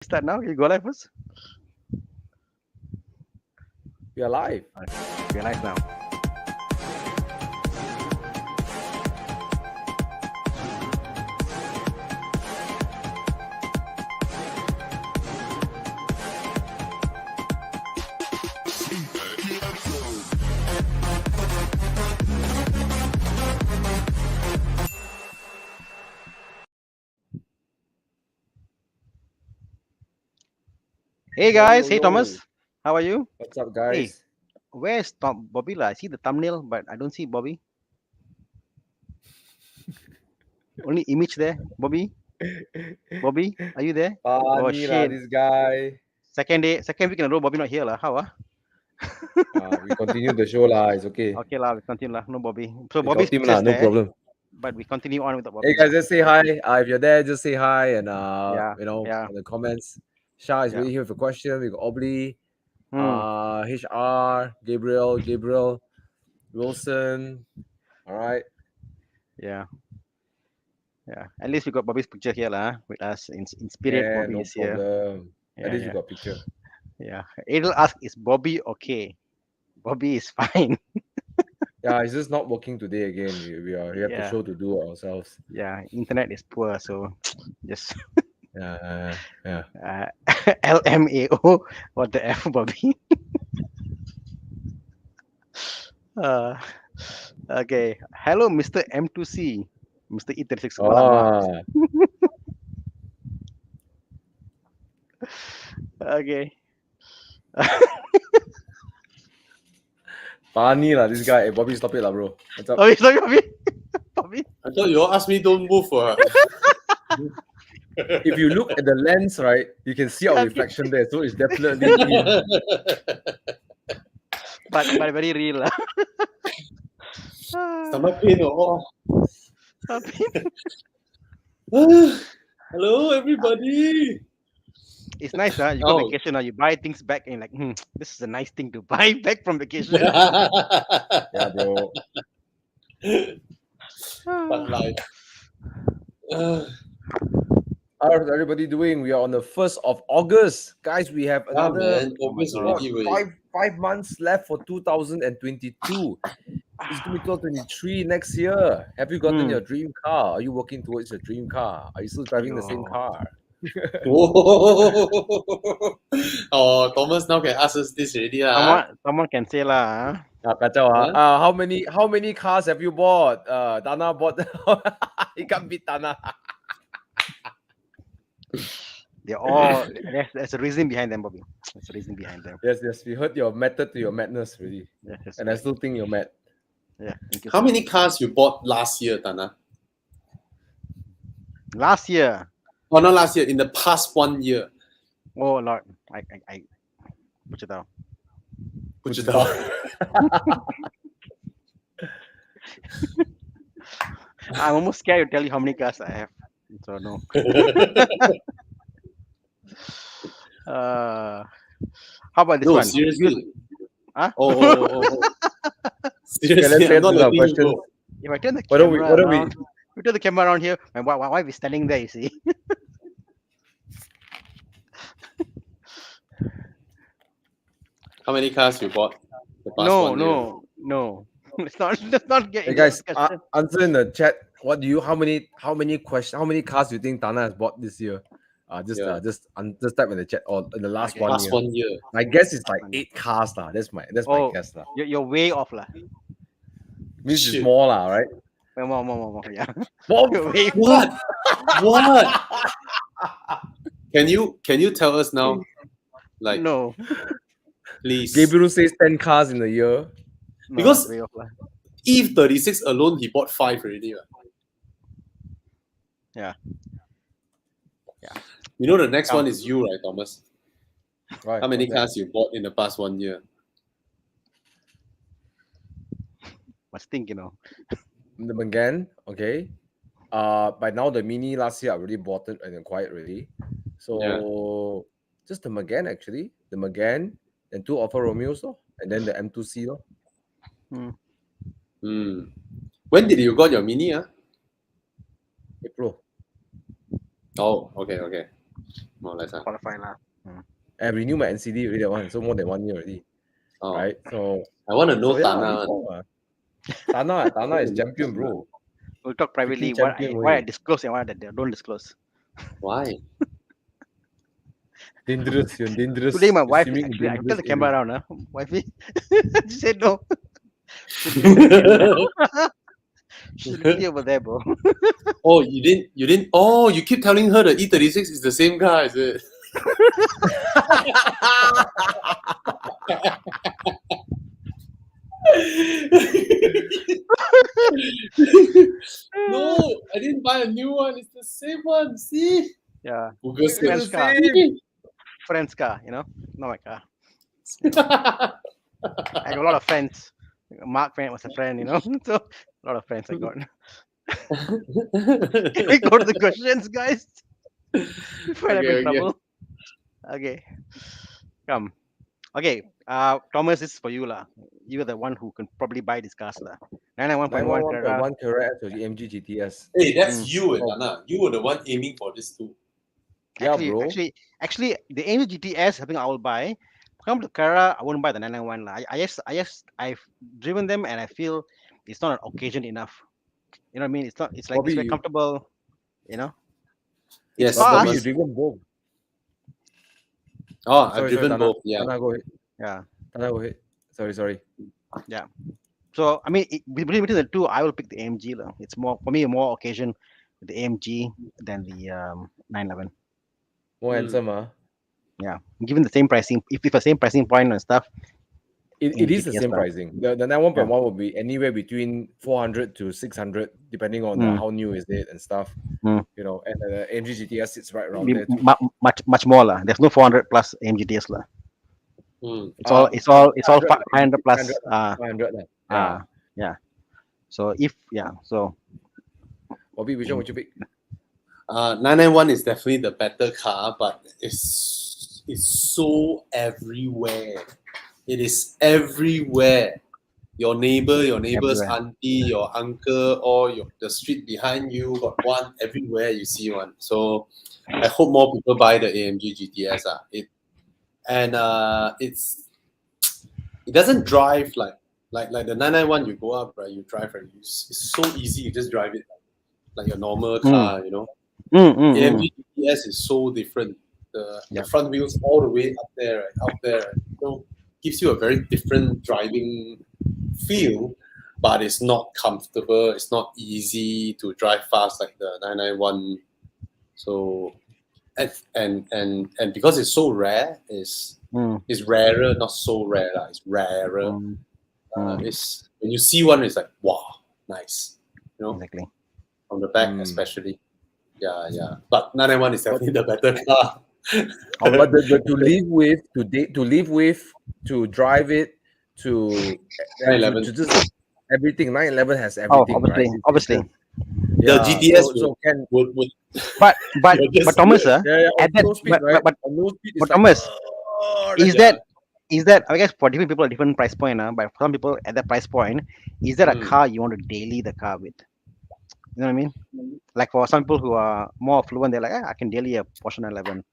Start now. You go live first. We are live. We're live now. Hey guys, hey Thomas, how are you? What's up, Hey, guys? where's Bobby? I see the thumbnail, but I don't see Bobby. Only image there. Bobby, are you there? Oh Funny lah, shit! this guy. Second week in a row, Bobby not here lah. How We continue the show lah. It's okay. Okay lah, we continue lah. No Bobby. So We got Bobby's him pictures lah, no there, problem. but we continue on with the Bobby. Hey guys, just say hi. If you're there, just say hi and Yeah. in the comments. Shah is Yeah. waiting here with a question. We got Obli, Hmm. HR, Gabriel, Wilson. All right. Yeah. At least we got Bobby's picture here lah with us in spirit. Yeah, Bobby no is here. problem. At least Yeah. we got picture. Yeah. Adel asked, is Bobby okay? Bobby is fine. Yeah, it's just not working today again. We have the Yeah. show to do ourselves. Yeah. Internet is poor, so just Yeah. LMAO. What the F, Bobby? Okay. Hello, Mr. M2C. Mr. E36 Sekolah. Okay. Funny lah, this guy. Hey, Bobby, stop it lah, bro. What's up? Oh, sorry, Bobby. Bobby. I thought you all asked me don't move. If you look at the lens, right, you can see our reflection there. So it's definitely him. But very real. Stomach pain or Hello, everybody. It's nice, huh? You go vacation, you buy things back, and you're like, this is a nice thing to buy back from vacation. Yeah, bro. But like, How's everybody doing? We are on the 1st of August. Guys, we have another August already. five months left for 2022. It's going to be 2023 next year. Have you gotten your dream car? Are you working towards your dream car? Are you still driving the same car? Oh, Thomas now can ask us this already. Someone can say lah. How many cars have you bought? Thana bought. He can't beat Thana. They're all there's a reason behind them, Bobby. There's a reason behind them. Yes. We heard your method to your madness, really. Yes, and I still think you're mad. Yeah. Thank you. How many cars you bought last year, Thana? Last year. Oh, not last year. In the past 1 year. Oh Lord, I put it down. I'm almost scared to tell you how many cars I have. So no. How about this one? Seriously. Huh? Oh. Seriously, Okay, I'm not letting you question. go. If I turn the What camera are we? around, we turn the camera around here, my wife is standing there, you see. How many cars you bought the past 1 year? No. Let's not get Hey into guys, discussion. answer in the chat. How many cars do you think Thana has bought this year? Just type in the chat or in the last Okay. 1 year. 1 year. My guess is like 8 cars lah. That's my guess lah. You're way off lah. Means it's Shit. more lah, right? More, yeah. More. You're way What? What? Can you tell us now? Like, No. please. Gabriel says 10 cars in a year. No, Because- way off lah. Eve 36 alone, he bought 5 already. Right? Yeah. You know the next one is you, right, Thomas? Right. How many okay. cars you bought in the past 1 year? Must think, The Megane, okay. By now the Mini last year I already bought it and acquired already. So just the Megane actually. The Megane, and 2 Alfa Romeos, and then the M2C. When did you got your Mini? April. Oh, okay. More or less. Qualify lah. I renew my NCD already that one, so more than 1 year already. Oh, Right? So I want to know yeah, Thana. Thana is champion, bro. We'll talk privately Freaking what I champion, disclose and what I don't disclose. Why? Dangerous, you're dangerous. Today my You're wife swimming in actually I tell the dangerous camera area. around, wifey. She said no. She's literally over there, bro. Oh, you didn't. Oh, you keep telling her the E36 is the same car, is it? No, I didn't buy a new one. It's the same one. See? Yeah. Google It's the search. same. Friend's car, not my car. I got a lot of friends. Mark friend was a friend, so a lot of friends I got. We go to the questions, guys. Before I'm in trouble. Okay. Come. Okay. Thomas, this is for you lah. You're the one who can probably buy this cars lah. 991.1 Carrera. 911.1 Carrera to the AMG GTS. Hey, that's you, Thana. You were the one aiming for this too. Yeah, bro. Actually, the AMG GTS, I think I will buy. Come to Carrera, I wouldn't buy the 991 lah. I've driven them and I feel it's not an occasion enough. You know what I mean? It's not. It's like Bobby, it's very comfortable. Yes, fast. Bobby, you've driven both. Oh, I've driven Thana. both. Yeah. Thana, go ahead. Yeah. Thana, go ahead. Sorry. Yeah. So I mean, between the two, I will pick the AMG lah. It's more for me, more occasion with the AMG than the 911. More handsome, huh? Yeah. Given the same pricing, if the same pricing point and stuff, it is the GTS same lah. pricing. The 911.1 will be anywhere between 400 to 600, depending on how new is it and stuff. And the AMG GTS sits right around there too. Much more lah. There's no 400 plus AMG GTS lah. It's all 500 plus. 500 lah. Yeah. So Bobby, which one would you pick? 991 is definitely the better car, but it's so everywhere. It is everywhere. Your neighbor's Everywhere. auntie, your uncle, or the street behind you got one. Everywhere you see one. So I hope more people buy the AMG GTS. It doesn't drive like the 991. You go up, right? You drive, right? It's so easy. You just drive it like your normal car, AMG GTS is so different. The front wheels all the way up there, right? So gives you a very different driving feel, but it's not comfortable. It's not easy to drive fast like the 991. So and because it's so rare, it's rarer, not so rare. It's rarer. It's when you see one, it's like wow, nice. Exactly. From the back, especially. Yeah. But 991 is definitely the better car. But to live with, to drive it, to 911. to just everything. 911 has everything. Obviously. The GTS would But Thomas, at that speed, right? but Thomas, is that I guess for different people a different price point, but for some people at that price point, is that a car you want to daily the car with? You know what I mean? Like for some people who are more affluent, they're like, I can daily a Porsche 911.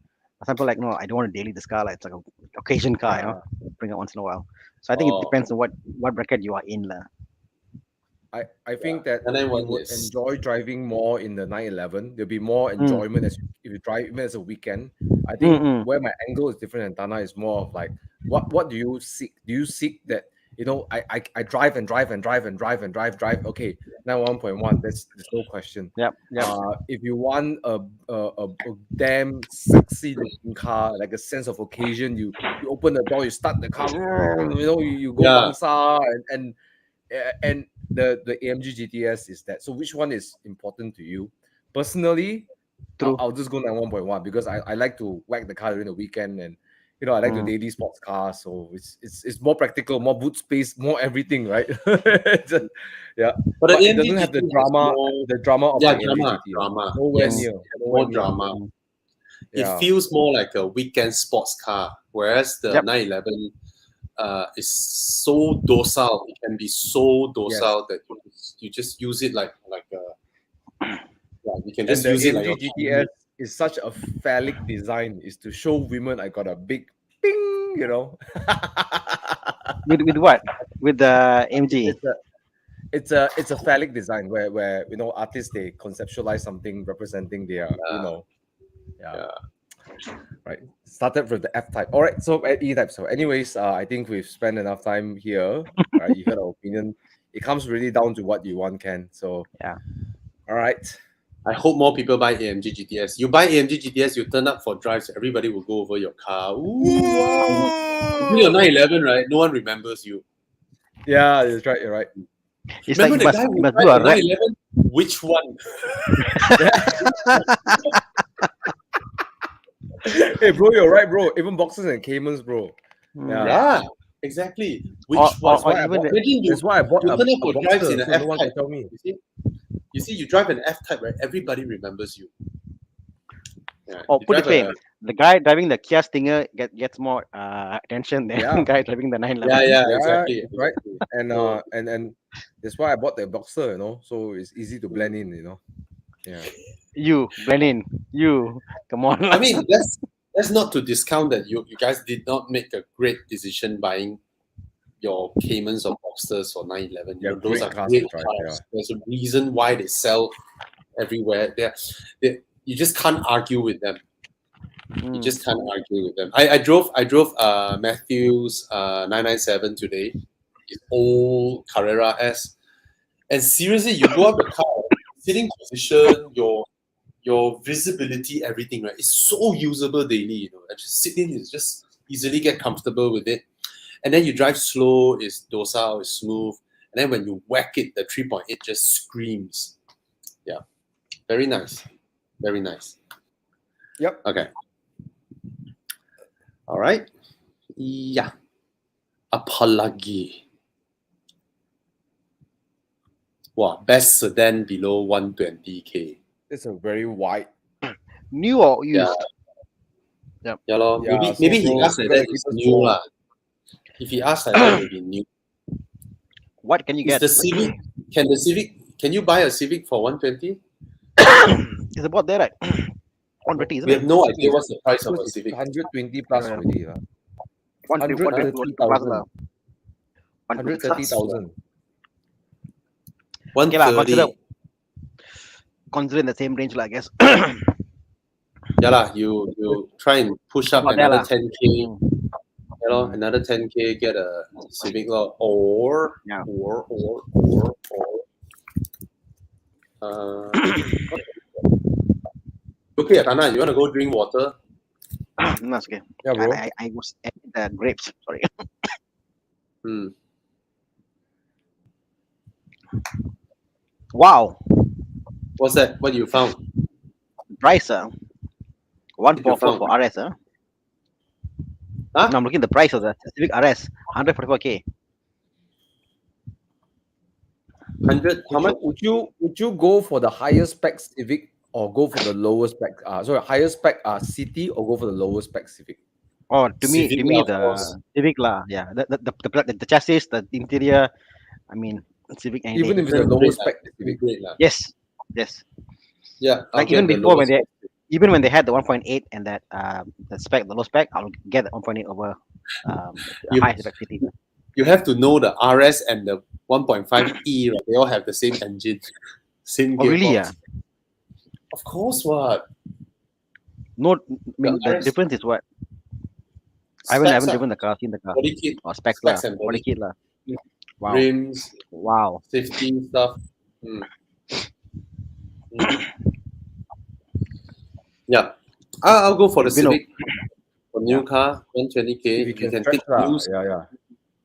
Some people like, no, I don't want to daily this car. Like it's like an occasion car, bring it once in a while. So I think it depends on what bracket you are in, lah. I think that you would enjoy driving more in the 911. There'll be more enjoyment if you drive even as a weekend. I think where my angle is different than Thana is more of like what do you seek? Do you seek that I drive and drive. Okay, 911.1. There's no question. Yep. If you want a damn sexy looking car, like a sense of occasion, you open the door, you start the car, you go bangsa and the AMG GTS is that. So which one is important to you? Personally, I'll just go 911.1 because I like to whack the car during the weekend and I like the daily sports car, so it's more practical, more boot space, more everything, right? But it doesn't have the drama of the AMG GTS. Nowhere near. More drama. It feels more like a weekend sports car, whereas the 911 is so docile. It can be so docile that you just use it like you can just use it like GTS. is such a phallic design, is to show women I got a big ping, you know. With what? With the AMG. It's a phallic design where you know artists they conceptualize something representing their Yeah. right. Started with the F type. All right, so at E type. So, anyways, I think we've spent enough time here. Right, you heard our opinion. It comes really down to what you want, Ken. So, Yeah. all right. I hope more people buy AMG GTS. You buy AMG GTS, you turn up for drives, everybody will go over your car. Ooh, wow. You do your 911, right? No one remembers you. Yeah, that's right. You're right. It's Remember like the guy you who must tried do a the rap. 911? Which one? Hey, bro, you're right, bro. Even boxes and Caymans, bro. Yeah. Yeah, exactly. Which Or, one? or, or even the, Imagine That's why I bought you a turn up for drives boxer, in an so F no one type. can tell me. You see, you drive an F type, right? Everybody remembers you. Yeah, or you put it drive way, the guy driving the Kia Stinger gets more attention than Yeah. the guy driving the 911. yeah, Yeah, exactly. right. exactly. And So, and that's why I bought the boxer, you know, so it's easy to blend in, you know. Yeah. You, Brennan, you, come on. I mean, that's not to discount that you guys did not make a great decision buying your Caymans or Boxsters or 911. They're Those great are cars great to drive, cars. There's a reason why they sell everywhere. You just can't argue with them. You just can't argue with them. I drove Matthew's 997 today. It's old Carrera S. And seriously, you go up the car, sitting position, your visibility, everything, right? It's so usable daily, you know. And just sit in, you just easily get comfortable with it. And then you drive slow, it's docile, it's smooth. And then when you whack it, the 3.8 just screams. Yeah. Very nice. Very nice. Yep. Okay. All right. Yeah. Apalagi. Wow, best sedan below 120K. It's a very wide. New or used? Yeah, lor. Yeah, Maybe so he bro, asked like you gotta that, keep it's us new warm. lah. If he asked like that, maybe new. What can you Is get? the Civic? Can you buy a Civic for 120? It's about there, right? 120, isn't We it? have no idea what's the price of a Because it's Civic. 120 plus Yeah. already. 130 plus lah. 130,000. Okay lah, 130. consider in the same range lah, I guess. Yeah lah, you try and push up About there another lah. 10K. You know, another 10K, get a Civic law, or Yeah. Okay, Thana, you want to go drink water? That's okay. Yeah, bro. I was at the grapes. Sorry. Wow, What's that? What you found? price 144 found? for RS Huh? No, I'm looking at the price of the Civic RS 144K. 100? How much? Would you go for the highest spec Civic or go for the lowest spec? Highest spec City or go for the lowest spec Civic? Oh, to me, Civic, of the course. Civic lah. Yeah, the chassis, the interior. I mean, Civic. Even if it's the Different lowest grade, spec Civic. Great lah. Yes. Yeah. Like I'll even get the before when lowest even when they had the 1.8 and that the low spec, I'll get the 1.8 over You- high spec City. You have to know the RS and the 1.5E, right? They all have the same engine, same Oh, really? gearbox. Of course, what? No, I mean the RS difference is what? I haven't Specs, driven the car, seen the car. body kit, Or specs specs lah, and body body kit lah. Yeah. Wow, rims, wow. safety stuff. Yeah, I'll go for the Vino. Civic. For new car, 120K. If you can take stretch lah. use. Yeah.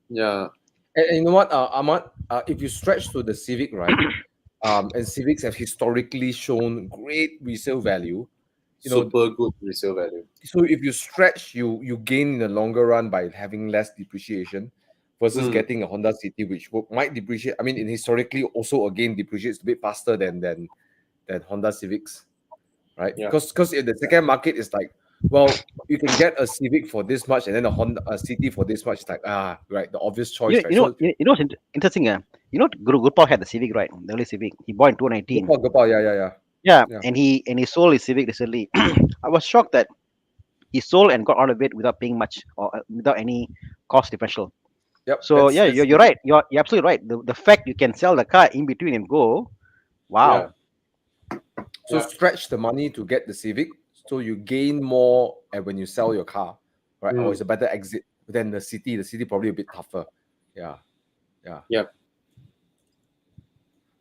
Yeah. And you know what, Ahmad? If you stretch to the Civic, right? And Civics have historically shown great resale value. Super good resale value. So if you stretch, you gain in the longer run by having less depreciation versus getting a Honda City, which might depreciate. I mean, it historically also again depreciates a bit faster than Honda Civics, right? Yeah. Because in the second market is like, well, you can get a Civic for this much and then a City for this much. It's like right, the obvious choice. You know, right? you know what's interesting? You know, Guru Gopal had the Civic, right? The only Civic he bought in 2019. Gopal, yeah. Yeah, Yeah. and he sold his Civic recently. I was shocked that he sold and got out of it without paying much or without any cost differential. Yep. So yeah, you're right. You're absolutely right. The fact you can sell the car in between and go, Yeah. wow. So stretch the money to get the Civic, so you gain more and when you sell your car, right? Or it's a better exit than the city. The city probably a bit tougher. Yeah. Yeah. Yep.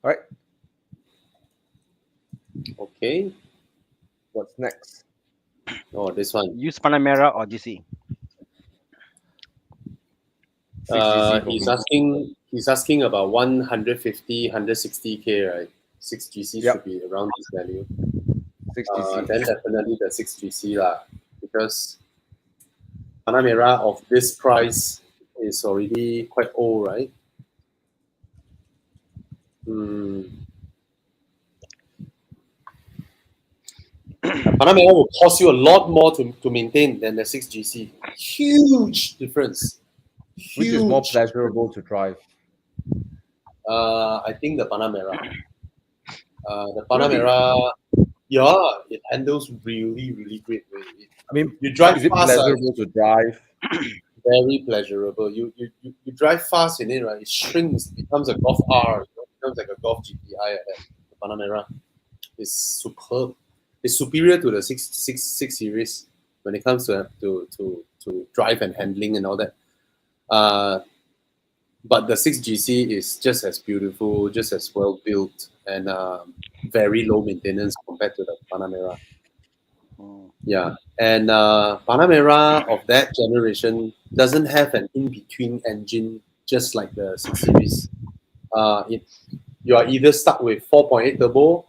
All right. Okay. What's next? Oh, this one. Use Panamera or GC. 6GC for me. He's asking about 150, 160K, right? 6GC Yep. should be around this value. 6GC. Then definitely the 6GC lah, because Panamera of this price is already quite old, right? Panamera will cost you a lot more to maintain than the 6GC. Huge difference. Which is more pleasurable to drive? I think the Panamera. The Panamera, yeah, it handles really, really great. I mean, you drive is it fast, pleasurable to drive? Very pleasurable. You drive fast in it, right? It shrinks, becomes a Golf R, becomes like a Golf GTI. The Panamera is superb. It's superior to the 6 series when it comes to drive and handling and all that. But the 6GC is just as beautiful, just as well built, and very low maintenance compared to the Panamera. Yeah, and Panamera of that generation doesn't have an in-between engine, just like the 6 series. You are either stuck with 4.8 turbo,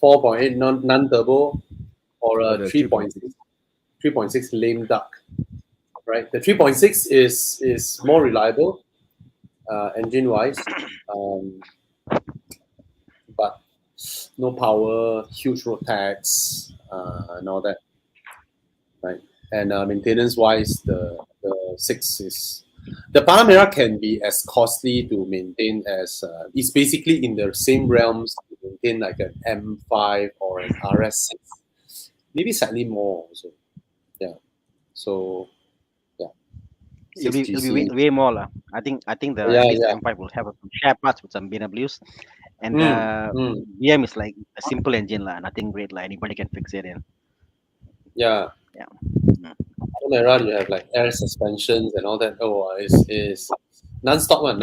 4.8 non-turbo, or a 3.6 lame duck. Right, the 3.6 is more reliable engine-wise, but no power, huge road tax, and all that. Right, and maintenance-wise, the 6 is. The Panamera can be as costly to maintain as it's basically in the same realms to maintain like an M5 or an RS6, maybe slightly more also. Yeah, so yeah, It'll be way more lah. I think the Yeah, at least yeah. the M5 will have some share parts with some BMWs, and BM is like a simple engine lah, nothing great lah. Anybody can fix it in. Yeah. Yeah. Panamera, you have like air suspensions and all that. Oh, is non-stop one.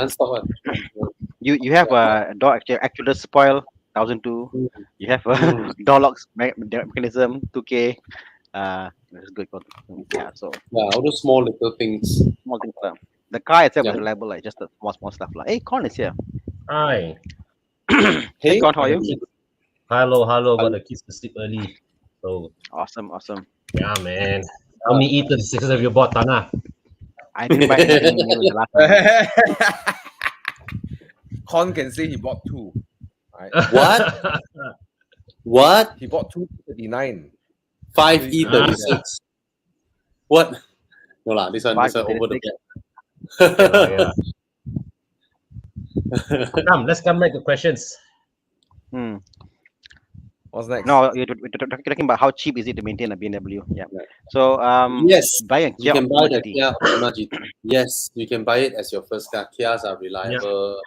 You have a door actuator spoil 1002. You have a door locks mechanism 2K. It's good. Yeah, so Yeah, all those small little things. small things. The car itself is Yeah. reliable, like just the small stuff. Like, hey, Con is here. Hi. Hey, Con, how are you? Hello. Got the kids to sleep early. So Awesome. yeah, man. How many E36 have you bought, Thana? I didn't buy anything new in the last time. Con can say he bought 2. Right? What? He bought 239. 5 E36. What? No lah, this one over the Yeah. Let's come back to questions. What's next? No, we're talking about how cheap is it to maintain a BMW. Yeah. So yes, buy a you Kia can buy the GT. Kia Optima GT. Yes, you can buy it as your first car. Kias are reliable.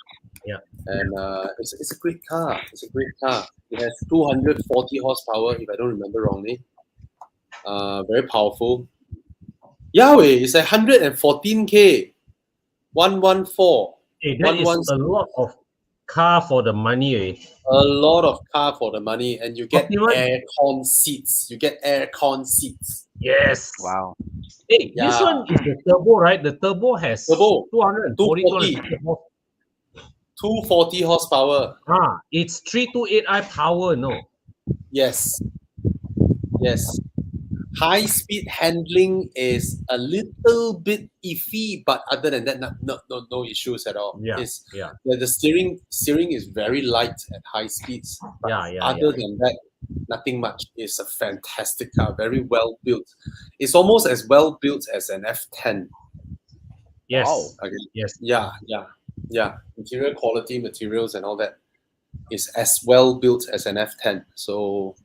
Yeah. And it's a great car. It's a great car. It has 240 horsepower, if I don't remember wrongly. Very powerful. Yahweh, it's 114K. 114. Hey, that is a lot of car for the money. A lot of car for the money, and you get Optima? aircon seats. Yes. Wow. Hey, this one is the turbo, right? The turbo has 240 240 horsepower. It's 328i power, no? Yes. High speed handling is a little bit iffy, but other than that, no issues at all. Yeah. The steering is very light at high speeds. Other than that, nothing much. It's a fantastic car, very well built. It's almost as well built as an F10. Yes. Wow. Okay. Yes. Yeah. Interior quality, materials, and all that. is as well built as an F10. So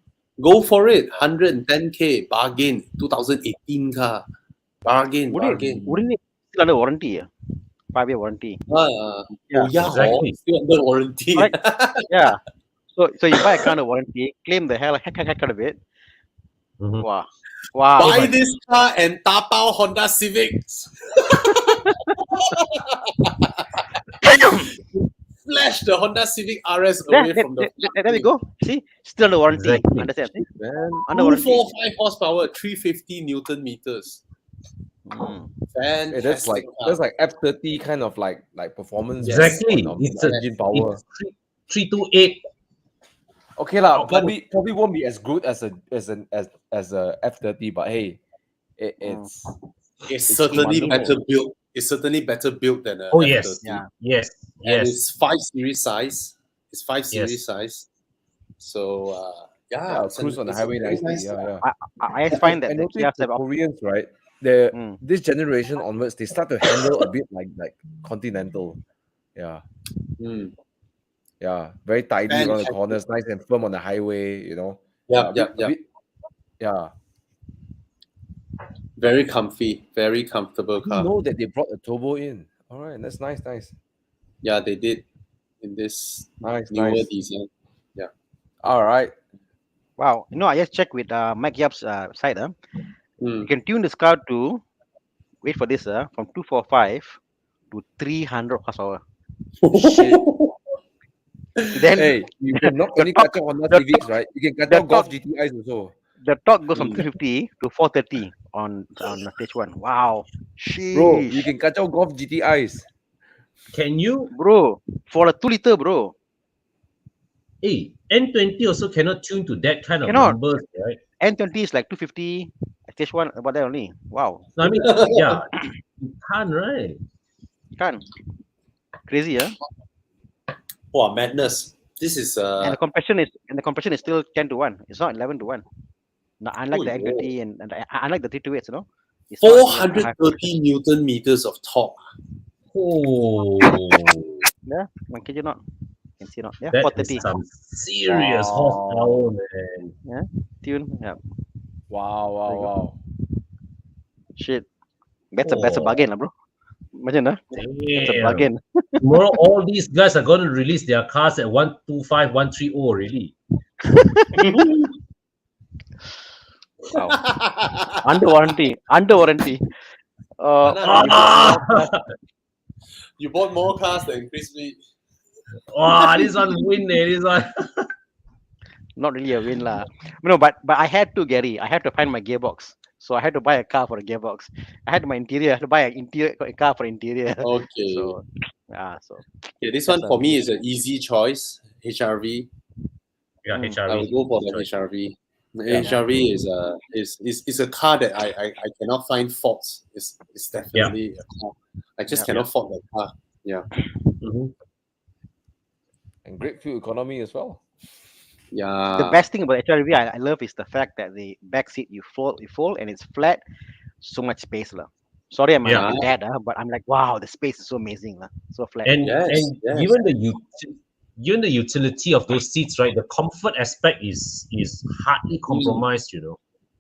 go for it. 110K bargain. 2018 car. Bargain. Wouldn't it still under warranty? 5-year warranty. Yeah. exactly. Still under warranty. Right. Yeah. So you buy a car under warranty, claim the heck out of it. Mhm. Wow. Buy this car and tapao Honda Civics. Flash the Honda Civic RS away from the. There we go. See, still under warranty. Exactly. Understand? See? Man, Under warranty. 245 horsepower, 350 Newton meters. Fantastic. hey, that's like F30 kind of like performance. Exactly. on It's engine power. It's 328. Okay lah, probably won't be as good as a F30, but hey, it's certainly wonderful. better built. It's certainly better built than a Oh F30. yes, yes, And yes. it's 5 series size. It's 5 series Yes. size. So yeah, cruise on the highway very nicely. nice. Yeah. I find that I the noticed Kia the 7 Koreans, right? This generation onwards, they start to handle a bit like Continental. Yeah, Mm. yeah, very tidy around the Fantastic. corners, nice and firm on the highway. Yeah. Yeah. Very comfy, very comfortable You car. know that they brought a turbo in. All right, that's nice. Yeah, they did in this Nice. newer design. All right. Wow. I just checked with Mike Yap's site. You Mm. can tune this car to, wait for this, from 245 to 300 horsepower. Then Hey, you can not only torque- catch up Honda the Civics, right? You can catch the up Golf torque- GTIs also. the torque goes from 350 to 430 on stage 1. Wow. Bro, Sheesh. you can catch up Golf GTIs. Can you? Bro, for a 2-liter, bro. Hey, N20 also cannot tune to that kind of Cannot. numbers, right? N20 is like 250, stage 1, about that only. Wow. No, I mean, yeah, you can't, right? Can't. Crazy, huh? Wow, madness. This is And the compression is still 10-1. It's not 11-1. Now, unlike the N20 and unlike the 328s, it's not 430 Newton meters of torque. Oh, Yeah, man, can you not? Can see not? Yeah, that 430 is some serious horsepower, man. tune. Yeah, Wow. shit. That's a bargain, lah, bro. Imagine, it's a Damn. bargain. Tomorrow, all these guys are going to release their cars at 125, 130 already. Wow. Under warranty. You bought more cars than Chris Lee. Wow, this one win, this one. Not really a win, lah. No, but I had to, Gary. I had to find my gearbox. So I had to buy a car for a gearbox. I had my interior. I had to buy a car for interior. Okay. So This one for me is an easy choice. HRV. Yeah, Mm. I will HRV. go for the HRV. The HRV is a car that I cannot find faults. It's definitely a car. I just cannot fault that car. Yeah. Mhm. And great fuel economy as well. Yeah. the best thing about HRV I love is the fact that the back seat you fold and it's flat, so much space, lah. Sorry, I'm Yeah. a dad, but I'm like, wow, the space is so amazing, lah. So flat. And Yes, and yes. given the utility of those seats, right? The comfort aspect is hardly compromised,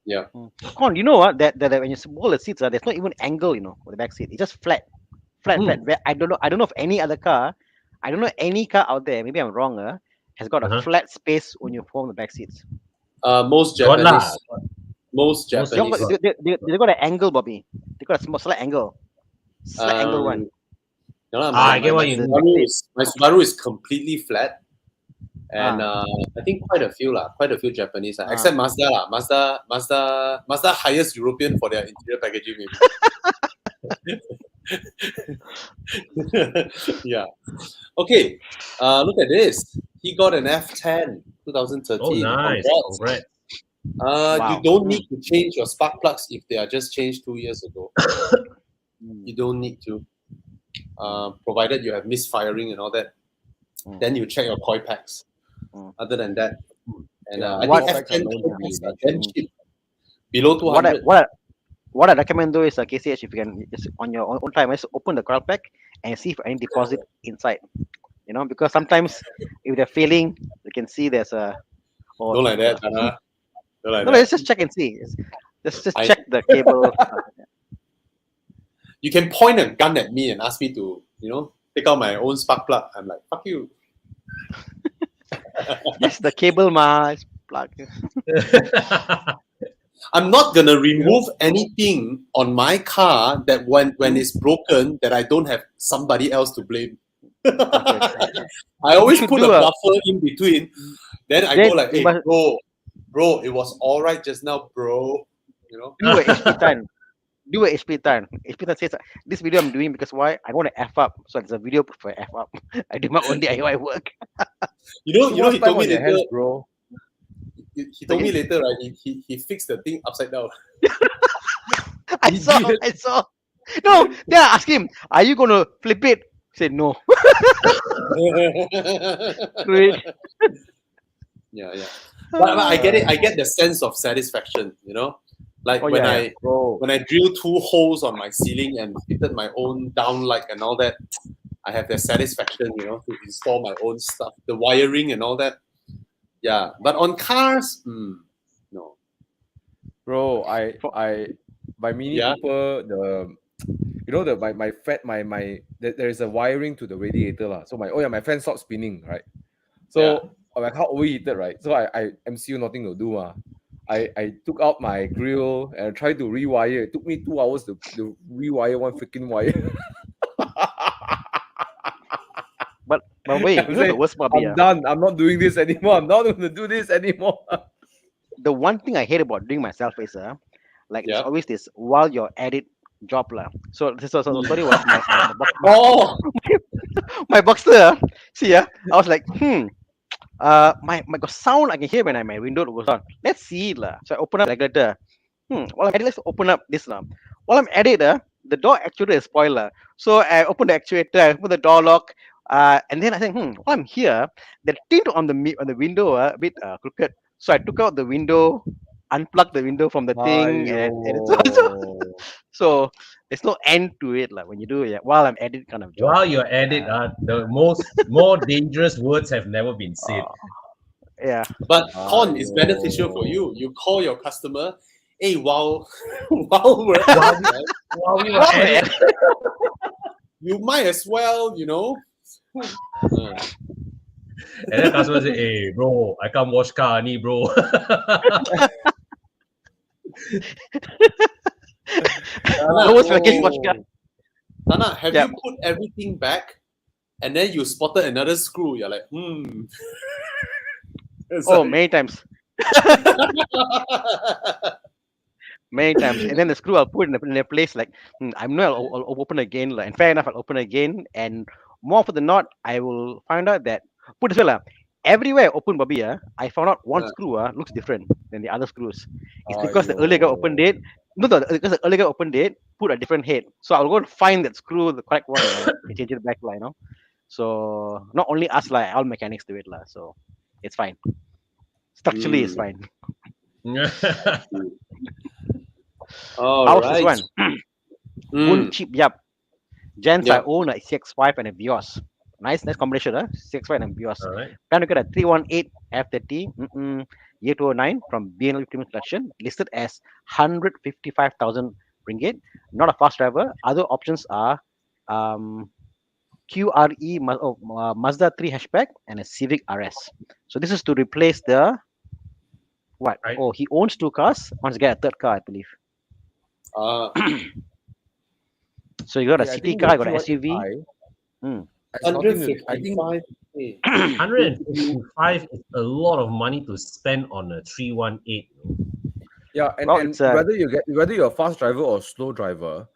Yeah. Come on, you know what? That when you fold the seats, there's not even angle, for the back seat. It's just flat. Where I don't know of any other car. I don't know any car out there. Maybe I'm wrong. Has got a flat space when you fold the back seats. Most Got lah. Japanese. Most They, Japanese. they got an angle, Bobby. They got a slight angle. Slight angle one. No, lah, I get what you mean. My Subaru is completely flat. And I think quite a few Japanese, except Mazda lah. Mazda highest European for their interior packaging, maybe. Yeah. Okay. Look at this. He got an F10 2013. Oh, nice. Congrats. Congrats. You don't need to change your spark plugs if they are just changed 2 years ago. You don't need to. Provided you have misfiring and all that. Then you check your coil packs. Other than that, and I think F10 are damn cheap. Below 200. What I recommend though is KCH, if you can just on your own time, just open the coil pack and see if any deposit inside. because sometimes if they're failing, you can see there's a. Or Don't like that, Thana. Don't like no, that. let's just check and see. Just I, check the cable. you can point a gun at me and ask me to, take out my own spark plug. I'm like, fuck you. Yes, the cable is plug. I'm not gonna remove anything on my car that when it's broken that I don't have somebody else to blame. I always should put do a a- buffer in between. Then I Then go like, you hey, must bro, it was all right just now, bro. do a HP time. Do a HP time. HP time says this video I'm doing because why? I want to F up. So it's a video for F up. I do my own DIY work. You know, Too much he time told me on your later. hands, bro. He told me later, right? He fixed the thing upside down. I saw. No, then I asked him, "Are you gonna flip it?" He said no. Great. Yeah. But I get it. I get the sense of satisfaction. Like Oh, when yeah, yeah. I drill 2 holes on my ceiling and fitted my own downlight and all that, I have that satisfaction, to install my own stuff, the wiring and all that. Yeah, but on cars, no. Bro, my Mini Yeah. Cooper, there is a wiring to the radiator lah. So my fan stopped spinning, right? So my car overheated, right? So I MCU nothing to do I took out my grill and tried to rewire. It took me 2 hours to rewire one freaking wire. But wait, I you know the say, worst part, I'm done. I'm not doing this anymore. I'm not going to do this anymore. the one thing I hate about doing myself is like it's Yeah. always this while you're at it job lah. So the story was Oh, my Boxster. See I was like my sound I can hear when my window goes on. Let's see lah. So I open up the regulator. While I'm at it, let's open up this lah. While I'm at it the door actuator is spoiled lah. So I open the actuator, I open the door lock, and then I think while I'm here, the tint on the window a bit crooked. So I took out the window, unplugged the window from the thing, and it's Aiyo. so there's no end to it like when you do it while I'm at it kind of job. While you're at it, the more dangerous words have never been said. Yeah. but Con is beneficial for you. You call your customer, hey, while we're at it, right, While we were at it, you might as well, and then customer say, "Hey, bro, I can't wash car, ni bro." Lowest package podcast. Thana, have Yeah. you put everything back and then you spotted another screw? You're like, It's Oh, like- many times. Many times. And then the screw I'll put in a place like, I'm not, I'll open again. And fair enough, I'll open again. And more often than not, I will find out that, put it this way, everywhere I open Bobby, I found out one screw looks different than the other screws. It's because the earlier guy opened it. No, because the earlier guy opened it, put a different head. So I'll go and find that screw, the correct one, and change it back, So not only us, all mechanics do it, So it's fine. Structurally, it's fine. All How's right. this one? Woon cheap, yep. Gents, I Yep. own a CX5 and a Vios. Nice combination, CX5 and Vios. All right. Plan to get a 318 F30 year 2009 from BNL Premium Collection, listed as 155,000 ringgit. Not a fast driver. Other options are QRE Mazda 3 hatchback and a Civic RS. So this is to replace the what? Right. Oh, he owns 2 cars. Wants to get a 3rd car, I believe. So you got a city car, you got an SUV. I think 155. 155 is a lot of money to spend on a 318. yeah, and, Well, and it's, whether you're a fast driver or a slow driver,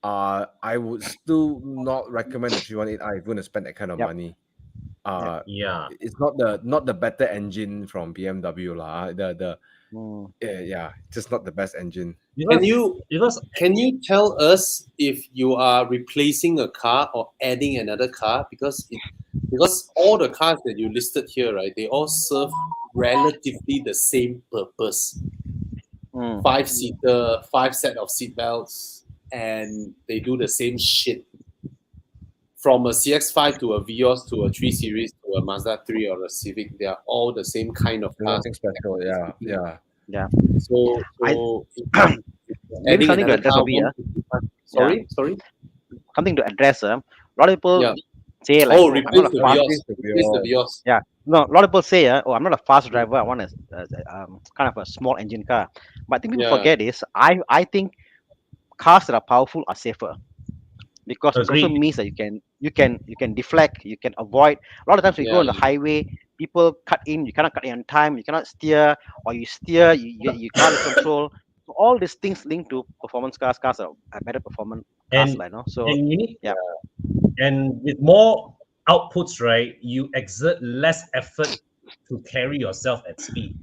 I would still not recommend the 318i if you're going to spend that kind of Yep. money. Yeah. It's not the better engine from BMW lah. Just not the best engine. Because Can you tell us if you are replacing a car or adding another car? Because all the cars that you listed here, right, they all serve relatively the same purpose. 5-seater, 5 set of seat belts, and they do the same shit from a CX-5 to a Vios to a 3 Series to a Mazda 3 or a Civic, they are all the same kind of There's cars. nothing special. Yeah. So maybe adding something to another address car, over here. 155. Sorry. Something to address. A lot of people Yeah. say like, Oh, I'm replace not the a fast. Vios. Replace the Vios. Yeah, no, a lot of people say, oh, I'm not a fast driver. I want kind of a small engine car. But I think people Yeah. forget is I think cars that are powerful are safer, because it also Agreed. means that you can deflect, you can avoid. A lot of times when you go on the Yeah. highway, people cut in, you cannot cut in on time, you cannot steer, or you steer, you can't control. So all these things linked to performance cars. Cars are better performance cars, And like, no. So and you need yeah, and with more outputs, right, you exert less effort to carry yourself at speed.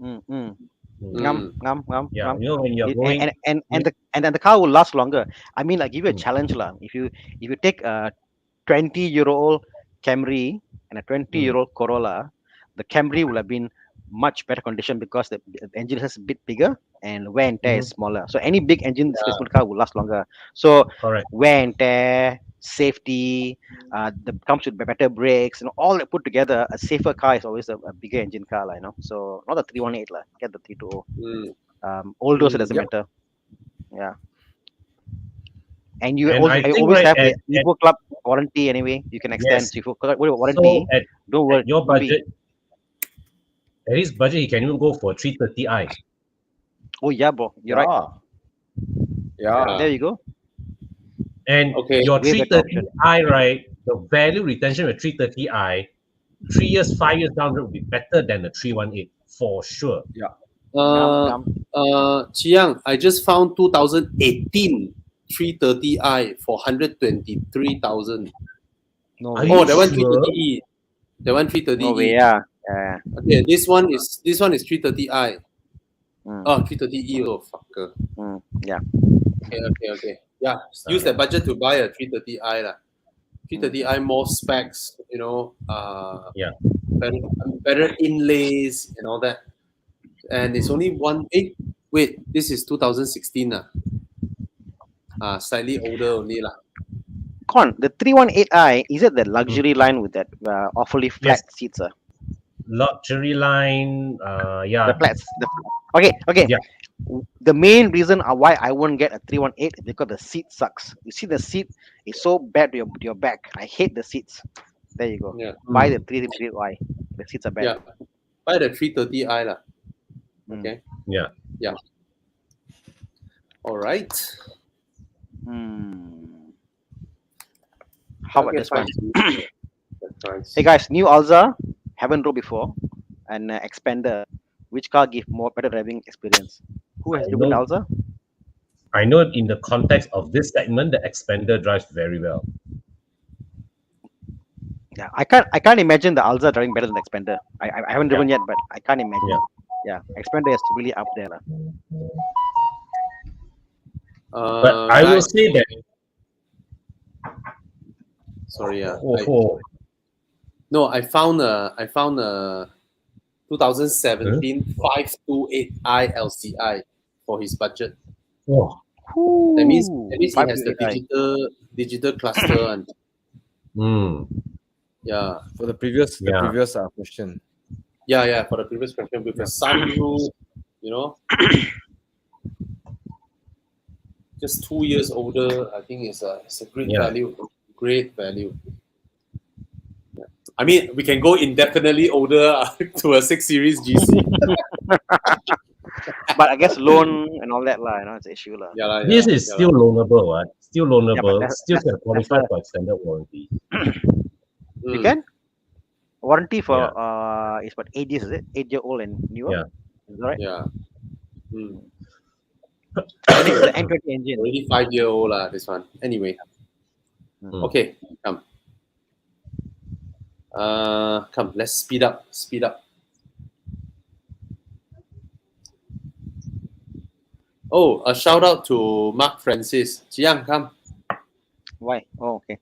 mm, mm. Mm. Yeah, you know when you're It- going. and then the car will last longer. I mean, I give you a Mm. challenge, lah. If you take a 20-year-old Camry and a 20-year-old Corolla, the Camry will have been much better condition because the engine is a bit bigger and wear and tear is smaller. So any big engine displacement car will last longer. So Correct. wear and tear, safety, the comes with better brakes, all that put together, a safer car is always a bigger engine car, like, So not the 318, lah. Get the 320. Mm. All those, it doesn't Yep. matter. Yeah. And you And I I think always right have the at Evo Club warranty anyway. You can extend. yes. So if you got warranty, So don't worry. at your don't be- budget, at his budget, he can even go for 330i. Oh yeah, bro. You're right. Yeah. There you go. And Okay. your Way better 330i, right? The value retention with 330i, 3 years, 5 years down the road will be better than the 318 for sure. Yum. Chiang, I just found 2018 330i for 123,000. No Are way. you Oh, that one sure? 330e. That one 330e. No way. Yeah. Yeah. Okay, this one is 330i. Mm, Oh, 330e. Oh, fucker. yeah. Okay. Yeah, use that budget to buy a 330i lah. 330i more specs, Yeah. better inlays and all that. And it's only wait, this is 2016 slightly older only lah. Con, the 318i, is it the luxury line with that awfully flat Yes. seats? Luxury line, yeah. The flats. Okay. Yeah. The main reason why I won't get a 318 is because the seat sucks. You see, the seat is so bad to your back. I hate the seats. There you go. Yeah. Buy the 318i. The seats are bad. Yeah. Buy the 330i lah. Okay. Yeah. All right. How about Okay, this one? fine. That's nice. Hey guys, new Alza, haven't drove before, and Expander. Which car give better driving experience? Who has driven the Alza? I know in the context of this segment, the Expander drives very well. Yeah, I can't imagine the Alza driving better than the Expander. I haven't driven yet, but I can't imagine. Yeah, Expander is really up there. But I will say that. Sorry, Oh, I found a 2017 528i LCI for his budget. oh. That means he has the 528i. digital cluster and yeah. For the previous question. Yeah, for the previous question with the sunroof, just 2 years older. I think it's a great value. Great value. Yeah. I mean, we can go indefinitely older to a 6 Series GC. But I guess loan and all that, it's an issue. This is still loanable, right? Still loanable. but Still can qualify for extended warranty. You can? Warranty for is what, 8 years, is it? 8-year-old and newer? Yeah. Is that right? Yeah. I think it's the N20 engine. Already 5-year-old this one. Anyway. Okay, come. Come, let's speed up. Oh, a shout out to Mark Francis. Jiang, come. Why? Oh, okay.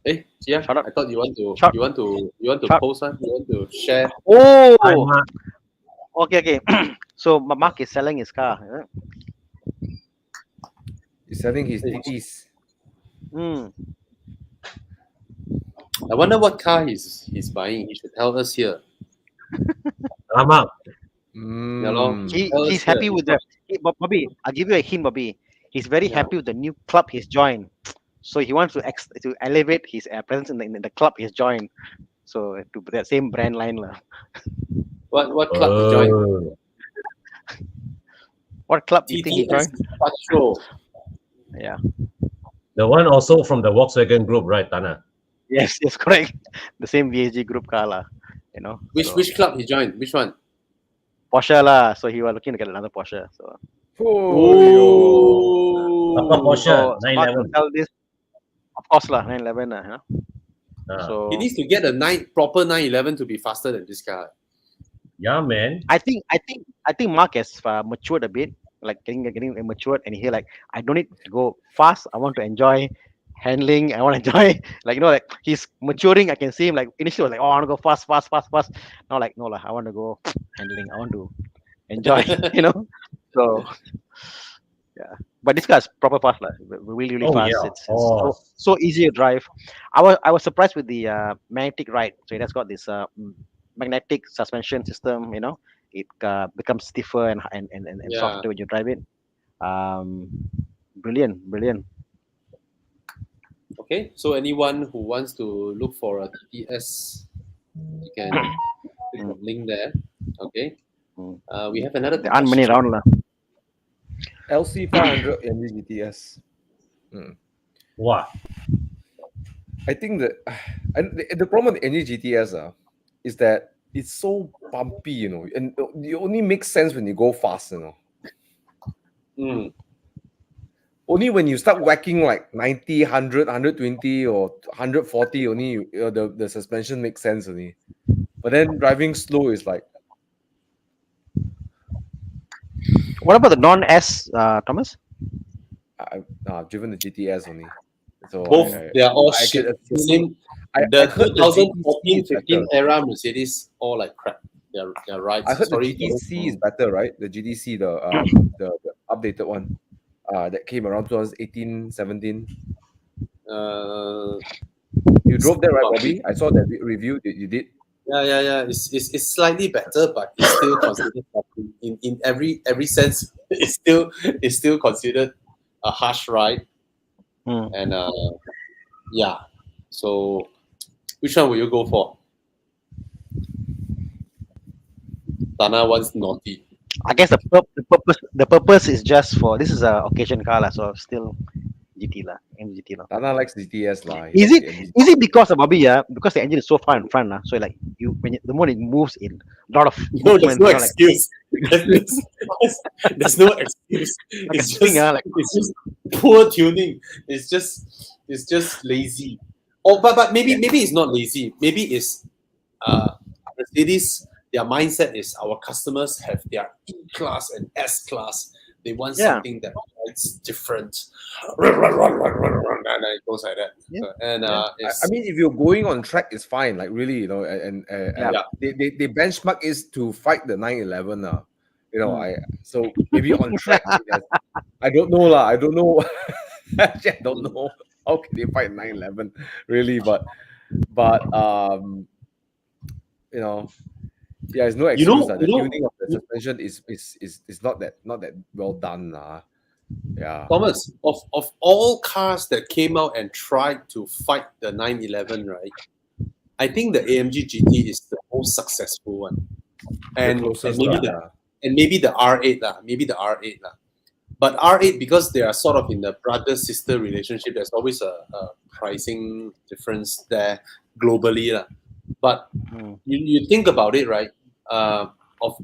Hey, Jiang, Shout out. I thought you want to Shout- you want to shout- post one. You want to share. Oh, Hi, Mark. okay. So Mark is selling his car. He's selling his DTs. I wonder what car he's buying. He should tell us here. Alamak. Yeah, lor. He's happy with the Bobby. I'll give you a hint, Bobby. He's very happy with the new club he's joined. So he wants to elevate his presence in the club he's joined. So to that same brand line lah. What club he joined? Oh. What club do you think he joined? Patrol. Yeah. The one also from the Volkswagen Group, right, Thana? Yes, correct. The same VSG group car lah. You know. Which club he joined? Which one? Porsche lah. So he was looking to get another Porsche. So. Apa Porsche? So 911. tell this. Of course lah, 911 lah. Huh? So He needs to get a proper 911 to be faster than this car. Yeah, man. I think Mark has matured a bit, like getting matured, and he like, I don't need to go fast. I want to enjoy handling. I want to enjoy, like, you know, like he's maturing. I can see him like initially was like, oh, I want to go fast. Now like, no lah, I want to go handling. I want to enjoy, you know. So yeah, but this car is proper fast lah. Really fast. Yeah. It's so easy to drive. I was surprised with the magnetic ride. So it has got this magnetic suspension system. You know, it becomes stiffer and softer when you drive it. Brilliant. Okay, so anyone who wants to look for a TTS, you can click the link there. Okay, we have another. There aren't many around lah. LC500 AMG GTS. Wow. I think that the problem with AMG GTS is that it's so bumpy, you know, and it only makes sense when you go fast, you know. Only when you start whacking like 90, 100, 120 or 140, only the suspension makes sense only. But then driving slow is like. What about the non-S, Thomas? I've driven the GTS only. So both they are all shit. The 2014-15 era Mercedes all like crap. They're right. I heard the GTC is better, right? The GTC, the updated one, that came around 2018, 17. You drove that, right, Bobby? I saw that review that you did. Yeah. It's slightly better, but it's still considered in every sense. It's still considered a harsh ride. And yeah. So, which one will you go for? Thana wants naughty. I guess the purpose is just for this is a occasion car lah, so still GT lah, MGT lah. Thana likes GTS lah. Is it because of Bobby? Because the engine is so far in front, so like the more it moves in a lot of there's no excuse. There's no excuse. It's just poor tuning. It's just lazy. Oh, but maybe it's not lazy. Maybe it's Mercedes. Their mindset is our customers have their E-Class and S-Class. They want something that is different. And it goes like that. I mean, if you're going on track, it's fine. Like really, you know, and they benchmark is to fight the 911 now. You know, so maybe on track. I don't know lah. I don't know. Actually, I don't know how can they fight 911 really, but you know. Yeah, there's no excuse. The tuning of the suspension is not that well done. Yeah. Thomas, of all cars that came out and tried to fight the 911, right? I think the AMG GT is the most successful one. And maybe the R8 lah. Maybe the R8 lah. But R8, because they are sort of in the brother-sister relationship, there's always a pricing difference there globally lah. But you think about it, right? Of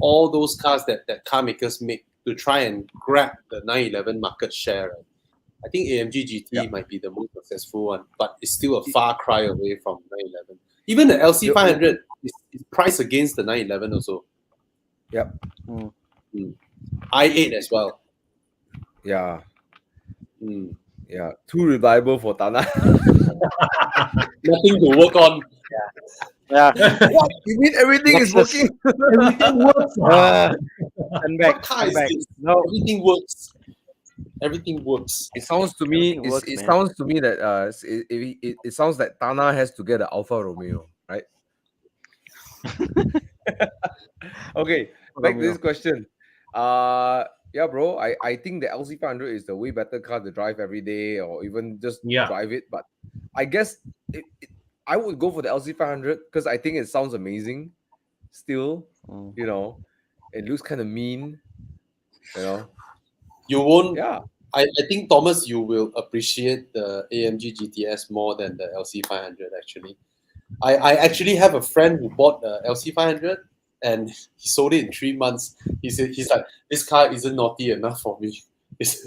all those cars that car makers make to try and grab the 911 market share, right? I think AMG GT might be the most successful one, but it's still a far cry away from 911. Even the LC500 is priced against the 911 also. Yep. i8 as well. Yeah. Yeah. Too reliable for Thana. Nothing to work on. Yeah. What? You mean everything is working? Everything works. And back. No. Everything works. Everything works. It sounds to me. Everything works, It man. sounds to me that it sounds like Thana has to get an Alfa Romeo, right? Okay, back to Romeo. this question. Yeah, bro. I think the LC500 is the way better car to drive every day, or even just Yeah. drive it. But I guess I would go for the LC500 because I think it sounds amazing. Still, Mm. you know, it looks kind of mean. You know, You won't. yeah. I think Thomas, you will appreciate the AMG GTS more than the LC500. Actually, I actually have a friend who bought the LC500 and he sold it in 3 months. He's like, this car isn't naughty enough for me. It's,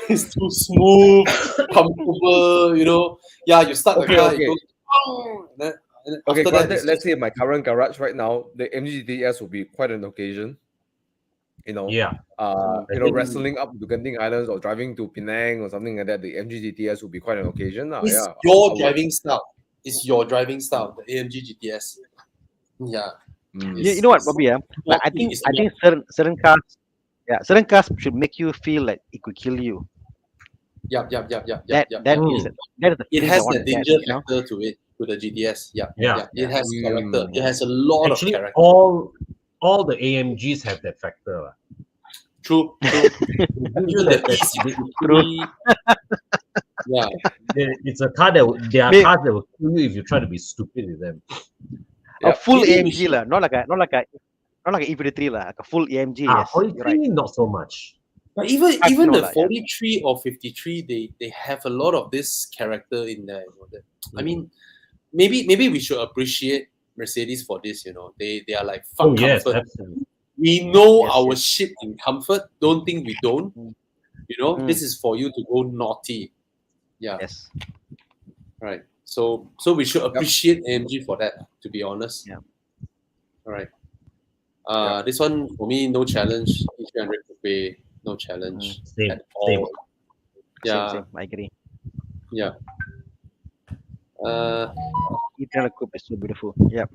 it's too smooth, comfortable. You know, yeah. You start the Okay, car, okay. it goes. And then Okay, after that, granted, it's let's just, say my current garage right now, the MG GTS will be quite an occasion. You know, Yeah. wrestling up to Genting Islands or driving to Penang or something like that. The MG GTS will be quite an occasion. it's Yeah, your I would. driving style. It's your driving style. The AMG GTS. Yeah. You know what, Bobby? Like I think certain cars, yeah, certain cars should make you feel like it could kill you. Yeah. That Mm. that is the It feeling has I want that to get. danger You know, factor to it, to the GTS. Yeah. Yeah. It has character. It Mm. has a lot Actually, of character. all the AMGs have that factor. True. Even the E63. Yeah. It's a car that there are Maybe- cars that will kill you if you try to be stupid with them. a Yeah. full Maybe we AMG lah, not like a E53 lah, like a full AMG. Yes, you're right. 43 not so much. But even I know the lah, yeah. 43 or 53, they have a lot of this character in there. You know, that, I mean, maybe we should appreciate Mercedes for this. You know, they are like fuck Oh yes, comfort. absolutely. We know Yes, our yes. shit in comfort. Don't think we don't. You know, Mm. this is for you to go naughty. Yeah. Yes. Right. So we should appreciate AMG for that. To be honest. Yeah. All right. This one for me, no challenge. E300 coupe, no challenge Same, at all. Yeah. Same. I agree. Yeah. E300 coupe is so beautiful. Yeah.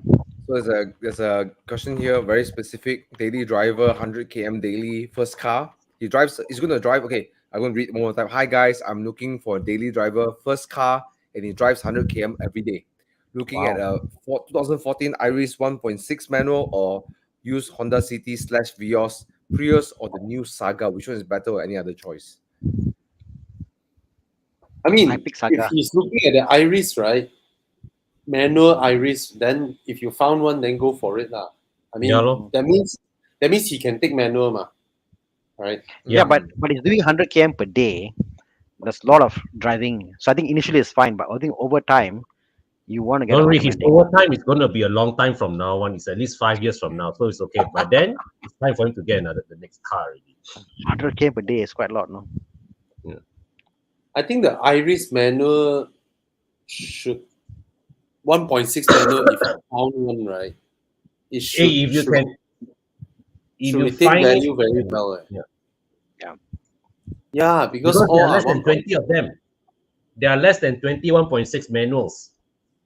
So there's a question here, very specific. Daily driver, 100 km daily, first car. He's going to drive. Okay, I'm going to read one more time. Hi guys, I'm looking for a daily driver, first car, and he drives 100 km every day. Looking at a 2014 Iris 1.6 manual or used Honda City / Vios, Prius, or the new Saga. Which one is better or any other choice? I mean, I pick Saga. if he's looking at the Iris, right? Manual Iris, then if you found one, then go for it lah. I mean, Yeah, lor. that means he can take manual ma, right? Yeah, but he's doing 100 km per day. There's a lot of driving, so I think initially it's fine, but I think over time, you want to get Don't worry, his automatic. overtime is going to be a long time from now on. It's at least 5 years from now, so it's okay. But then it's time for him to get the next car already. 100 km per day is quite a lot, no? I think the Iris manual should 1.6 manual if you found one, right? It should, Hey, if you should, can, if should you retain find value very well. Yeah, because there all are are less than 1. 20 of them. There are less than 21.6 manuals.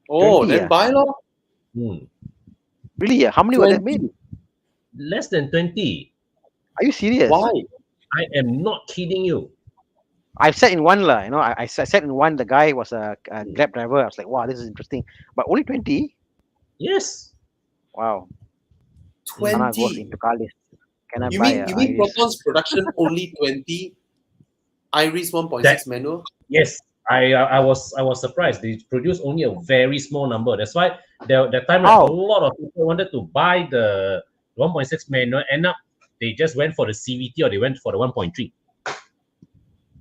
Oh, 20, then yeah. buy lor. Really? Yeah. How many were that 20. made? Less than 20. Are you serious? Why? I am not kidding you. I've sat in one lah. You know, I sat in one. The guy was a Grab driver. I was like, wow, this is interesting. But only 20. Yes. Wow. Thana goes 20. into car list. Can I You buy mean a you mean Iris? Proton's production only 20? Iris 1.6 That- manual? Yes. I was surprised. They produced only a very small number. That's why that time How? a lot of people wanted to buy the 1.6 manual. End up they just went for the CVT or they went for the 1.3.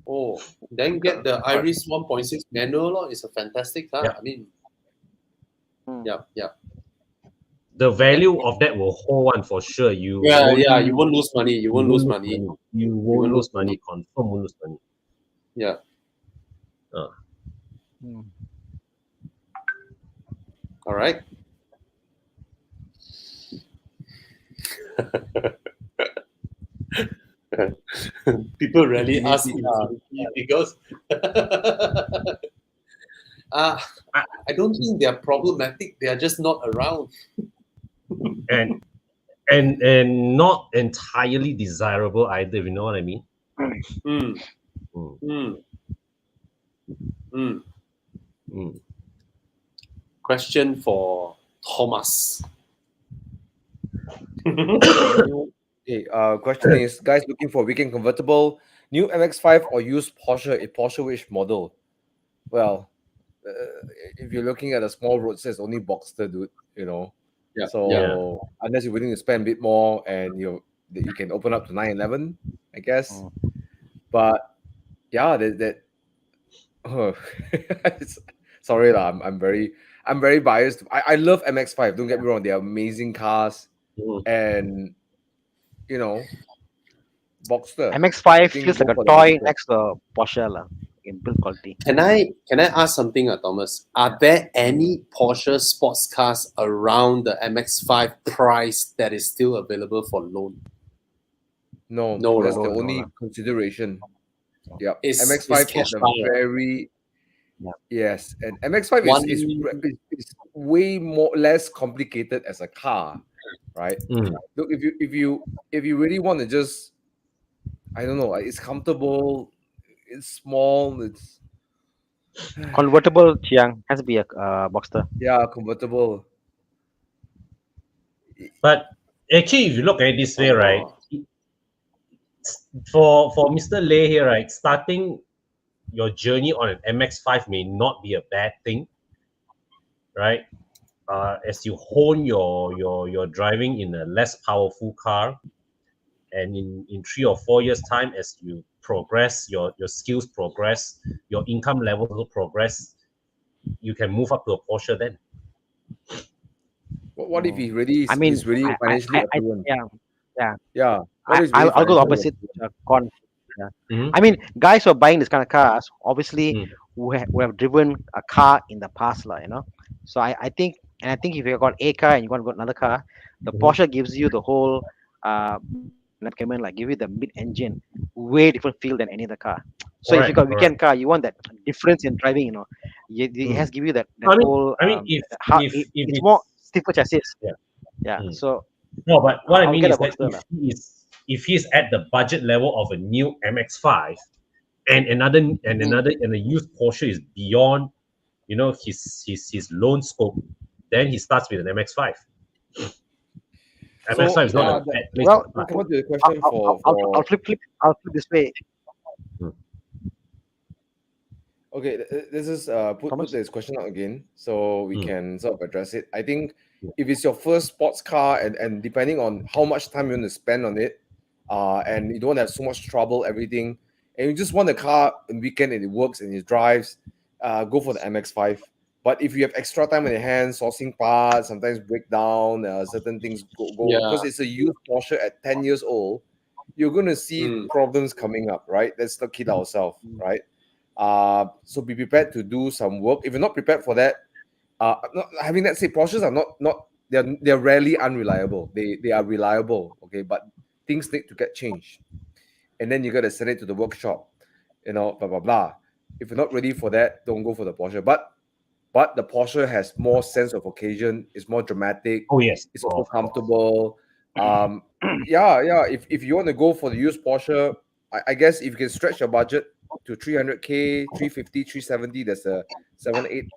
Oh, then get the Iris 1.6 manual lor. It's a fantastic car. Yeah. I mean, Hmm. yeah. The value of that will hold on for sure. You You won't lose money. You won't lose money. You won't lose money. Confirm won't lose money. Yeah. Hmm. All right. People rarely ask because I don't think they are problematic. They are just not around. And not entirely desirable either. If you know what I mean. Hmm. Mm. Mm. Mm. Question for Thomas. Okay, question is, guys looking for weekend convertible, new MX-5 or used Porsche? A Porsche which model? Well, if you're looking at a small road, says only Boxster, dude. You know, Yeah. so unless you're willing to spend a bit more and you can open up to 911, I guess. But yeah, that oh, sorry lah. I'm very biased. I love MX-5. Don't get me wrong; they're amazing cars, and you know, Boxster. I MX-5 think feels like go a for the toy Boxster. next to Porsche lah, in build quality. Can I ask something, Thomas? Are there any Porsche sports cars around the MX-5 price that is still available for loan? No, No, that's right? the No, only lah. consideration. Yeah, It's MX-5 cash is a buy, right? very Yeah. yes, and MX-5 One. is way less complicated as a car, right? Look, if you really want to just, I don't know, it's comfortable, it's small, it's Convertible, Chiang, has to be a Boxster. yeah, convertible. But actually, if you look at it this way, right, for Mr. Lay here, right, starting your journey on an MX-5 may not be a bad thing, right? As you hone your driving in a less powerful car, and in 3 or 4 years' time, as you progress, your skills progress, your income level will progress, you can move up to a Porsche then. What if he really I mean, he's really financially affluent? yeah. What is really I'll go the financially opposite. Con. Yeah. Mhm. I mean, guys who are buying this kind of cars, obviously, Mm. who have driven a car in the past, lah, you know. So I think, and I think if you got a car and you want to got another car, the Mhm. Porsche gives you the whole like give you the mid-engine, way different feel than any other car. So if you Correct, got correct. weekend car, you want that difference in driving, you know. It has give you that whole If it's it's more stiffer chassis. yeah. Yeah. Mm. So No, but what I I'll mean get a is that Boxster lah. if he's at the budget level of a new MX-5 and a used Porsche is beyond, his loan scope, then he starts with an MX-5. So MX-5 is not yeah, a bad place Well, to start. come on to the question I'll flip this way. Okay, this is put Thomas? this question out again so we Mm. can sort of address it. I think if it's your first sports car and depending on how much time you want to spend on it, and you don't have so much trouble, everything, and you just want a car on weekend and it works and it drives, go for the MX-5. But if you have extra time on your hands, sourcing parts, sometimes break down, certain things go because it's a used Porsche at 10 years old, you're gonna see problems coming up, right? Let's not kid ourselves, right? So be prepared to do some work. If you're not prepared for that, having that said, Porsches are not they're rarely unreliable. They are reliable, okay, but things need to get changed, and then you got to send it to the workshop, blah blah blah. If you're not ready for that, don't go for the Porsche. But the Porsche has more sense of occasion. It's more dramatic. Oh yes, It's also comfortable. Yeah. If you want to go for the used Porsche, I guess if you can stretch your budget to 300K, 350, 370, there's a 7, 8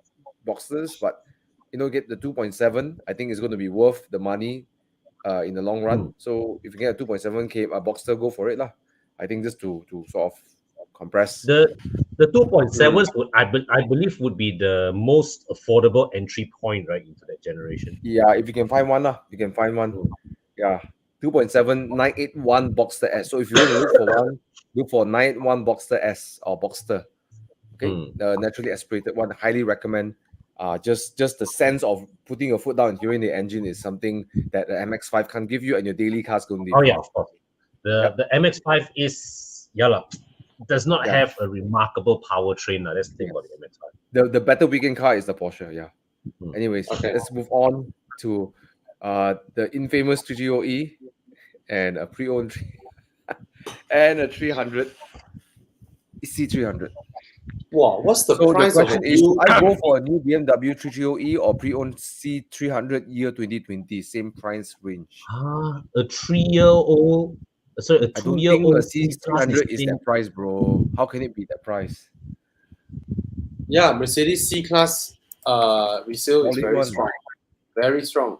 Boxsters, but get the 2.7. I think it's going to be worth the money in the long run. So if you get a 2.7K Boxster, go for it lah. I think just to sort of compress. The 2.7s I believe would be the most affordable entry point right into that generation. Yeah, if you can find one lah, you can find one. Yeah, 2.7 981 Boxster S. So if you want to look for one, look for 981 Boxster S or Boxster. Okay, the naturally aspirated one. Highly recommend. Just the sense of putting your foot down and hearing the engine is something that the MX-5 can't give you, and your daily car's going to be. Oh yeah, of course. The MX-5 is does not have a remarkable powertrain. Let's think about the MX-5. The better weekend car is the Porsche. Yeah. Anyways, let's move on to the infamous 330E and a pre-owned and a 300 C300. Wow, what's the So price the of question a is, new? should I go for a new BMW 330E or pre-owned C300 year 2020? Same price range. A 3-year-old So a I don't think two-year-old a C300 is in that price, bro. How can it be that price? Yeah, Mercedes C-Class resale is Solid very one. strong. Very strong.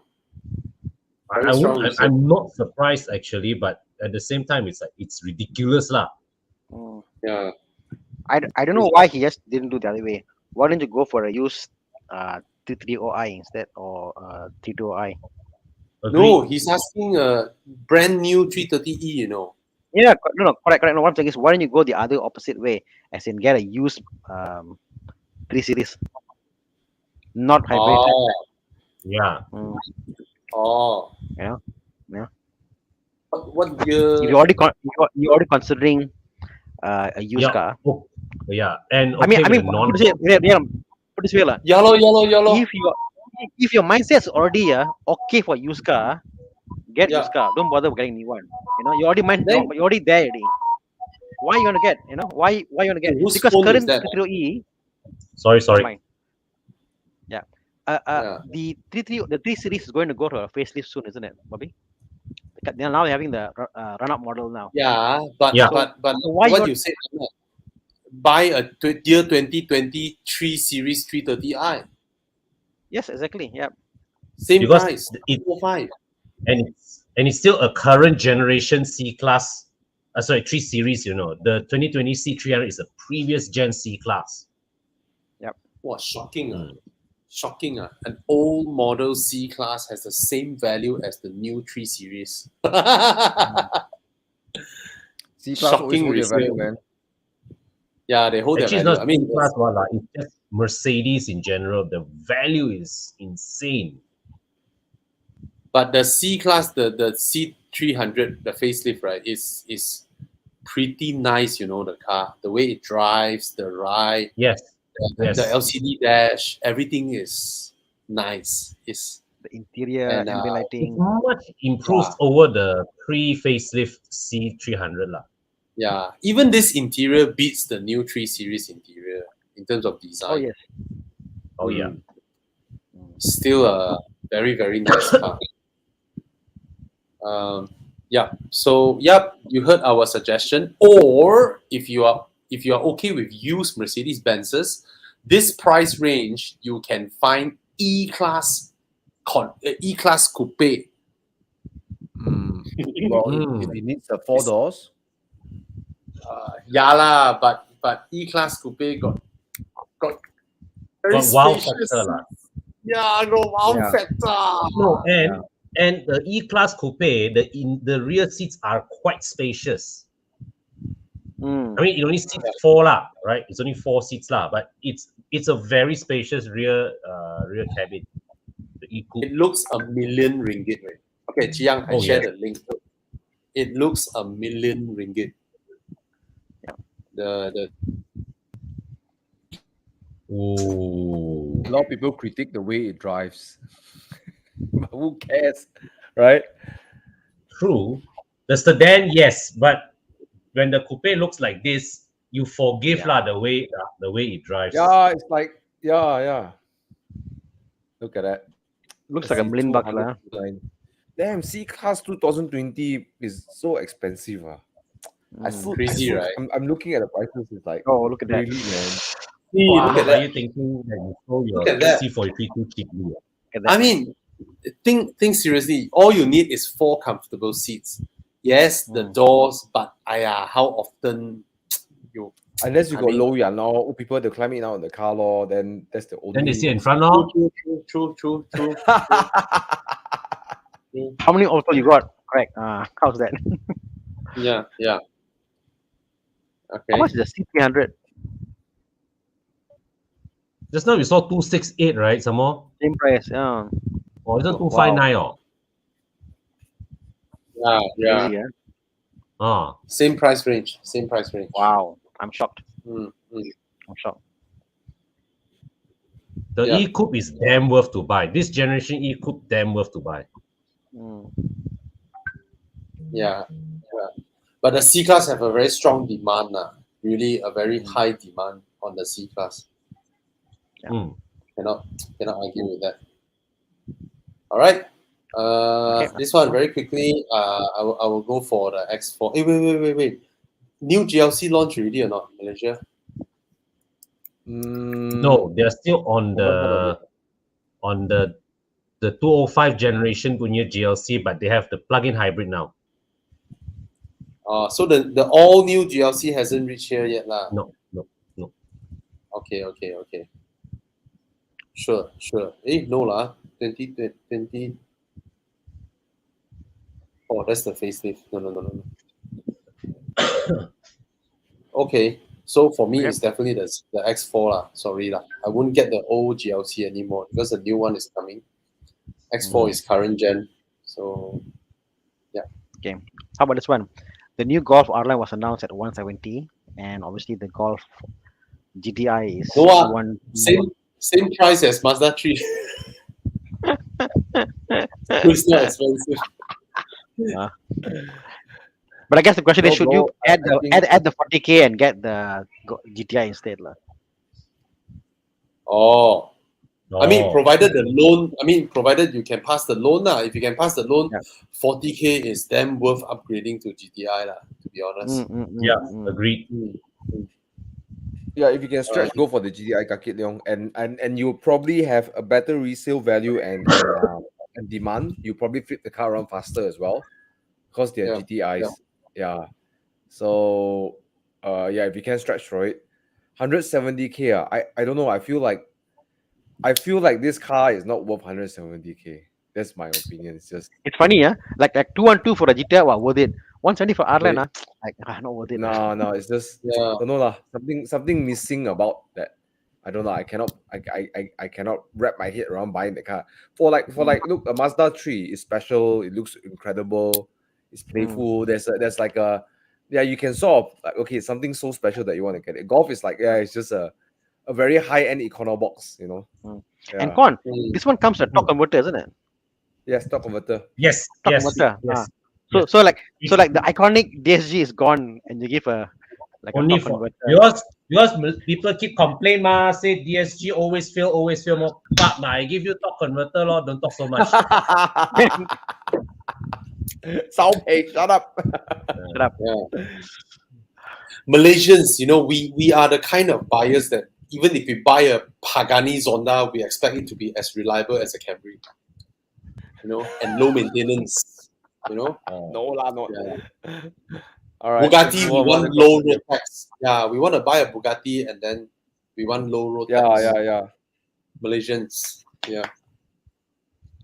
I won't, I'm not surprised actually, but at the same time, it's like it's ridiculous lah. Mm. Yeah. I don't know why he just didn't do the other way. Why don't you go for a used 330i instead, or 32i? No, Agreed. he's asking a brand new 330E, you know. Yeah, no, correct. No, what I'm saying is, why don't you go the other opposite way, as in get a used 3 Series, not hybrid. Oh, Yeah. Mm, oh. yeah, yeah. What If year? you're already considering a used Yeah. car. Oh, yeah. And I mean, okay with the non. put this way, lah. Yellow. If your mindset's already okay for used car, get Yeah. used car. Don't bother getting new one. You already Then you're already there already. Why you want to get? Why you want to get? whose Because phone is current that? 330E, Sorry. mine. Yeah. Yeah. The 3 Series is going to go to a facelift soon, isn't it, Bobby? They're now having the run-up model now. Yeah, but Yeah. but So why what you you said, buy a year 2023 series 330i. Yes, exactly. Yeah. Same Because price. it 4.5. and it's still a current generation C-Class. 3 Series. The 2020 C300 is a previous gen C-Class. Wow, shocking. Shocking. An old model C-Class has the same value as the new 3 series. C-Class always Shocking hold your value, resale. man. Yeah, they hold Actually, their it's value. not C-Class one lah. It's just Mercedes in general. The value is insane. But the C-Class, the C300, the facelift, right, is pretty nice, the car. The way it drives, the ride, Yes. the LCD dash, everything is nice. It's The interior, And, ambient It's lighting. much improved over the pre-facelift C300 lah. yeah, even this interior beats the new 3 series interior in terms of design. Oh yes. Oh yeah. Still a very, very nice car. Yeah. So you heard our suggestion. Or if you are okay with used Mercedes Benzes, this price range you can find E-Class E-Class Coupe. Well, if it needs the 4 doors, Yeah lah, but E-Class Coupe got very Got wow spacious. factor lah. Yeah, got wow Yeah. factor. No, and the E-Class Coupe, the rear seats are quite spacious. I mean, it only seats 4 lah, right? It's only 4 seats lah, but it's a very spacious rear cabin. The E-Coupe. It looks $1 million, right? Okay, Chiang, I share the link. It looks $1 million. The Ooh. a lot of people critique the way it drives. But who cares, right? True. The sedan, yes, but when the coupe looks like this, you forgive lah the way it drives. Yeah, it's like yeah. Look at that. Looks like $1 million lah. Damn, C-Class 2020 is so expensive. Crazy, right? I'm looking at the prices. It's like, Oh, look at that. really, man. Wow, Look at are that. you thinking that you sold your Look at that. C43 too cheaply? Look at that. I mean, think seriously. All you need is 4 comfortable seats. Yes, the doors, but how often you? Unless you got low now, people they climb in out in the car law, then that's the only. Then they sit in front of. True. How many auto you got? Correct. How's that? Yeah. Okay. How much is the C300? Just now we saw 268, right? Some more. Same price. Yeah. Or is it 259? Yeah. Crazy, Same price range. Wow. I'm shocked. Mm. I'm shocked. The E-Coupe is damn worth to buy. This generation E-Coupe damn worth to buy. Yeah. But the C-Class have a very strong demand. Really a very high demand on the C-Class. Yeah. Cannot argue with that. All right. This one very quickly. I will go for the X4. Hey, wait. New GLC launch already or not, Malaysia? No, they're still on the 205 generation punya GLC, but they have the plug-in hybrid now. So the all new GLC hasn't reached here yet, lah. No. Okay. Sure. No lah. 2020. Oh, that's the facelift. No. Okay. So for me, it's definitely the X4 lah. Sorry lah. I won't get the old GLC anymore because the new one is coming. X4 is current gen. So yeah. Okay. How about this one? The new Golf R-Line was announced at 170, and obviously the Golf GTI is one. Same price as Mazda 3. It's not expensive. But I guess the question is, should you add the 40K and get the GTI instead, lah? Oh. I mean, provided you can pass the loan, lah. If you can pass the loan, 40K is damn worth upgrading to GTI, lah. To be honest. Agreed. Yeah, if you can stretch, go for the GTI Kakit Leong, and you probably have a better resale value and demand. You probably flip the car around faster as well, because they're GTIs. Yeah. So, if you can stretch for it, 170K. I don't know. I feel like this car is not worth 170K. That's my opinion. It's funny, like 212 for the GTI, worth it. 170 for R-Line, not worth it. No, it's just don't know lah. Something missing about that. I don't know. I cannot wrap my head around buying the car. For look, a Mazda 3 is special. It looks incredible. It's playful. There's like a you can sort of something so special that you want to get it. Golf is like it's just a very high-end econo box, you know. And Con, this one comes with a torque converter, isn't it? Yes, torque converter. Yes. Converter. Yes. So like the iconic DSG is gone, and you give a only for because people keep complaining, say DSG always fail more. But I give you torque converter, lor, don't talk so much. Shut up. Yeah. Malaysians, we are the kind of buyers that even if we buy a Pagani Zonda, we expect it to be as reliable as a Camry, and low maintenance, No lah, not. Yeah. All right. Bugatti, we want low road tax. Yeah, we want to buy a Bugatti and then we want low road tax. Yeah. Malaysians, yeah.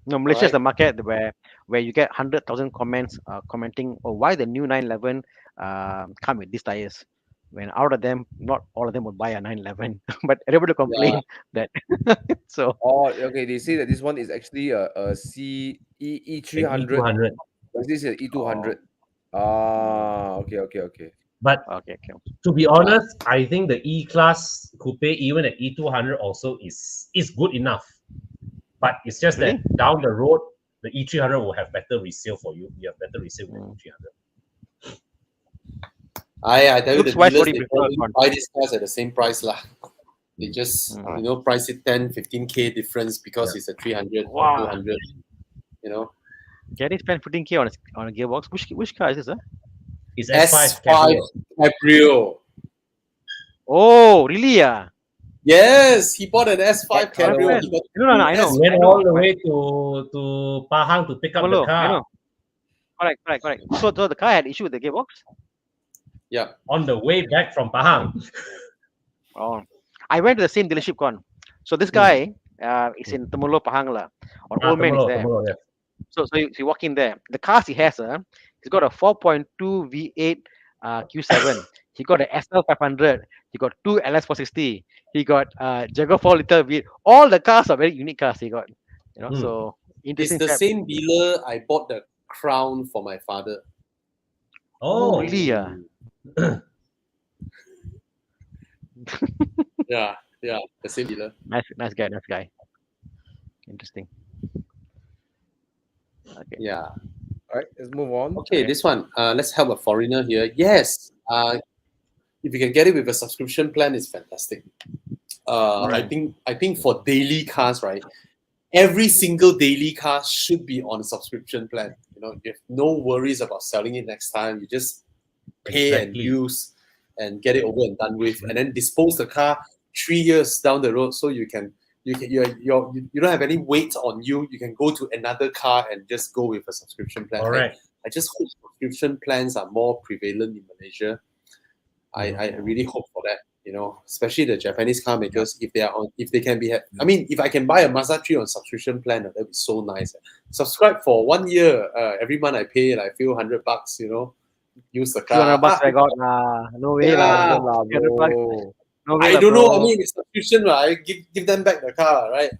No, Malaysia is the market where you get 100,000 comments commenting, why the new 911 come with these tires. When out of them, not all of them would buy a 911, but everybody complain that. So. Oh, okay. They say that this one is actually a E300. This is E200. Okay. But to be honest, I think the E-Class coupe, even at E200, also is good enough. But it's just that down the road, the E300 will have better resale for you. You have better resale than E300. I tell you, the dealers, they probably buy these cars at the same price lah. They just price it 10-15K difference because it's a 300 or 200. Can he spend 15K on a gearbox? Which car is this? It's S5 Cabrio. Oh, really? Yeah. Yes, he bought an S5 Cabrio. I know. He went all the way to Pahang to pick up the car. Correct. So the car had issue with the gearbox? Yeah. On the way back from Pahang. I went to the same dealership, Con. So this guy is in Temulo, Pahang lah. Or Old Man is there. Temulo, So you walk in there. The cars he has, he's got a 4.2 V8 Q7. He got an SL500. He got two LS460. He got Jaguar 4-liter V8. All the cars are very unique cars he got. So interesting. It's the same dealer I bought the Crown for my father. Oh, really? Yeah, the same dealer. Nice guy. Interesting. Okay. Yeah. All right, let's move on. Okay, this one. Let's help a foreigner here. Yes. If you can get it with a subscription plan, it's fantastic. I think for daily cars, right? every single daily car should be on a subscription plan. You know, you have no worries about selling it next time. You just pay and use and get it over and done with, and then dispose the car 3 years down the road, so you don't have any weight on you. You can go to another car and just go with a subscription plan. Correct. I just hope subscription plans are more prevalent in Malaysia. I really hope for that. You know, especially the Japanese car makers, if they can be, I mean, if I can buy a Mazda 3 on subscription plan, that'd be so nice. Subscribe for 1 year, every month I pay like a few $100, you know, use the car. $200 I got, no way Yeah. lah. $200. No way I lah, don't know. bro. I mean, it's subscription, right? Give them back the car, right?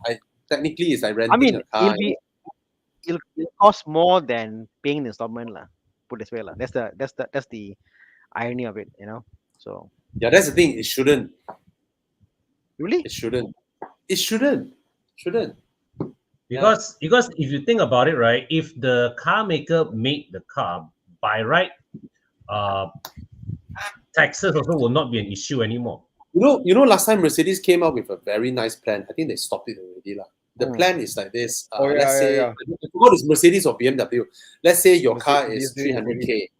Technically it's like renting I mean, a car. it'll cost more than paying the installment lah. Put this way lah. That's the irony of it, you know. So Yeah, that's the thing. It shouldn't. really, It shouldn't. It shouldn't. Shouldn't. Because if you think about it, right, if the car maker made the car, by right, taxes also will not be an issue anymore. You know, last time Mercedes came out with a very nice plan. I think they stopped it already lah. The plan is like this. Let's say, I forgot it's Mercedes or BMW. Let's say your car is 300K.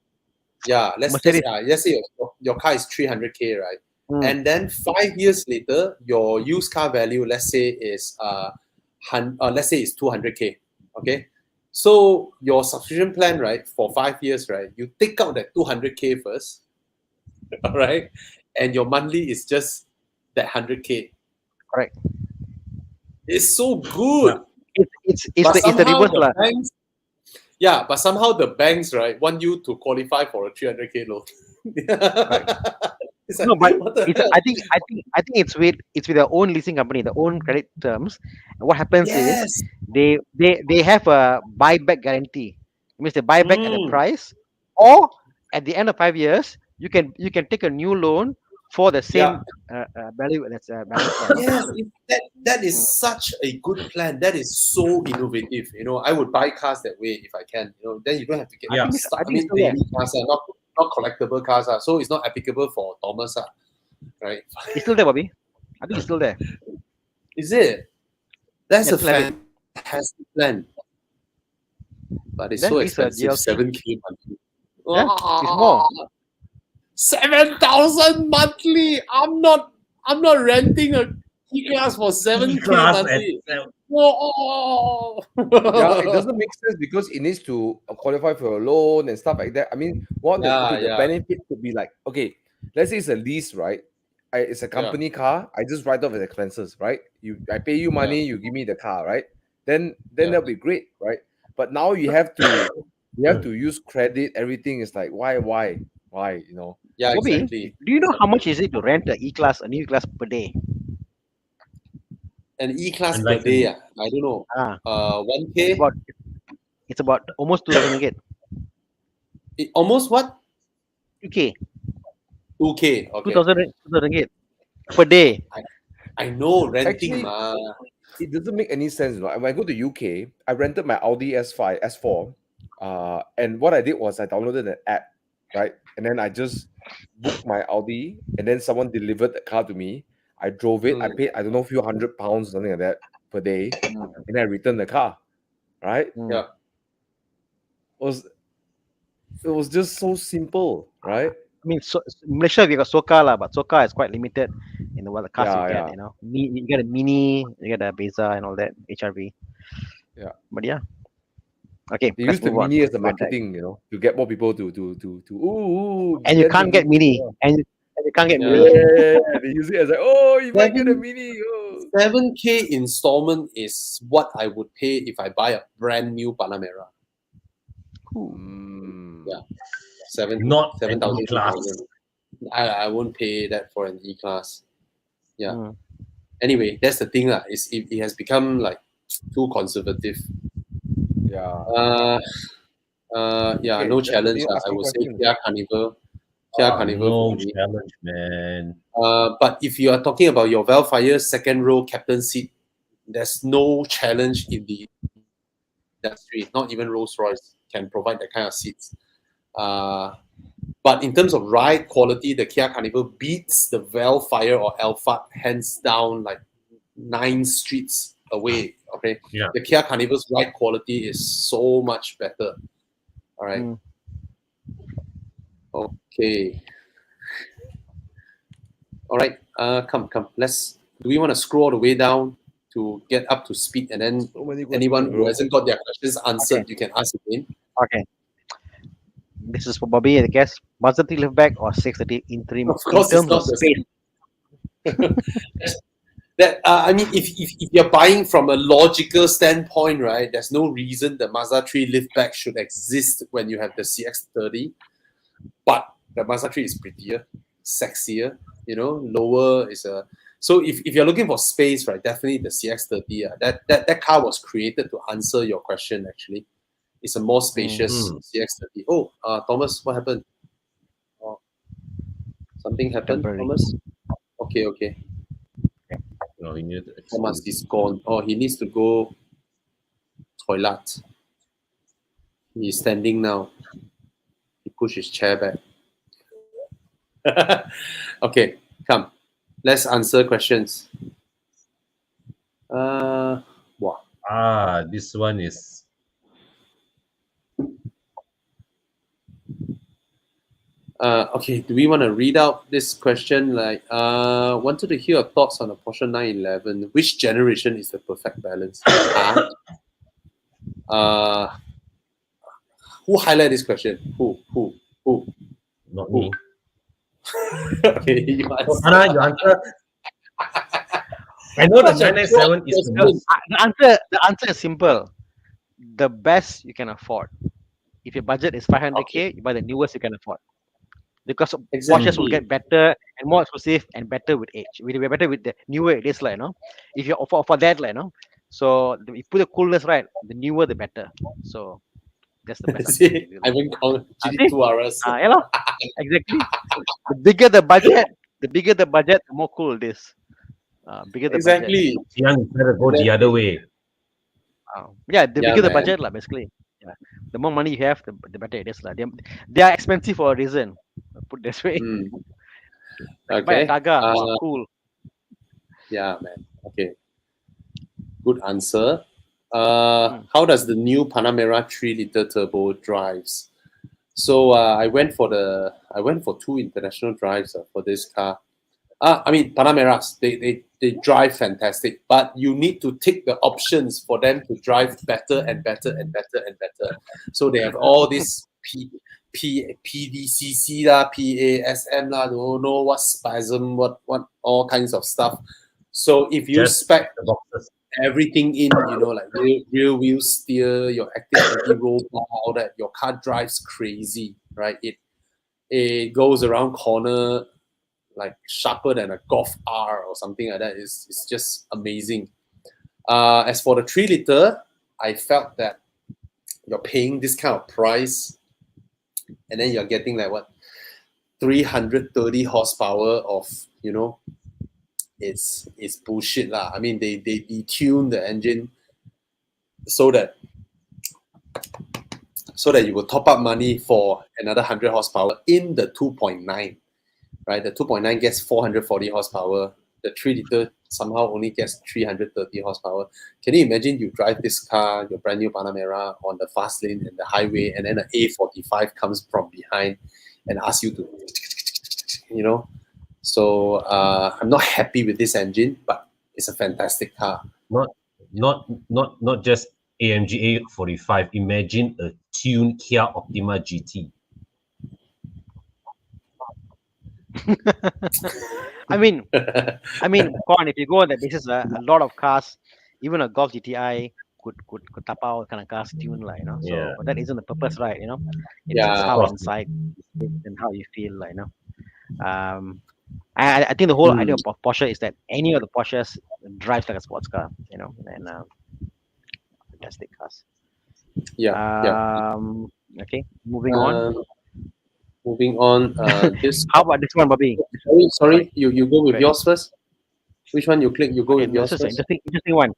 Yeah, let's say your car is 300K, right? And then 5 years later, your used car value, let's say, is let's say it's 200K. Okay, so your subscription plan, right, for 5 years, right, you take out that 200K first, all right, and your monthly is just that 100K. correct. It's so good. It's the reverse lah. Yeah, but somehow the banks, right, want you to qualify for a 300K loan. It's like, No, but what the it's, hell? I think it's with their own leasing company, their own credit terms. And what happens is they have a buyback guarantee. It means they buy back at the price, or at the end of 5 years, you can take a new loan for the same value. That's Yes, that is such a good plan. That is so innovative. You know, I would buy cars that way if I can. You know, then you don't have to get. Yeah. I think so, daily cars are not collectible cars are, so it's not applicable for Thomas, right? It's still there, Bobby. I think it's still there. Is it? That's a plan. fantastic plan, but it's Then so it's a expensive. DLC. 7K monthly. Yeah, it's more. 7,000 monthly. I'm not renting a E-Class for 7K Class monthly. at- Oh. Yeah, it doesn't make sense because it needs to qualify for a loan and stuff like that. I mean, the benefit could be like, okay, let's say it's a lease, right? It's a company car. I just write off as expenses, right? I pay you money, you give me the car, right? Then that'll be great, right? But now you have to use credit. Everything is like why? You know? Yeah, Bobby, exactly. do you know how much is it to rent a E-Class, a new E-Class per day? An E-Class per Enlighten day, me. I don't know. 1K? It's about almost 2,000 ringgit. Almost what? 2K. 2K. Okay. 2,000 ringgit per day. I know renting. Actually, it doesn't make any sense. You know? When I go to UK, I rented my Audi S4, and what I did was I downloaded an app, right? And then I just booked my Audi, and then someone delivered the car to me. I drove it. I paid, I don't know, a few £100, something like that per day, and then I returned the car, right? Yeah. It was just so simple, right? I mean, Malaysia we got Soka lah, but Soka is quite limited in what the cars you get. Yeah. You know, you get a Mini, you get a Beza and all that HRV. Yeah. But yeah. Okay. They let's use the move on. Mini as the Let's go back. marketing, you know, to get more people to And you get can't the get Mini, and you can't get Mini. Yeah, they use it as like, oh, you might get a Mini. Oh. 7K installment is what I would pay if I buy a brand new Panamera. Yeah. Not an 7,000. E-Class. I won't pay that for an E-Class. Yeah. Anyway, that's the thing. It has become like too conservative. Yeah. Yeah, no challenge. I would say Kia Carnival. No challenge, man. But if you are talking about your Velfire second row captain seat, there's no challenge in the industry. Not even Rolls-Royce can provide that kind of seats. But in terms of ride quality, the Kia Carnival beats the Velfire or Alphard hands down, like 9 streets away Okay, Yeah. the Kia Carnival's ride quality is so much better. All right. Okay. All right. Come. Do we want to scroll all the way down to get up to speed, and then So many anyone questions, who bro. hasn't got their questions answered, you can ask again. Okay. This is for Bobby, I guess. Mazda 3 liftback or 630 interim Of in course, it's terms of not the space. that I mean, if you're buying from a logical standpoint, right, there's no reason the Mazda 3 liftback should exist when you have the CX-30. But the Mazda 3 is prettier, sexier, lower is a. So if you're looking for space, right, definitely the CX-30. That car was created to answer your question. Actually, it's a more spacious CX-30. Oh, Thomas, what happened? Oh, something happened, Temporary. Thomas. Okay. No, you need to Thomas exclude. is gone. Oh, he needs to go toilet. He's standing now. He pushed his chair back. Okay, come. Let's answer questions. Wow. This one is Okay, do we want to read out this question? Like, wanted to hear your thoughts on a Porsche 911. Which generation is the perfect balance? Who highlighted this question? Who? not Who? me. Okay, you So, answer. Thana, you answer. I know the 997 is the most. The answer is simple. The best you can afford. If your budget is 500k, you buy the newest you can afford. Because Porsches will Exactly. get better and more expensive and better with age. Will be better with the newer it is, like, if you for that, like, so you put the coolness right, the newer the better. So that's the best. See, I haven't called See? 2 hours. Yeah, exactly. The bigger the budget, the more cool it is. Bigger the budget. Exactly. Young, you better go the other way. Yeah, the bigger the man. budget, basically. Yeah. The more money you have, the better it is. They are expensive for a reason. Put this way. Like buy a Okay. Targa. Wow, cool. Yeah, man. Okay. Good answer. How does the new Panamera 3-liter turbo drives? So I went for 2 international drives for this car. I mean, Panameras, they drive fantastic, but you need to take the options for them to drive better and better and better and better. So they have all this PDCC lah, PASM lah, don't know what spasm, what all kinds of stuff. So if you Just spec the boxes. everything in, like rear wheel steer, your active anti-roll bar, all that, your car drives crazy, right? It goes around corner like sharper than a Golf R or something like that. It's just amazing. As for the 3-liter, I felt that you're paying this kind of price and then you're getting like what, 330 horsepower of, it's bullshit lah. I mean, they detune the engine so that you will top up money for another 100 horsepower in the 2.9. Right, the 2.9 gets 440 horsepower. The 3-liter somehow only gets 330 horsepower. Can you imagine you drive this car, your brand new Panamera, on the fast lane and the highway, and then an A45 comes from behind and asks you to, So I'm not happy with this engine, but it's a fantastic car. Not just AMG A45. Imagine a tuned Kia Optima GT. I mean, Con, if you go on that basis, a lot of cars, even a Golf GTI could tap out kind of cars tune, like, So Yeah. but that isn't the purpose, right? It's Yeah. how inside and how you feel, like, I think the whole idea of Porsche is that any of the Porsches drives like a sports car, and fantastic cars. Yeah. Okay, moving on. Moving on. This. How about this one, Bobby? Sorry. You go with yours first. Which one you click? You go with yours this is first. an interesting one.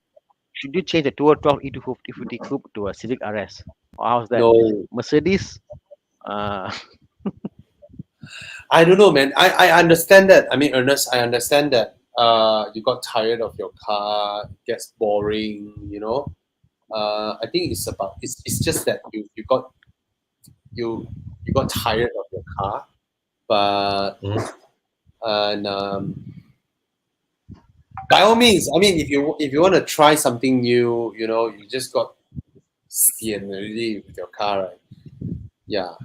Should you change the 212 E250 coupe to a Civic RS? Or how's that? No. Mercedes? I don't know, man. I understand that. I mean, Ernest, I understand that you got tired of your car, it gets boring, you know. I think it's just that you you got tired of your car, but and by all means, I mean, if you want to try something new, you know, you just got sian already with your car, right? Yeah,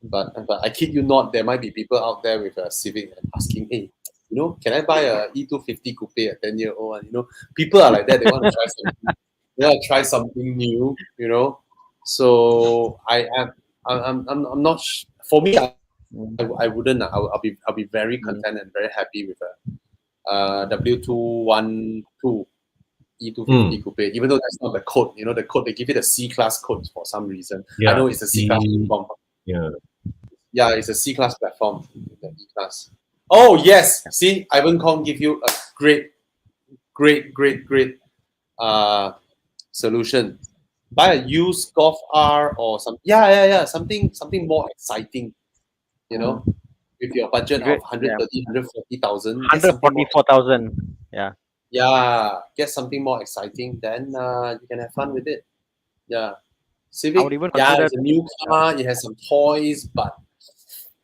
but I kid you not, there might be people out there with a Civic and asking, hey, you know, can I buy a E250 coupe, a 10-year-old one? You know, people are like that. They want to try something. They want to try something new. You know, so I'm not. For me, I wouldn't. I'll be very content and very happy with a W212 E250 coupe, even though that's not the code. You know, the code they give it a C class code for some reason. I know it's a C class platform. Yeah, it's a C class platform. The E class. Oh yes, see, Ivan Kong give you a great solution. Buy a used Golf R or some something more exciting. You know, with your budget of 130, 140,000. 144,000. Yeah. Yeah, get something more exciting, then you can have fun with it. Yeah. I Civic, would even yeah, consider it's a new car, it has some toys, but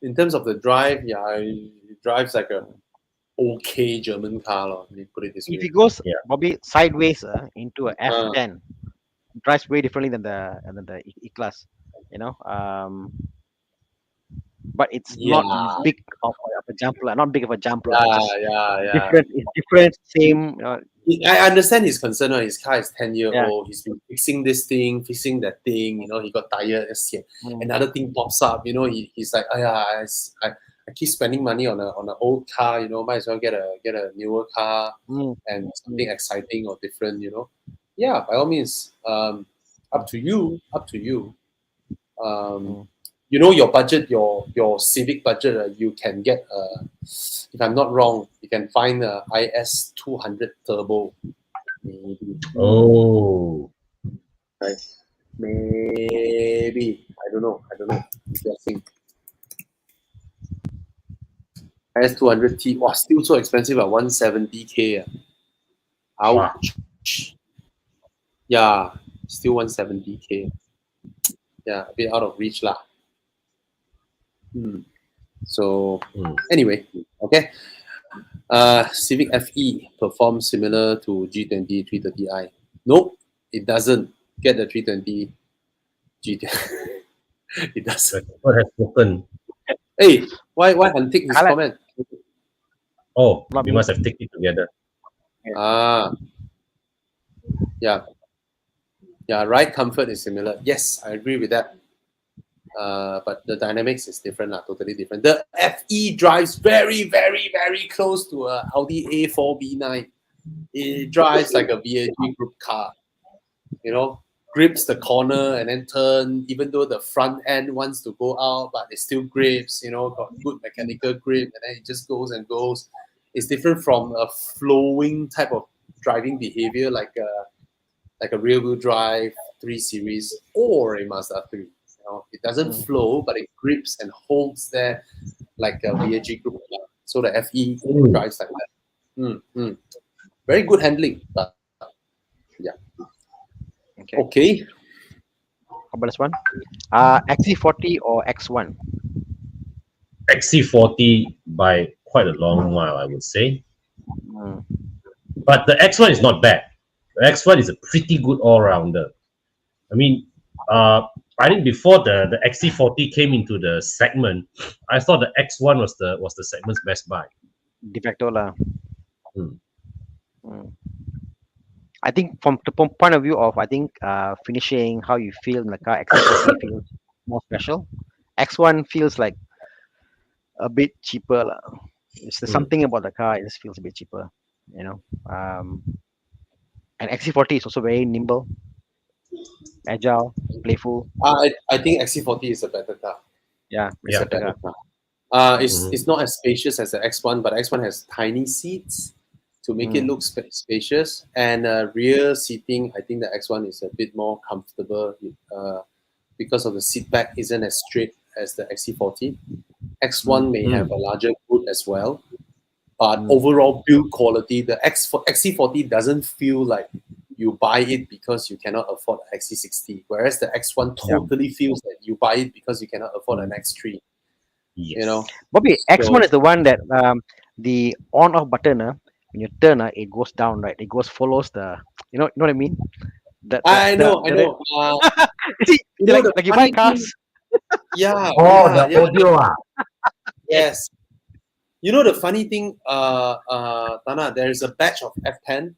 in terms of the drive, yeah, it drives like a okay German car, let me put it this if way. it goes probably sideways into a F10, drives way differently than the E-Class, you know. But it's not Yeah, big of a jump, not big of a jump, but yeah, just yeah. different. It's different, same. I understand his concern. His car is 10-year Yeah. old. He's been fixing this thing, fixing that thing. You know, he got tired. Mm. Another thing pops up. You know, he's like, I keep spending money on an old car. You know, might as well get a newer car and something exciting or different. You know, yeah, by all means, up to you. Up to you. You know your budget, your Civic budget. You can get if I'm not wrong, you can find a IS 200 turbo. Maybe. Oh, Right. Maybe. I don't know. I'm guessing. IS 200T. Wow, still so expensive at 170K. Ouch. Yeah, still 170K. Yeah, a bit out of reach lah. So anyway, okay. Civic FE performs similar to G20 330i. Nope, it doesn't. Get the 320 GTS. It doesn't. what has spoken? Hey, why untick his comment? Oh, we must have taken it together. Yeah. Ride comfort is similar. Yes, I agree with that. But the dynamics is different, totally different. The FE drives very, very, very close to a Audi A4 B9. It drives like a VAG group car. You know, grips the corner and then turn, even though the front end wants to go out, but it still grips, you know, got good mechanical grip, and then it just goes and goes. It's different from a flowing type of driving behavior like a rear wheel drive 3 Series or a Mazda 3. You know, it doesn't flow, but it grips and holds there like a VAG group. So the FE drives like that. Very good handling, but yeah. Okay. How about this one? XC40 or X1? XC40 by quite a long while, I would say. But the X1 is not bad. The X1 is a pretty good all-rounder. I mean, I think before the XC40 came into the segment, I thought the X1 was the segment's best buy. De facto lah. I think from the point of view of finishing, how you feel in the car, X40 feels more special. X1 feels like a bit cheaper lah. It's something about the car. It just feels a bit cheaper, you know. And XC40 is also very nimble, agile, playful. I think XC40 is a better car. Yeah, It's a better car. It's not as spacious as the X1, but X1 has tiny seats to make it look spacious, and rear seating. I think the X1 is a bit more comfortable because of the seat back isn't as straight as the XC40. X1 may have a larger hood as well, but overall build quality, the XC40 doesn't feel like you buy it because you cannot afford an XC60, whereas the X1 totally feels that you buy it because you cannot afford an X3. Yes. You know, Bobby, X1 so is the one that the on-off button, when you turn, it goes down, right? It goes follows the, you know what I mean? I know, I The know. see, You know the like you buy funny thing, cars. yeah, Oh, yeah, the yeah, audio. yes. You know the funny thing, Thana, there is a batch of F10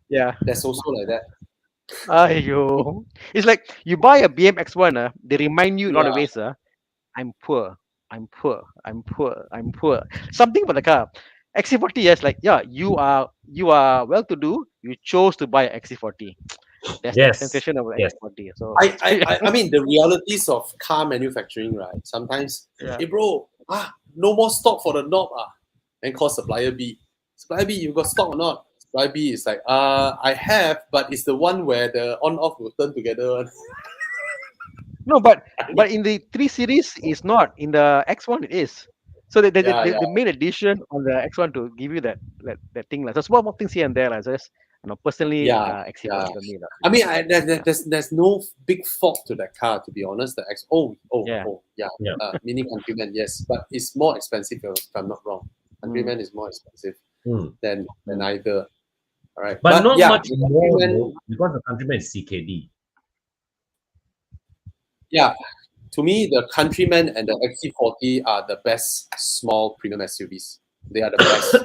Yeah. that's also like that. Ayo. It's like you buy a BMX1, they remind you in all the Yeah, ways, I'm poor, I'm poor, I'm poor, I'm poor. Something about the car. XC40, yes, like yeah, you are well to do. You chose to buy a XC40. That's the Yes. sensation of an Yes. XC40. So I mean the realities of car manufacturing, right? Sometimes, yeah. hey bro, no more stock for the knob, and call supplier B. Supplier B, you got stock or not? Supplier B is like, I have, but it's the one where the on off will turn together. No, but in the 3 series it's not. In the X1 it is. So Yeah, yeah, they made addition on the X1 to give you that thing. So small things here and there. So just personally yeah, XC40 yeah. for me. I mean, there's no big fault to that car, to be honest. The X, Yeah. yeah, Yeah. Mini Countryman, yes, but it's more expensive if I'm not wrong. Countryman is more expensive Hmm. than either. All right, But not yeah, much the more, Countryman, because the Countryman is CKD. yeah. To me, the Countryman and the XC40 are the best small premium SUVs. They are the best.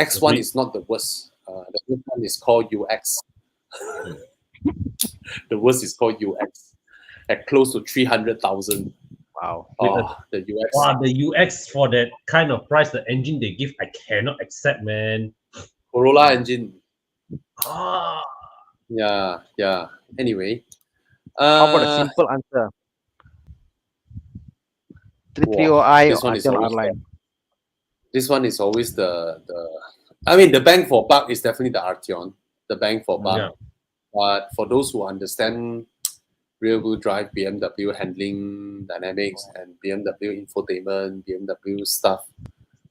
X1 Agreed. is not the worst. The worst one is called UX. The worst is called UX at close to 300,000. Wow. Oh, the UX. Wow, the UX for that kind of price, the engine they give, I cannot accept, man. Corolla engine. Ah, Yeah. Anyway, How about a uh, simple answer? wow, 330i this or one is Arteon always R-Line? the. I mean, the bang for buck is definitely the Arteon. The bang for buck. yeah. But for those who understand rear-wheel drive, BMW handling dynamics, and BMW infotainment, BMW stuff,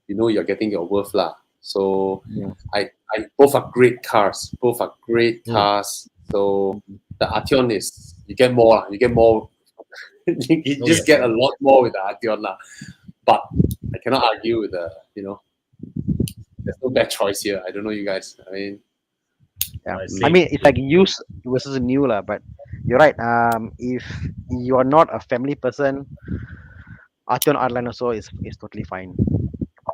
you're getting your worth lah. So Yeah. I both are great cars. Both are great Mm. cars. So the Arteon is you get more lah. You get more. you Oh, just yeah. get a lot more with the Arteon lah. But I cannot argue with there's no bad choice here. I don't know you guys. I mean, Yeah. I I see. mean, it's like used versus new lah. But you're right. If you are not a family person, Arteon R-Line also is totally fine.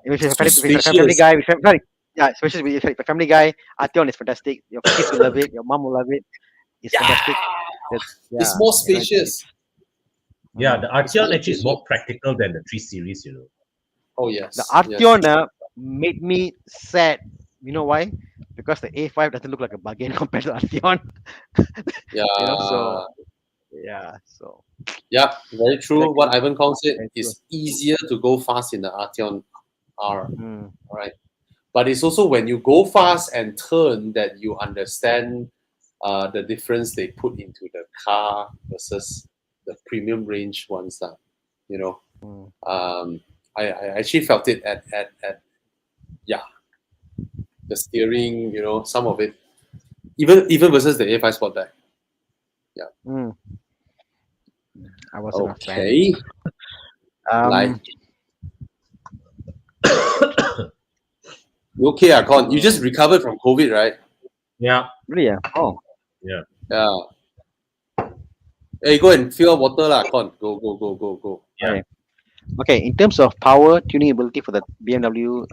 If you're a it's too family spacious. guy, sorry, yeah, especially if you're a family guy, Arteon is fantastic. Your kids will love it. Your mom will love it. It's Yeah, fantastic. it's Yeah, more you know, spacious. Yeah, the It's more Arteon actually is spacious. more practical than the 3 Series, Oh the yes, yes. Arteon made me sad. You know why? Because the A5 doesn't look like a bargain compared to Arteon. Yeah, So yeah, so yeah, very true. What exactly. Ivan Kong said, Very true. it's easier to go fast in the Arteon R. Mm. All right, but it's also when you go fast and turn that you understand the difference they put into the car versus the premium range ones. You know, Mm. I actually felt it at yeah, the steering. Some of it, even versus the A5 Sportback. Mm. I wasn't a fan. Okay, like Um, you okay, Akon? You just recovered from COVID, right? Yeah. really? Yeah. Oh, Yeah. Yeah. Hey, go and fill up water lah, Akon. Go. Yeah. okay. Okay. In terms of power tuning ability for the BMW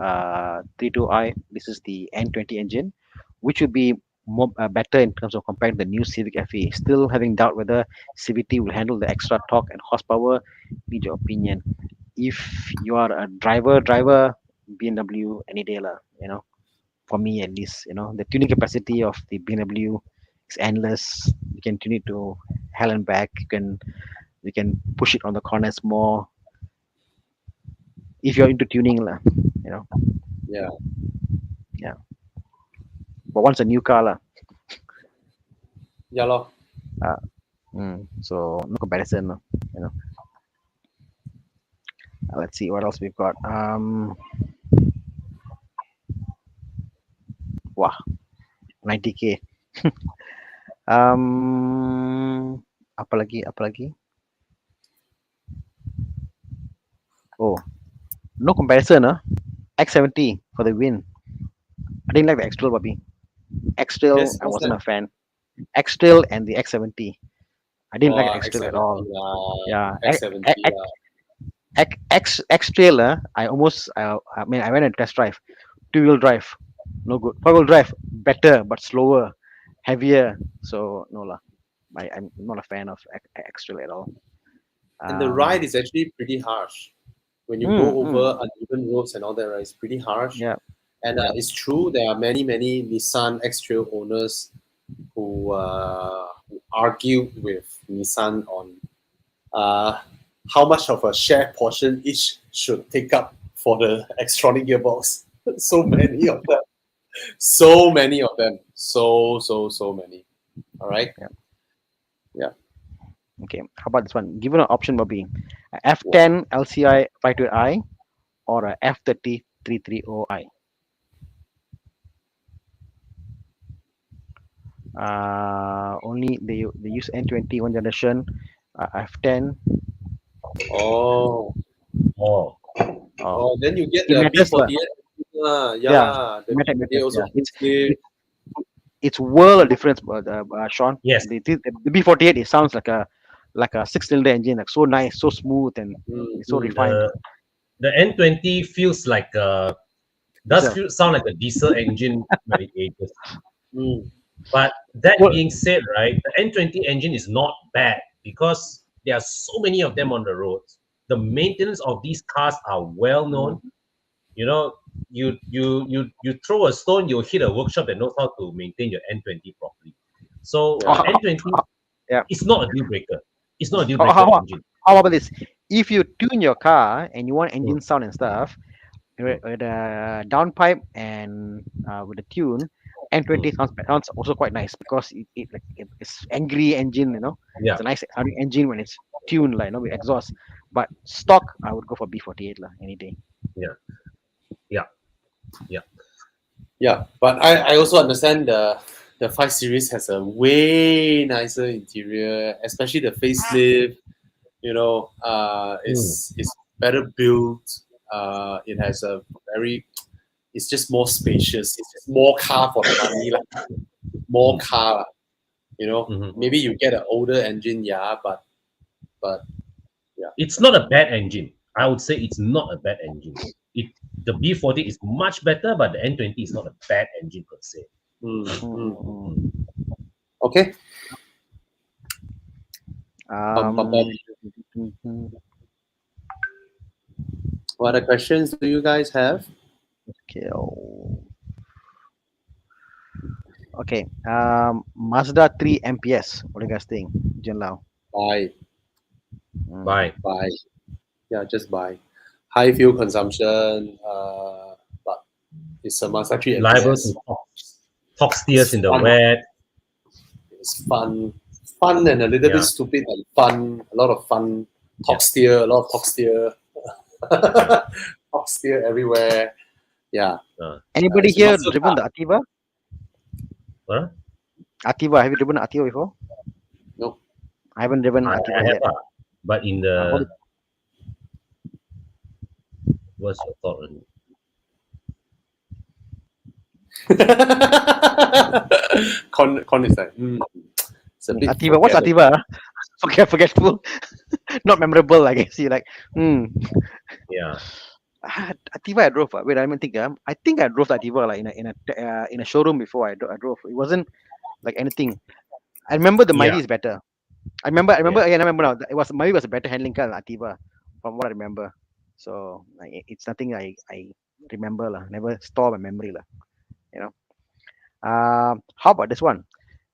32i, this is the N20 engine, which would be more better in terms of comparing the new Civic FE. Still having doubt whether CVT will handle the extra torque and horsepower. Need your opinion. If you are a driver, BMW any day lah. For me at least, the tuning capacity of the BMW is endless. You can tune it to hell and back. You can push it on the corners more if you're into tuning lah. Yeah. But once a new car lah. Yeah, lor. So no comparison lah. Let's see what else we've got. Wah, 90K. Apa lagi? Oh, no comparison, X70 for the win. I didn't like the X-Trail, Bobby. X-Trail, Yes, I what's wasn't that? a fan. X-Trail and the X70. I didn't like Oh, X-Trail at all. X70, Yeah, X70, X-Trail, I mean, I went and test drive. Two-wheel drive, no good. Four-wheel drive, better, but slower, heavier. So, no lah. I'm not a fan of X-Trail at all. and the ride Um, is actually pretty harsh. When you mm, go mm, over uneven roads and all that, right, it's pretty harsh. yeah, And yeah. it's true, there are many, many Nissan X-Trail owners who argue with Nissan on how much of a share portion each should take up for the Xtronic gearbox. So many of them. So many of them. So many. All right. Yeah. Yeah. Okay, how about this one? Given an option, Bobby, a F10 LCI 52i or a F30 330i. Only they use N20 one generation, F10. Oh. Oh, Then you get it the matters lah. B48. Yeah, Yeah. The matters. B48 also Yeah, facelift. it's world of difference, Sean. Yes. The B48 it sounds like a six-cylinder engine, like so nice, so smooth, and it's so refined. The N20 feels like Diesel. sound like a diesel engine when it ages. Mm. But that Well- being said, right, the N20 engine is not bad because there are so many of them on the roads. The maintenance of these cars are well known. You know, you throw a stone, you'll hit a workshop that knows how to maintain your N20 properly. So N20 Yeah. is not a deal breaker. It's not a deal How, breaker how, engine. how about this? If you tune your car and you want engine sound and stuff, with the downpipe and with the tune, N20 sounds also quite nice because it's angry engine, Yeah. It's a nice sounding engine when it's tuned, like, with exhaust. But stock, I would go for B48 lah, any day. Yeah, but I also understand the 5 Series has a way nicer interior, especially the facelift. It's better built. It has it's just more spacious. It's just more car for the money, like more car. Maybe you get an older engine, yeah, but It's not a bad engine. I would say it's not a bad engine. The B40 is much better, but the N20 is not a bad engine per se. Okay. What other questions do you guys have? Okay. Mazda 3 MPS. What do you guys think, Jin Lau? Buy. Buy. Yeah, just buy. High fuel consumption, but it's a Mazda 3 Liable MPS. to top steers in the wet. It's fun and a little bit stupid and fun. A lot of fun. Top steer, a lot of top steer. Top steer everywhere. Yeah. Anybody it's a here muscle driven car. the Ativa? Huh? Ativa, have you driven the Ativa before? No. I haven't driven I Ativa have, yet. but in the what's your thought on it? Con is like, it's a bit Ativa, what's Ativa? Forgetful, not memorable. I guess you like. Yeah. Ativa I drove. Wait, I think. I think I drove the Ativa like in a showroom before. I drove. It wasn't like anything. I remember the Mighty is better. I remember. Again, I remember now. Mighty was a better handling car than Ativa, from what I remember. So it's nothing I remember lah. Never store my memory lah. How about this one?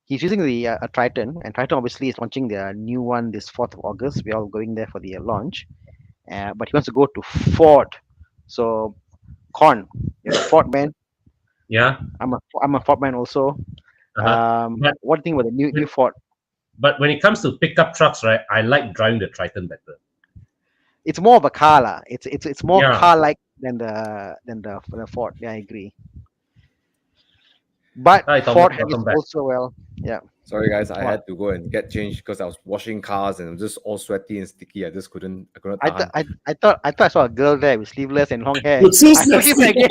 He's using the a Triton, and Triton obviously is launching their new one this 4th of August. We're all going there for the launch. But he wants to go to Ford. So, Con, you're a Ford man. Yeah. I'm a Ford man also. What do you think about the new Ford? But when it comes to pickup trucks, right, I like driving the Triton better. It's more of a car lah. It's more Yeah. car-like than the Ford. Yeah, I agree. But Hi, Thomas. Ford has Welcome back. also well. Yeah. Sorry guys, I What? had to go and get changed because I was washing cars and I'm just all sweaty and sticky. I couldn't I, tahan. th- I thought I saw a girl there with sleeveless and long hair. You're so I took him sexy. again.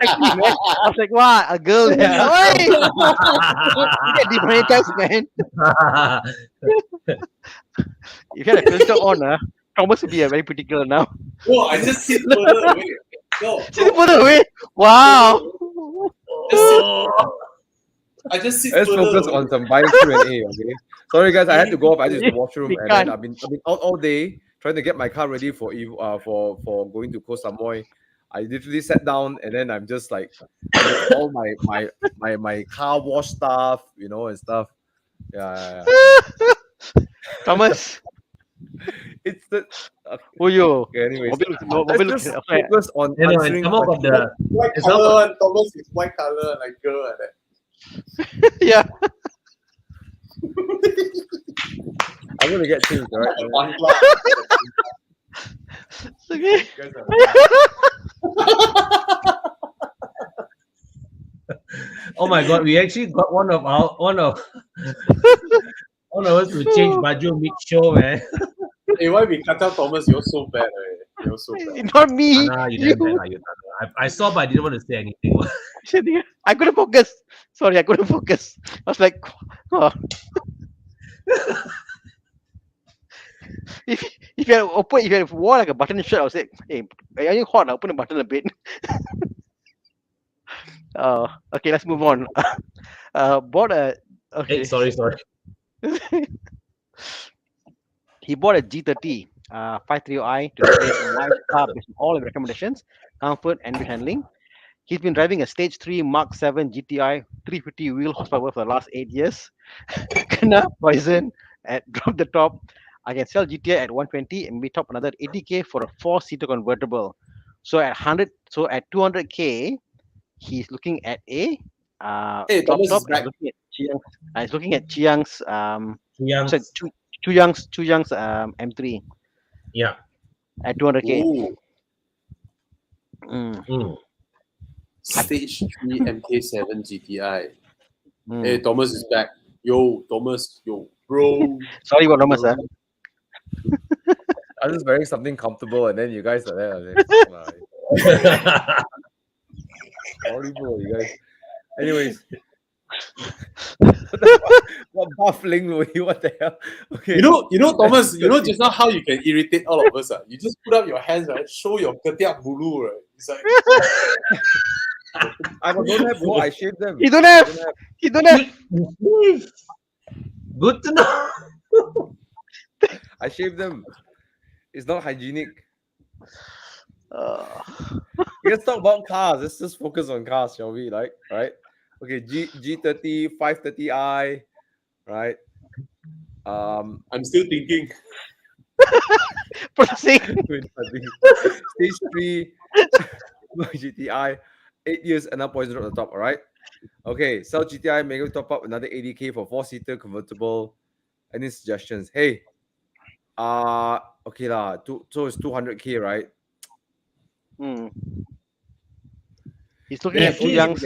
Sexy, man. I was like, wow, a girl there. Oi! You get demonetized, man. If you had a filter on, Thomas would be a very pretty girl now. Whoa, I just sit further away. No, Sit further away. Wow. just sit, I just sit Let's further focus away. on some buying Q&A, okay? Sorry guys, I had to go off. I just the washroom We and can't. then I've been out all day trying to get my car ready for going to Koh Samui. I literally sat down and then I'm just like all my car wash stuff, and stuff. Yeah. Thomas. It's the Who you? okay, anyways. Mobil Let's just focus on and answering some of questions. the White It's not- color one, Thomas is white color, like girl like that. Yeah. I'm gonna get changed, all right? One class. Okay. You guys are- oh my god, we actually got one of us to change baju mid show, man. Hey, why we cut out Thomas? You're so bad, eh? You're so bad. Not me. Nah, you damn bad, I saw, but I didn't want to say anything. I couldn't focus. Sorry, I couldn't focus. I was like, oh. if you had worn like a button shirt, I would say, hey, are you hot? I'll open the button a bit. Okay, let's move on. Bought a okay. Hey, sorry. He bought a G30 530i to replace a nice car based on all the recommendations, comfort and good handling. He's been driving a Stage 3 Mark 7 GTI 350 wheel horsepower for the last 8 years. Kena poison at drop the top. I can sell GTI at 120 and we top another 80k for a 4-seater convertible. So at 200k, he's looking at a Hey, drop Thomas top. is back. He's looking at Chiang's Young, sorry, Chuyang's M3 yeah. at 200k. Ooh, Mm. Stage 3 MK7 GTI. Mm. Hey, Thomas is back. Yo, Thomas. Yo, bro. Sorry about Thomas, sir. I'm just wearing something comfortable and then you guys are there. Horrible, you guys. Anyways. What baffling were you? What the hell? Okay. You know, Thomas, just now how you can irritate all of us. You just put up your hands, right? Show your ketiak bulu, right? It's like, I don't have more. I shaved them. He don't have. He don't have. Good to know. I shaved them. It's not hygienic. Let's talk about cars. Let's just focus on cars, shall we? Like, right? Okay, G30, 530i, right? I'm still thinking. Proceed. Stage 3 GTI, 8 years and up poison at the top, all right? Okay, sell GTI, make it top up another 80k for 4-seater convertible. Any suggestions? Hey, okay lah, so it's 200k, right? He's looking Yeah, at Chuyang's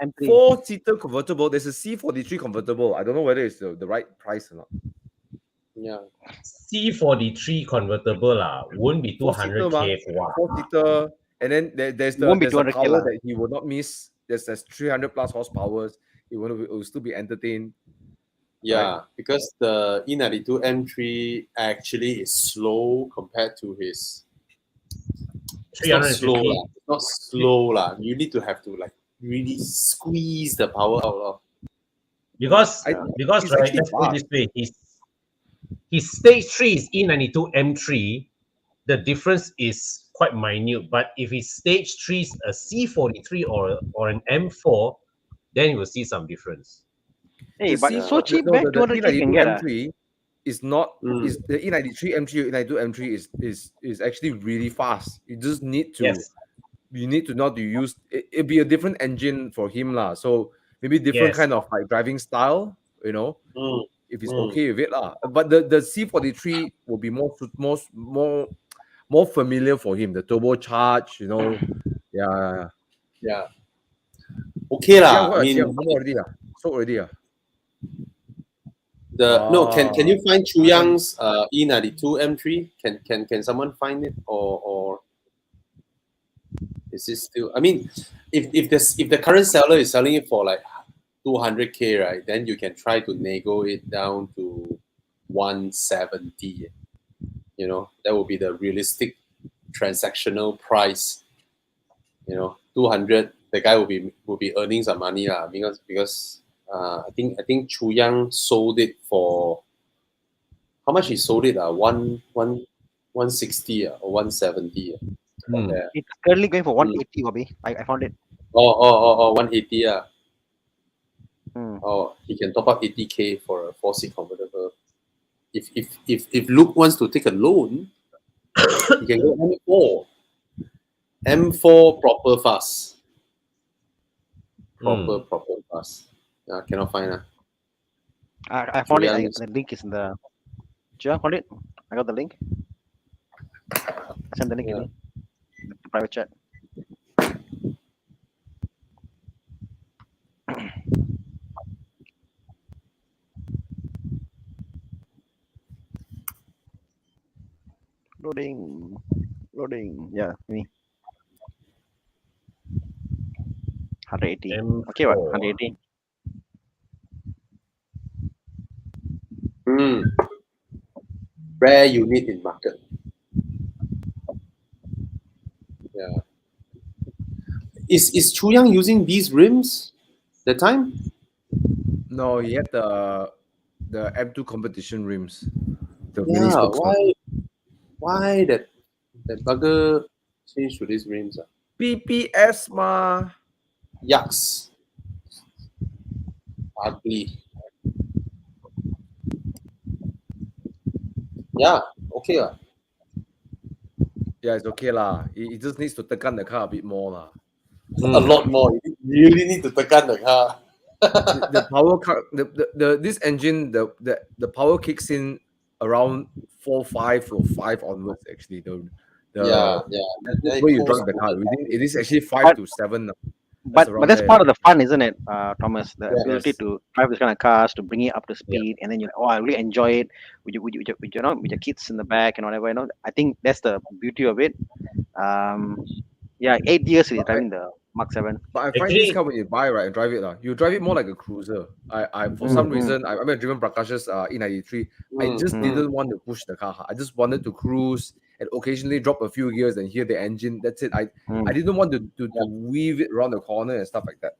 M3. 4-seater convertible. There's a C43 convertible. I don't know whether it's the right price or not. Yeah. C43 convertible won't be 200k for one. 4-seater, and then there's a 200K power lah. that he will not miss. There's 300 plus horsepower. It will still be entertained. Yeah, because the E92 M3 actually is slow compared to his. It's not slow, 350. lah. It's not slow, lah. You need to have to like really squeeze the power out of. Because He's right, actually let's put it fast. this way, his stage 3 is E92 M3. The difference is quite minute, but if his stage 3 is a C43 or an M4, then you will see some difference. Hey, You but see, it's so cheap, no, man. the 200k you can E92 get. M3 is not is the E93 M3 E92 M3 is actually really fast. You just need to Yes. you need to not to use it'll be a different engine for him lah. So maybe different Yes. kind of like driving style, if he's Mm. okay with it lah. But the C43 will be more familiar for him. The turbocharge, yeah. Yeah. okay lah. I what? mean, Already sold already no, can you find Chu Yang's E92 M3? Can someone find it, or is it still? I mean, if the current seller is selling it for like 200K, right, then you can try to nego it down to 170. You know, that will be the realistic transactional price. You know, 200, the guy will be earning some money lah, because I think Chu Yang sold it for how much he sold it? 160 or 170. Yeah. It's currently going for 180, Bobby. I found it. 180. Oh, he can top up 80K for a 4-seat convertible. If Luke wants to take a loan, he can go M4. M4 proper fast. Proper fast. Cannot find. I found it. The link is in the. Do you found it? I got the link. I sent the link in the private chat. Loading. Yeah, me. 180. Okay, what? 180. Rare unit in market. Yeah. Is Chu Yang using these rims that time? No, he had the M2 competition rims. The mini Yeah. spokes one. Why that bugger changed to these rims? PPS ma. Yucks. Ugly. Yeah, okay lah. Yeah, it's okay lah. It just needs to tekan the car a bit more lah. A lot more. You really need to tekan the car. The power car, this engine, the power kicks in around 4.5 or 5 onwards. Actually, the way you drive the car, it is actually 5 to 7. But that's part of the fun, isn't it, Thomas? The ability to drive this kind of cars, to bring it up to speed, and then I really enjoy it with your kids in the back and whatever. I think that's the beauty of it. 8 years he's driving the Mark 7. But I find this car when you buy and drive it, you drive it more like a cruiser. I for some reason I driven Prakash's E93. I just didn't want to push the car. I just wanted to cruise and occasionally drop a few gears and hear the engine. That's it. I didn't want to weave it around the corner and stuff like that.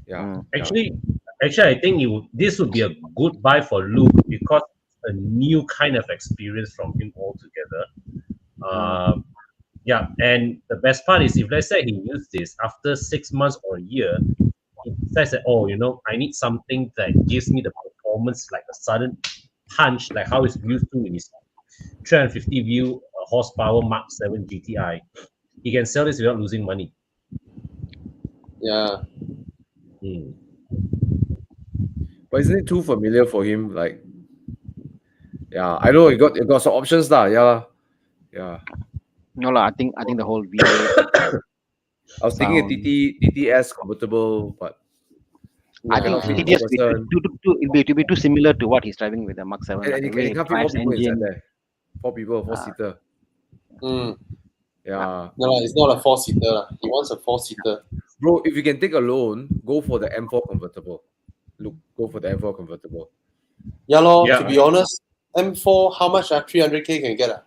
Yeah. Actually, I think this would be a good buy for Luke, because it's a new kind of experience from him altogether. And the best part is, if let's say he used this after 6 months or a year, he decides that, I need something that gives me the performance, like a sudden punch, like how he's used to in his 350 horsepower Mark 7 GTI. He can sell this without losing money. Yeah. But isn't it too familiar for him? Like, I know you got some options lah. Yeah. No lah, I think the whole V8. I was thinking a TTS convertible, but I think TTS will be too similar to what he's driving with the Mark 7. And you can have 4 people inside there. 4 people, 4-seater. Yeah. No, it's not a 4-seater. He wants a 4-seater. Bro, if you can take a loan, go for the M4 convertible. Look, go for the M4 convertible. Yeah, to be honest, M4, how much 300K can you get?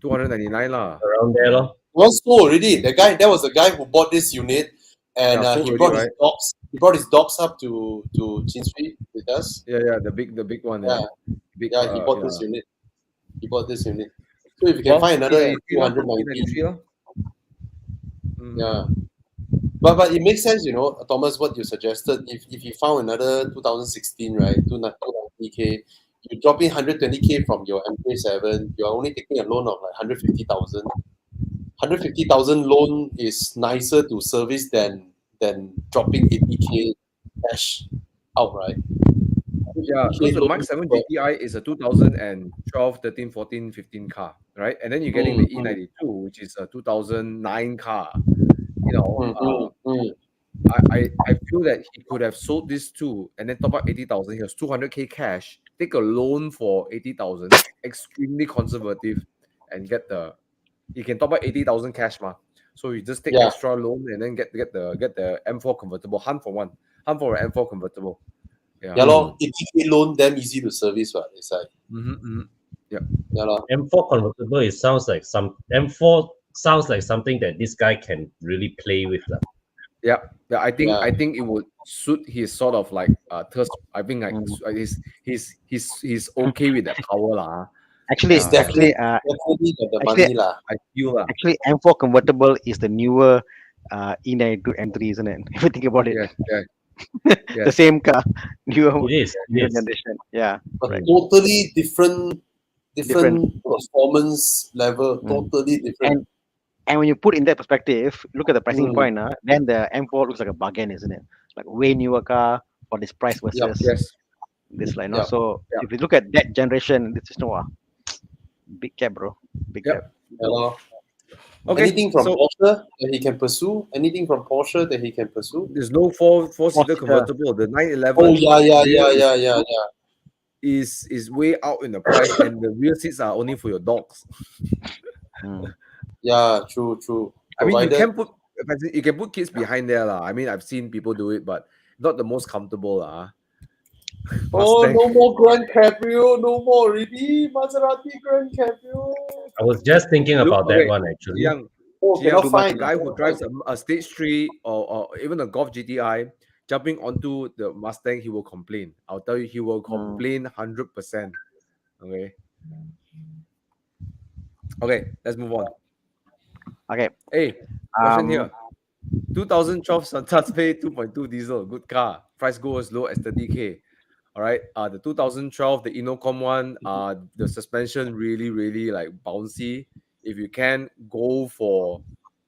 299 lah. Around there, lor. Was sold already. That was the guy who bought this unit, and he brought his dogs. He brought his dogs up to Chin Swee with us. Yeah, the big one. He bought this unit. He bought this unit. So if you can find another 290, yeah. But it makes sense, Thomas, what you suggested. If you found another 2016, right, 290K, you drop in 120K from your MK7, you're only taking a loan of like 150,000. 150,000 loan is nicer to service than dropping 80K cash outright. Yeah, because the Mark 7 GTI is a 2012, 13, 14, 15 car, right? And then you're getting the E92, which is a 2009 car. I feel that he could have sold this too and then top up 80,000. He has 200K cash, take a loan for 80,000, extremely conservative, and he can top up 80,000 cash ma. So you just take Yeah. extra loan and then get the M4 convertible, hunt for an M4 convertible. Yeah, lor. 80K loan, damn easy to service, right? It's like, Yeah. yeah, lor. M4 convertible, it sounds like M4 sounds like something that this guy can really play with. Yeah, I Yeah. think it would suit his sort of like thirst. I think like he's okay with that power lah. Actually, It's definitely actually, got the actually, money lah. I feel lah. actually, M4 convertible is the newer E92 M3, isn't it? If you think about it, Yeah. the same car, newer It is. generation. Yeah, But right. totally different performance level, totally different. And when you put in that perspective, look at the pricing point. Then the M4 looks like a bargain, isn't it? Like way newer car for this price versus Yes. this line. Yeah. So Yeah. if you look at that generation, this is no big cap, bro. Big Yep. cap. Yeah, lor. Okay. Anything from so Porsche that he can pursue? Anything from Porsche that he can pursue? there's no four-seater Four-seater. convertible. The 911. Oh yeah. Is way out in the price, and the rear seats are only for your dogs. Yeah, true. I mean, Provided- you can put kids behind there lah. I mean, I've seen people do it, but not the most comfortable lah. Oh, Mustang. no more Grand Cabrio, no more already. Maserati Grand Cabrio. I was just thinking Look, about that okay, one actually. Oh, Jiang, cannot find. a guy who drives a Stage 3 or even a Golf GTI, jumping onto the Mustang, he will complain. I'll tell you, he will complain 100%. Okay, let's move on. Okay. Hey, question here. 2012 Santa Fe 2.2 diesel, good car. Price go as low as 30K. All right. The 2012, the Inocom one, the suspension really like bouncy. If you can go for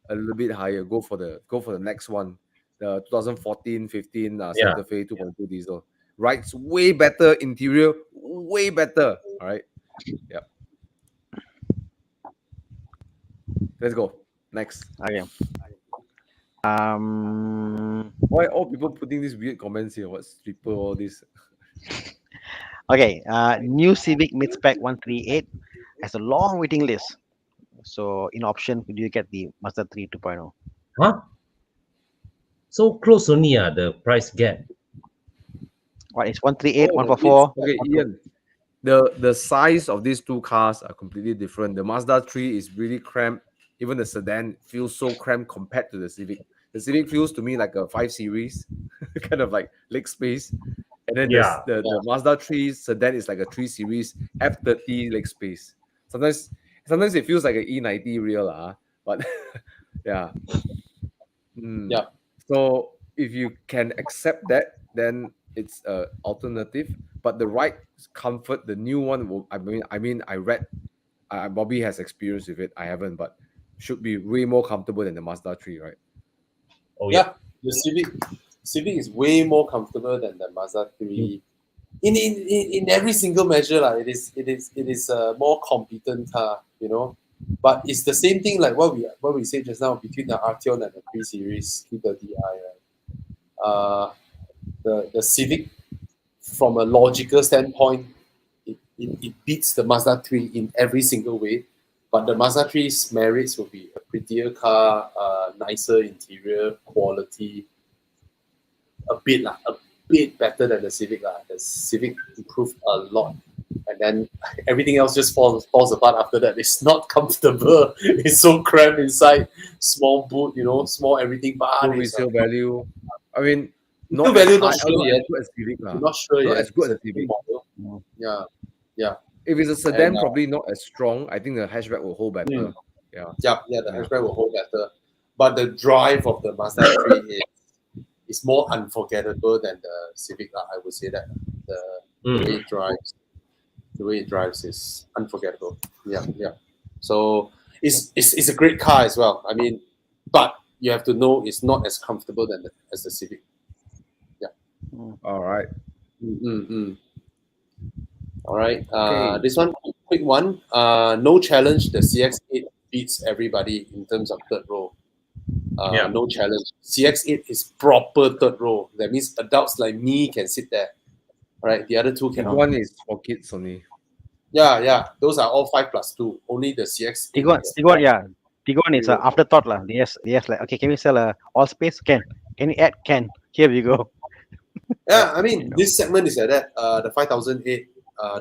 a little bit higher, go for the next one. The 2014-15 Santa Fe 2.2 diesel. Rides way better, interior way better. All right. Yep. Let's go. Next. Okay. Why all people putting these weird comments here? What stripper, all this? Okay. New Civic mid-spec 138 has a long waiting list. So in option, do you get the Mazda 3 2.0? Huh? So close only the price gap. What is 138, Oh, 144? Okay, Ian. The size of these two cars are completely different. The Mazda 3 is really cramped. Even the sedan feels so cramped compared to the Civic. The Civic feels to me like a 5 Series, kind of like leg space. And then the Mazda 3 sedan is like a 3 Series F30 leg space. Sometimes it feels like an E90 real, but yeah. Yeah. So if you can accept that, then it's an alternative. But the right comfort, the new one will. I mean, I read. Bobby has experience with it. I haven't, but should be way more comfortable than the Mazda 3, right? Oh Yeah, the Civic is way more comfortable than the Mazda 3. In every single measure, it is a more competent car, But it's the same thing like what we said just now between the Arteon and the 3 Series 330i, right? The Civic, from a logical standpoint, it beats the Mazda 3 in every single way. But the Mazda 3's merits will be a prettier car, nicer interior quality, a bit better than the Civic. The Civic improved a lot. And then everything else just falls apart after that. It's not comfortable. It's so cramped inside. Small boot, small everything. But no resale value. I mean, not value not as sure yet. good as Civic. Not sure not yet. as good as Civic. Yeah. If it's a sedan, probably not as strong. I think the hatchback will hold better. Yeah, the hatchback will hold better. But the drive of the Mazda 3 is more unforgettable than the Civic. I would say that the way it drives is unforgettable. Yeah. So it's a great car as well. I mean, but you have to know it's not as comfortable as the Civic. Yeah. All right. All right. This one, quick one. No challenge. The CX-8 beats everybody in terms of third row. No challenge. CX-8 is proper third row. That means adults like me can sit there. Right? The other two cannot. One is for kids only. Yeah. Those are all 5+2. Only the CX-8 is Tiguan, yeah. Tiguan is afterthought lah. Yes, like okay, can we sell all space? Can you add? Can. Here we go. Yeah, I mean this segment is like that. The 5008,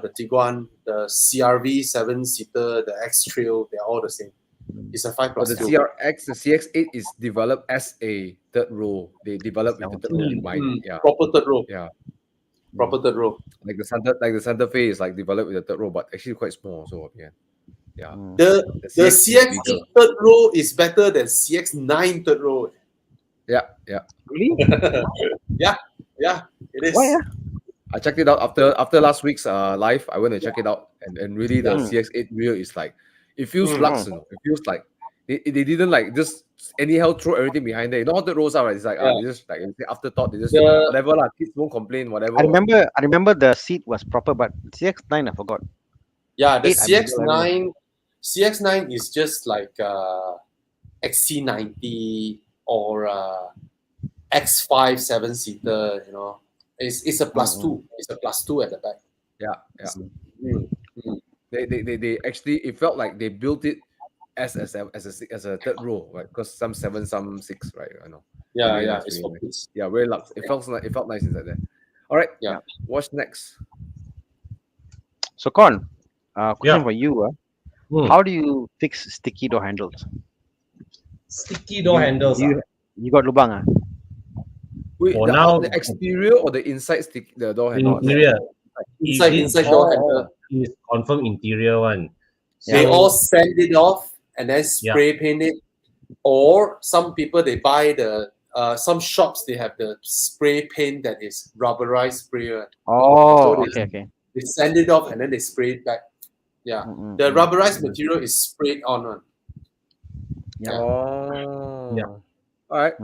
the Tiguan, the CRV 7-seater, the X Trail, they're all the same. It's a 5+2. But the CX-8 is developed as a third row. They developed with the third row in mind. Yeah. Proper third row. Yeah. Proper third row. Like the Santa Fe is like developed with the third row, but actually quite small. So yeah. The CX-8 third row is better than CX-9 third row. Yeah. Really? Yeah, it is. Why? I checked it out after last week's live. I went and check it out, and really the CX-8 rear is like, it feels luxe. You know? It feels like they didn't like just anyhow throw everything behind there. You know how the rows are, right? It's like they just like afterthought. They just whatever lah. Kids won't complain. Whatever. I remember the seat was proper, but CX-9 I forgot. Yeah, the CX-9 is just like XC90 or X5 7-seater. You know, it's a +2. It's a +2 at the back. Yeah. They actually, it felt like they built it as a third row, right? Because some 7, some 6, right? I know. Yeah, nice, it's really for nice. kids. Yeah, very luxe. It felt nice inside there. All right. Yeah. What's next? So Con, question for you. How do you fix sticky door handles? Sticky door handles. You got lubang Wait, For the, now- the exterior or the inside the door handle? Interior. Inside door handle. Is confirm interior one. They So- all sand it off and then spray paint it. Or some people, they buy the some shops, they have the spray paint that is rubberized sprayer. Oh, So okay. They sand it off and then they spray it back. Yeah. The rubberized material is sprayed on. Oh. Yeah. All right.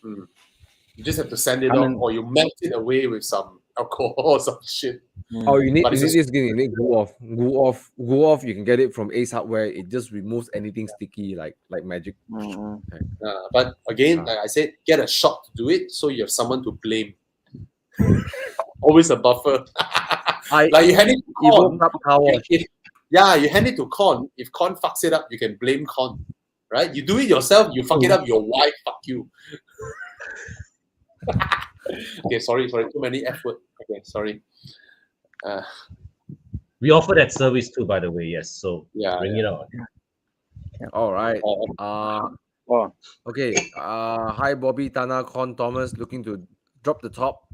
You just have to sand it off, or you melt it away with some alcohol or some shit. Oh, you need But it's this skin. You need glue off. You can get it from Ace Hardware. It just removes anything sticky like magic. But again, like I said, get a shop to do it so you have someone to blame. Always a buffer. Like you hand it to Con. You hand it to Con. If Con fucks it up, you can blame Con. Right? You do it yourself, you fuck it up, your wife fuck you. Okay, sorry, too many F word. Okay, sorry. We offer that service too, by the way. Yes, so bring it out. All right. Okay. Hi, Bobby, Thana, Con, Thomas, looking to drop the top,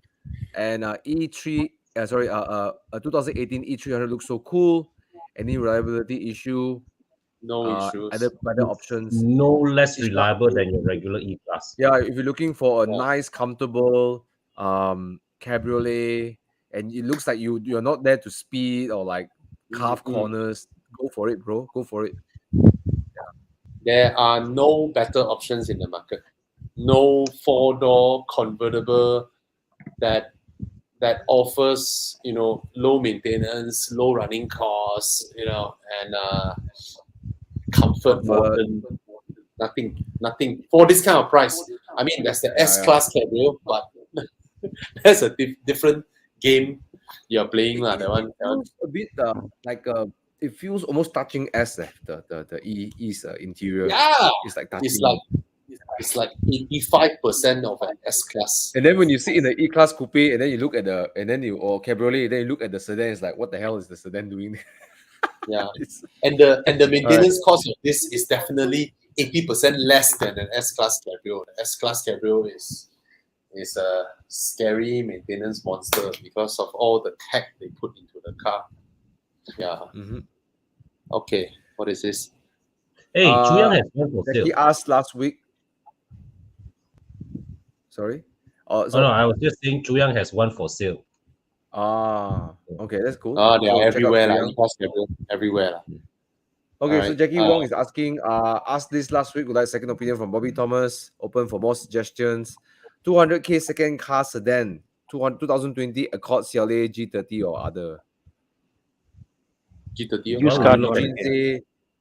and E3. A 2018 E300 looks so cool. Any reliability issue? No issues. Other options. No less reliable than your regular E-Class. Yeah, if you're looking for a nice, comfortable cabriolet, and it looks like you're not there to speed or like carve corners, go for it, bro. Go for it. There are no better options in the market. No 4-door convertible that offers, low maintenance, low running costs, and comfort, modern. Nothing for this kind of price. I mean, that's the S-Class cabrio, but that's a different game you're playing, lah. That one. A bit it feels almost touching S. The E's interior. Yeah, it's like touching. It's like 85% of an S-Class. And then when you sit in the E-Class coupe, and then you look at or cabriolet, then you look at the sedan, it's like, what the hell is the sedan doing? Yeah, and the maintenance cost of this is definitely 80% less than an S-Class cabrio. The S-Class cabrio is a scary maintenance monster because of all the tech they put into the car. Yeah. Okay, what is this? Hey, Chuyang has one for sale. He asked last week. Sorry? No, I was just saying Chuyang has one for sale. Okay, that's cool. They are everywhere, everywhere. Okay, so Jackie Wong is asking, asked this last week, would like second opinion from Bobby Thomas, open for more suggestions. 200k second car sedan, 2020 Accord CLA G30 or other. G30. Used car look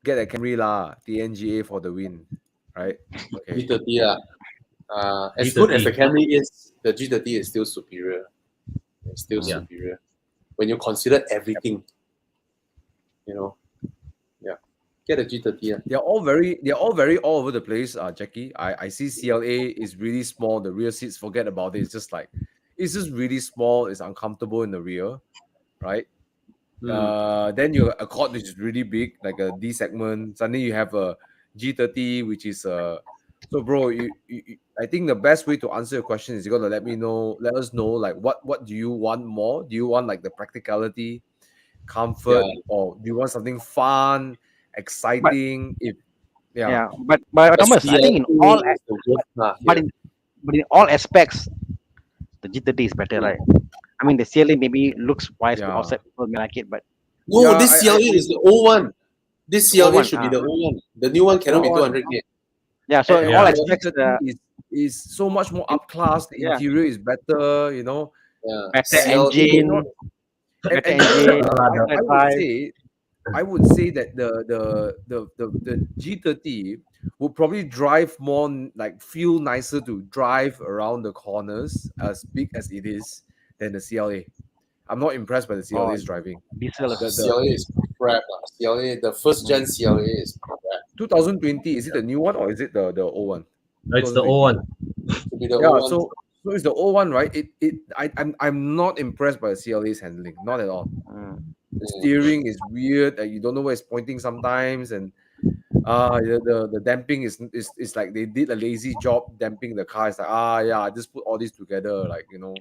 Get a Camry lah, TNGA for the win, right? Okay. G30, As good as the G30. Camry is, the G30 is still superior. It's still Yeah. superior when you consider everything. You know, yeah. Get a G30. Yeah. They're all very all over the place, Jackie. I see CLA is really small. The rear seats, forget about it. It's just really small. It's uncomfortable in the rear, right? Then you Accord, which is really big, like a D segment. Suddenly you have a G30, which is so bro. I think the best way to answer your question is you gotta let us know like what do you want more? Do you want like the practicality, comfort, Yeah. or do you want something fun, But exciting? If yeah, but Thomas, I think in CLA is the worst car but here. in but in all aspects, the G30 is better, right? I mean, the CLA maybe looks wise to yeah, outside people may like it, but No, yeah, this CLA is the old one. This the old CLA one, should be the old one. The new one cannot old be one. 200K. yeah. So in all Yeah. The aspects, G30 is so much more up class. The yeah, interior is better, you know. Yeah. better CLA. May not, engine, better and also engine, I better would drive. say that the G30 would probably drive more like feel nicer to drive around the corners as big as it is than the CLA. I'm not impressed by the Oh, CLA's driving. diesel. The CLA is crap. CLA, the first gen CLA is crap. 2020, is it the new one or is it the old one? No, it's the old 2020. one. Should be the Yeah, old one. so it's the old one, right? I'm not impressed by the CLA's handling, not at all. The steering is weird. You don't know where it's pointing sometimes, and the damping is like they did a lazy job damping the car. It's like yeah, I just put all this together, like Yeah.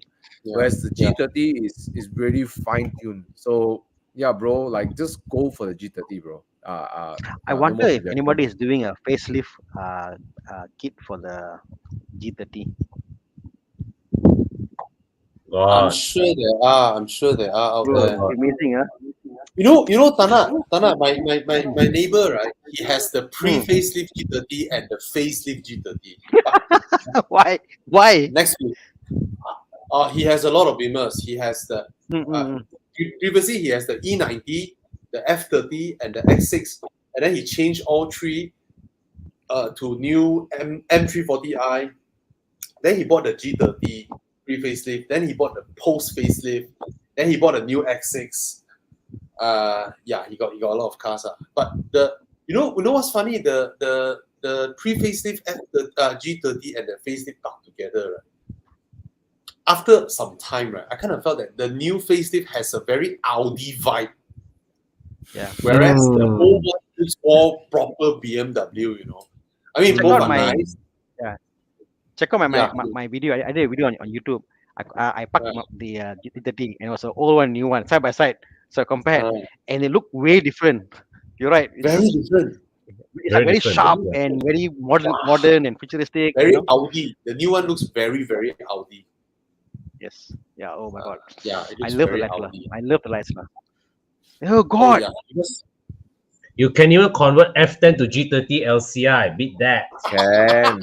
Whereas the Yeah. G30 is really fine tuned. So yeah, bro, like just go for the G30, bro. I No wonder more if anybody projections. is doing a facelift kit for the G30. I'm God. sure there are. I'm sure there are out Bro, there. God. amazing, huh? You know, Thana, my neighbor, right? He has the pre-facelift G30 and the facelift G30. Why? Why? Next week, he has a lot of Beamers. He has the Mm-mm. previously he has the E90, the F30, and the X6, and then he changed all three to new M340i. Then he bought the G30 pre-facelift. Then he bought the post-facelift. Then he bought a new X6. Yeah, he got a lot of cars. But you know what's funny? The pre-facelift G30 and the facelift got together. Right? After some time, right, I kind of felt that the new facelift has a very Audi vibe. Yeah. Whereas the old one is all proper BMW, you know. I mean, Check both out are my nice. yeah. Check out my Yeah. my video. I did a video on YouTube. I packed the G30 and it was an old one, new one, side by side. So I compared, and they look way different. You're right. Very different. It's like Very very different. sharp Yeah. and very modern and futuristic. Very You know? Audi. The new one looks very, very Audi. Yes. Yeah. Oh my God. Yeah, it I looks love the very lights, lah. Audi. I love the lights, lah. Oh Oh God. yeah, because You can even convert F10 to G30 LCI. Beat that. Can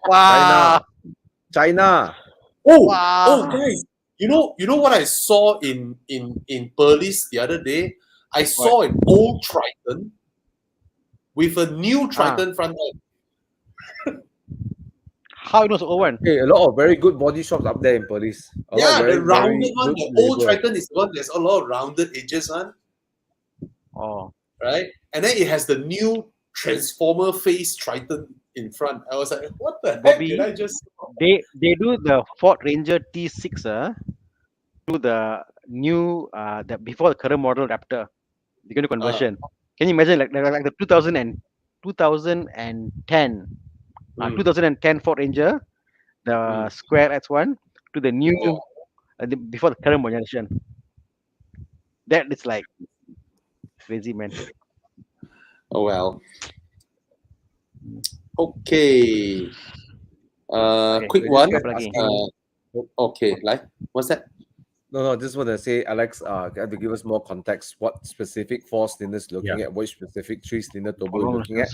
Wow. China. oh Wow. guys, you know what I saw in Perlis the other day? I saw an old Triton with a new Triton front end. How it was old one? Hey, a lot of very good body shops up there in Perlis. A lot of Yeah, very, the rounded very one, good the old label. Triton is the one that's a lot of rounded edges on, Oh. right? And then it has the new transformer face Triton in front. I was like, what the heck Bobby, did I just they do the Ford Ranger T6 to the new the before the current model Raptor. They're going to conversion. Can you imagine like the 2010 2010 Ford Ranger, the Square X1 to the new before the current generation. That is like crazy, man. Oh well. Okay. Quick They one. just kept asking- Okay, like what's that? No, just want to say, Alex, have to give us more context. What specific four cylinders looking at? Which specific three-cylinder turbo you're looking at?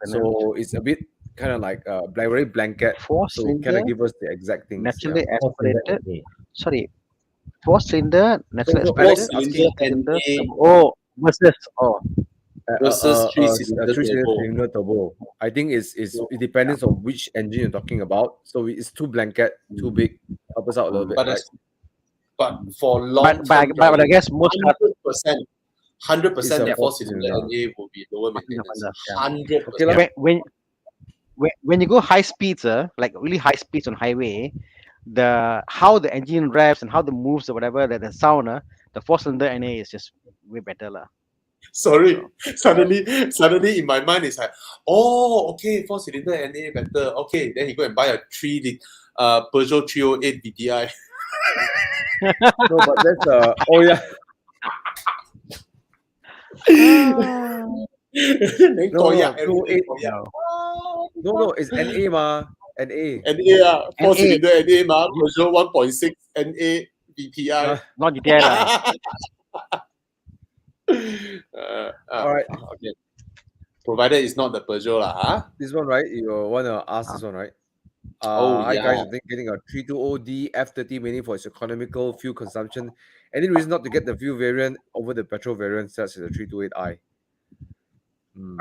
So it's a bit kind of like very blanket. Four So cylinder, can I give us the exact things? naturally Yeah. aspirated. Sorry, four cylinder, naturally So, aspirated. Alex, Four cylinder cylinder. NA. Oh, versus versus A three-cylinder 3-cylinder turbo. I think it depends on which engine you're talking about. So it's too blanket, too big. Help us out a little bit, But right? but for long but term I driving, guess most cars 100%, It's a the 4-cylinder. four-cylinder four-cylinder. NA will be lower maintenance. 4-cylinder, yeah. 100%. Okay, lah. When you go high speeds, like really high speeds on highway, how the engine revs and how the moves or whatever, the sound, the 4-cylinder NA is just way better, lah. Sorry, suddenly in my mind it's like, oh, okay, 4-cylinder NA better. Okay, then he go and buy a Peugeot 308 VTI. No, but that's oh yeah. Then No, koyak, 208. everything koyak. No, it's NA ma. NA. NA, 4-cylinder NA ma, Peugeot 1.6 NA VTI. Not GTI, lah. All right. Okay. Provided it's not the Peugeot lah, huh? This one, right? You want to ask this one, right? Hi guys, I think getting a 320D F30 mainly for its economical fuel consumption. Any reason not to get the fuel variant over the petrol variant such as the 328i?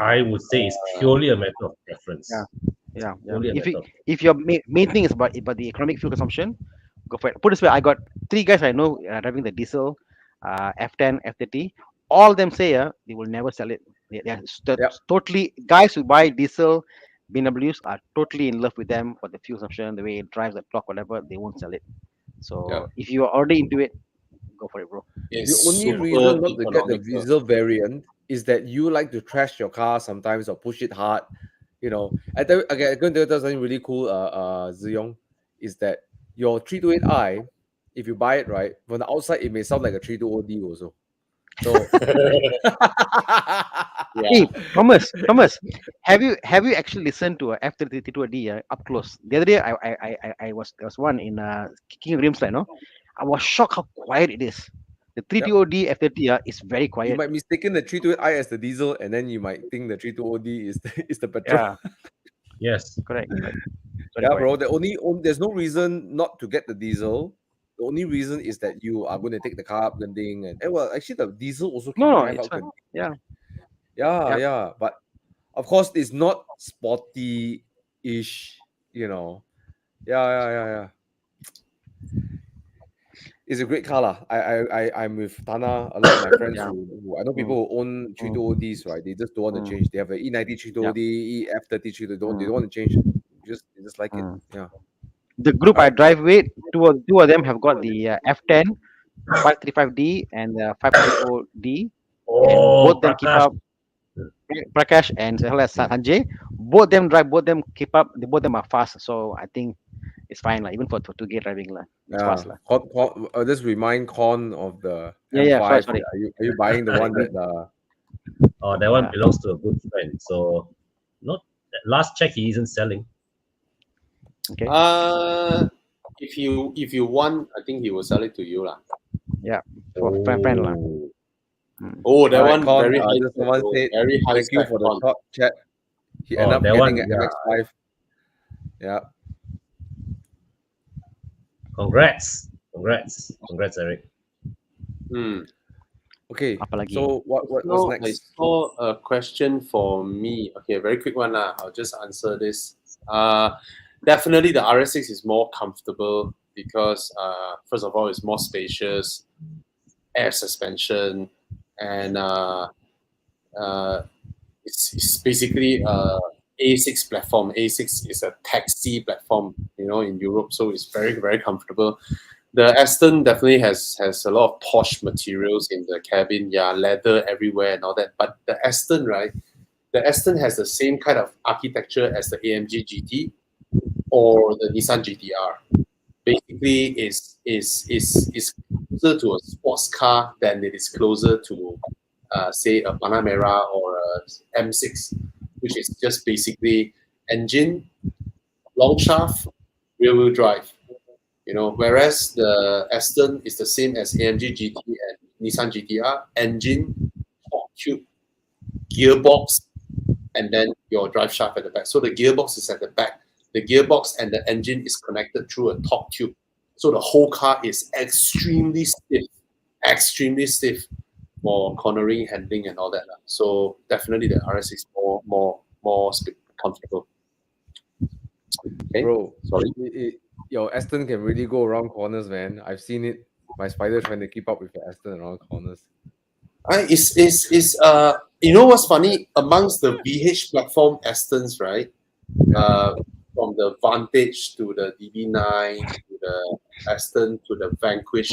I would say it's purely a matter of preference. Yeah. Purely a matter of If your main thing is about the economic fuel consumption, go for it. Put it this way, I got 3 guys I know driving the diesel, F10, F30. All of them say they will never sell it. They are totally, guys who buy diesel BMWs are totally in love with them for the fuel consumption, the way it drives the clock, whatever. They won't sell it. So if you are already into it, go for it, bro. The only reason not to get the diesel variant is that you like to trash your car sometimes or push it hard. You know, I'm going to tell something really cool, Ziyong, is that your 328i, if you buy it right, from the outside, it may sound like a 320D also. So, Hey, Thomas, have you actually listened to a F32D up close? The other day, I was there was one in King of Grimsland, no? I was shocked how quiet it is. The 320D F30 is very quiet. You might mistaken the 328i as the diesel, and then you might think the 320D is the petrol. Yeah. Yes, correct. Yeah, bro. There's no reason not to get the diesel. The only reason is that you are going to take the car up Genting and well, actually the diesel also can drive out Genting. Yeah. But of course, it's not sporty-ish. You know. Yeah. It's a great car lah. I'm with Thana. A lot of my friends who I know people who own 320Ds, right? They just don't want to change. They have an E90 320D, F30 they don't want to change. They just like it. Yeah. The group I drive with, two of them have got the F10, 535D, and the 530D. Both them keep up. Prakash and Sanjay, both them drive, both them keep up. Both them are fast, so I think it's fine, like even for 2K driving, like it's fast, like. Just remind Con of the M5. Sorry. Are you buying the one that that one belongs to a good friend. So, last check, he isn't selling. Okay. If you want, I think he will sell it to you, lah. Yeah, for friend, lah. Oh, that one Con, very high. Someone said very high. Thank you for the top chat. He ended up getting an MX-5. Yeah. Congrats, Eric. Okay. So what's next? I saw a question for me. Okay, a very quick one. I'll just answer this. Definitely the RS6 is more comfortable because first of all, it's more spacious, air suspension, and it's basically A6 platform. A6 is a taxi platform, in Europe, so it's very, very comfortable. The Aston definitely has a lot of posh materials in the cabin, leather everywhere and all that. But the Aston, right? The Aston has the same kind of architecture as the AMG GT or the Nissan GTR. Basically, is closer to a sports car than it is closer to, say, a Panamera or a M6, which is just basically engine, long shaft, rear-wheel drive. Whereas the Aston is the same as AMG GT and Nissan GTR, engine, torque tube, gearbox, and then your drive shaft at the back. So the gearbox is at the back. The gearbox and the engine is connected through a torque tube. So the whole car is extremely stiff. more cornering, handling, and all that. So definitely the RS is more comfortable. Okay, Bro, sorry. Your Aston can really go around corners, man. I've seen it. My Spider trying to keep up with the Aston around corners. You know what's funny amongst the VH platform Astons, right? From the Vantage to the DB9 to the Aston to the Vanquish,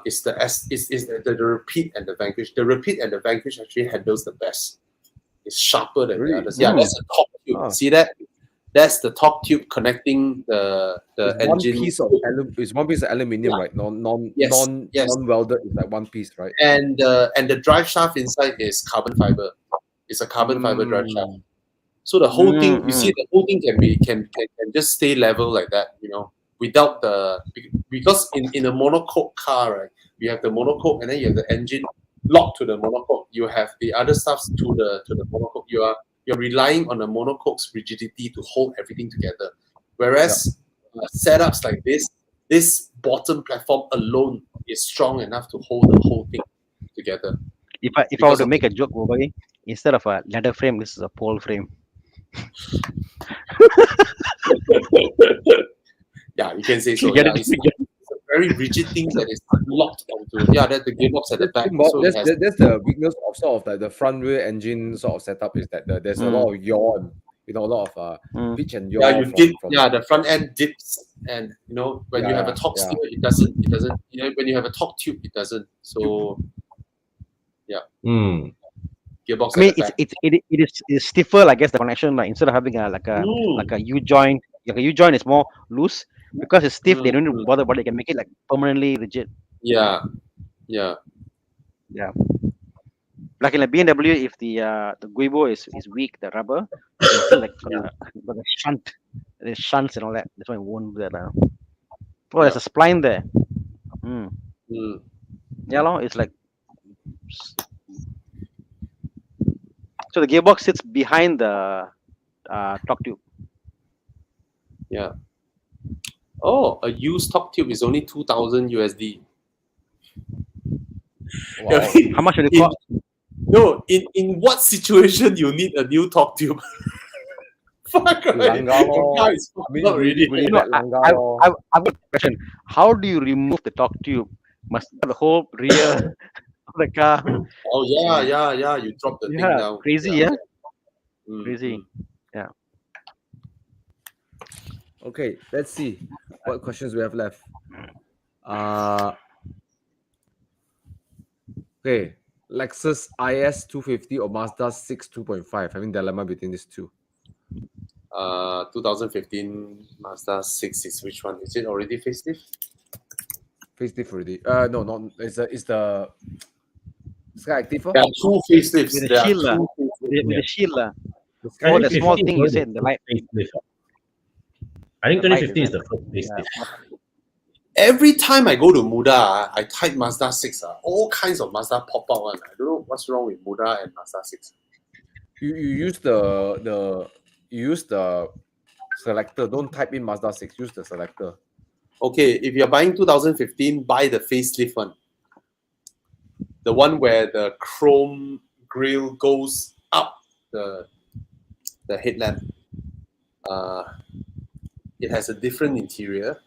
is the Repeat and the Vanquish. The Repeat and the Vanquish actually handles the best. It's sharper than the others. Yeah, that's the top tube. Oh. See that? That's the top tube connecting the It's engine. It's one piece of aluminium, right? Non Yes. welded. It's like one piece, right? And the drive shaft inside is carbon fiber. It's a carbon fiber drive shaft. So the whole thing, you see, the whole thing can just stay level like that, without because in a monocoque car, right, you have the monocoque and then you have the engine locked to the monocoque. You have the other stuff to the monocoque. You're relying on the monocoque's rigidity to hold everything together. Whereas setups like this bottom platform alone is strong enough to hold the whole thing together. If I were to make a joke, Bobby, instead of a ladder frame, this is a pole frame. Yeah, you can say so. Yeah, it's a very rigid thing that is locked onto. Yeah, that's the gearbox at the back. So that's the weakness of sort of like the front wheel engine sort of setup is that there's a lot of yaw and a lot of pitch and yaw. Yeah, you dip. Yeah, the front end dips, and when you have a torque steer, it doesn't. When you have a torque tube, it doesn't. So yeah. Gearbox. I mean, it is stiffer. I guess the connection, like instead of having like a U joint, like a U joint is more loose because it's stiff. They don't need to bother, but they can make it like permanently rigid. Yeah. Like in a BMW, if the Guibo is weak, the rubber, it's like a shunt. There's shunts and all that. That's why it won't do that. Oh, there's a spline there. Yeah, no, it's like. So the gearbox sits behind the torque tube. Yeah. Oh, a used torque tube is only $2,000 USD. Wow. How much did it cost? No, in what situation you need a new torque tube? Fuck, right? Langgar, It's not really. I've got a question. How do you remove the torque tube? Must have the whole rear of the car. Oh yeah. You drop the thing down. Crazy, yeah. Crazy. Yeah. Okay, let's see what questions we have left. Okay, Lexus IS 250 or Mazda 6 2.5. Having dilemma between these two. 2015 Mazda 6 is which one? Is it already facelift? Facelift already. No, not. It's the Sky Active. There are two facelifts. With the shield. With the shield. Oh, the small thing you said, the light. I think 2015 is the first facelift. Every time I go to Muda, I type Mazda 6. All kinds of Mazda pop out. I don't know what's wrong with Muda and Mazda 6. You use the selector. Don't type in Mazda 6. Use the selector. Okay, if you're buying 2015, buy the facelift one. The one where the chrome grille goes up the headlamp. It has a different interior.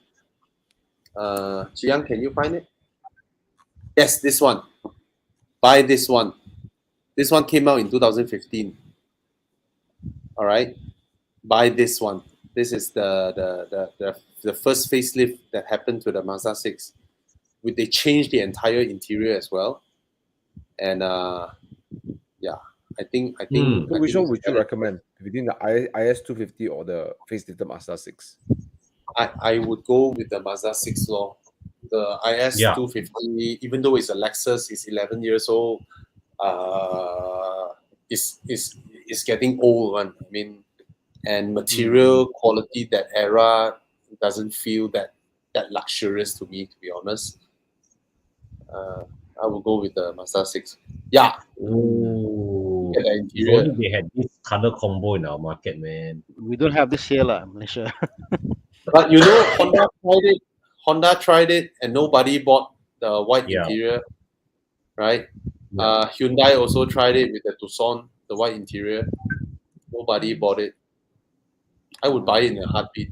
Chiang, can you find it? Yes, this one. Buy this one. This one came out in 2015. All right, buy this one. This is the first facelift that happened to the Mazda 6. They changed the entire interior as well, and yeah, I think. So which one would you recommend between the IS 250 or the facelifted Mazda 6? I would go with the Mazda 6 law. The IS 250, even though it's a Lexus, it's 11 years old. It's getting old, man. I mean, and material quality that era doesn't feel that luxurious to me, to be honest. I will go with the Mazda 6. Yeah. Ooh. The interior. If only they had this color combo in our market, man. We don't have this here, Malaysia. But Honda tried it, and nobody bought the white interior, right? Yeah. Hyundai also tried it with the Tucson, the white interior. Nobody bought it. I would buy it in a heartbeat.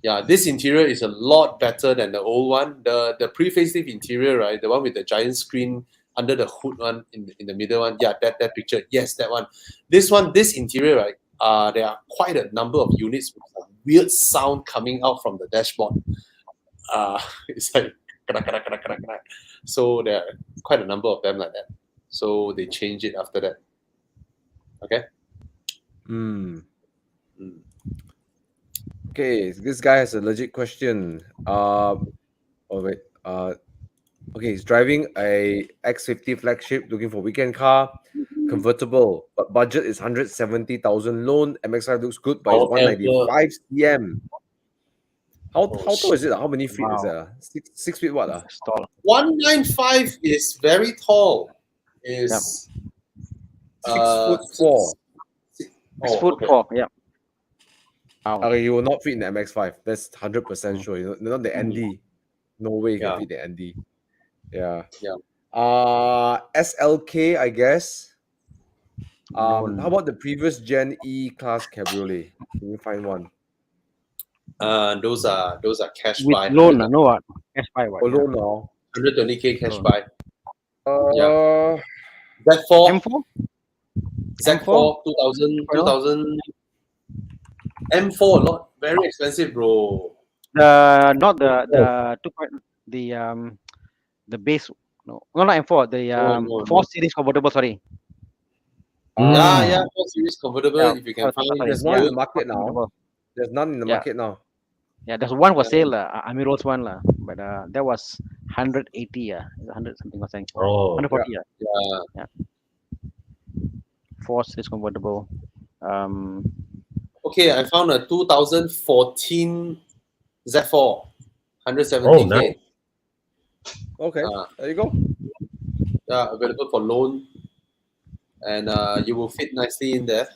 Yeah, this interior is a lot better than the old one. The pre-facelift interior, right? The one with the giant screen under the hood one in the middle one. Yeah, that picture. Yes, that one. This interior, right? There are quite a number of units with a weird sound coming out from the dashboard. It's like so there are quite a number of them like that. So they changed it after that. Okay. Hmm. Mm. Okay, this guy has a legit question. Oh wait. Okay, he's driving a X50 flagship, looking for weekend car, convertible, but budget is 170,000 loan. MX5 looks good, but it's However, 195 cm. How oh tall is shit. it? How many feet is Wow. that? 6 feet what? It's tall. 195 is very tall. Is 6'4". six- 6'4". Yeah. Wow. Okay, you will not fit in the MX5. That's 100% sure. Not the Mm. ND. No way you can Yeah. fit the ND. Yeah. Yeah. SLK, I guess. Loan. How about the previous Gen E class cabriolet? Can you find one? Those are cash With buy. loan, no what? S5 what? Oh, Yeah. no, no. 120K cash Loan. buy. Uh, Z4, M4? Z4 2000 M4 a lot very expensive, bro. Not the 2. The base. No, not M4. The No. 4 series convertible. Sorry. Yeah, 4 series convertible. Yeah. If you can find, Sorry. there's it's none in good. the market now. Convertible. There's none in the Yeah. market now. Yeah, there's one for Yeah. sale, Amiral's one, but that was 180, 100 something or something. Oh, 140, Yeah. 4 series convertible. Okay, I found a 2014 Z4, oh, 170K. nice. Okay, there you go. Yeah, available for loan, and you will fit nicely in there.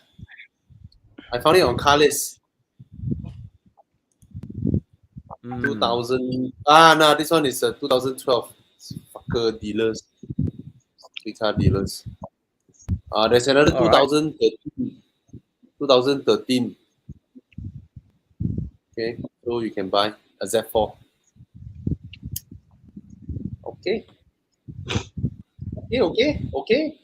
I found it on Carlist. 2000. No, this one is 2012. Fucker dealers, big car dealers. There's another All right. 2013. 2013. Okay, so you can buy a Z4. Okay. Okay.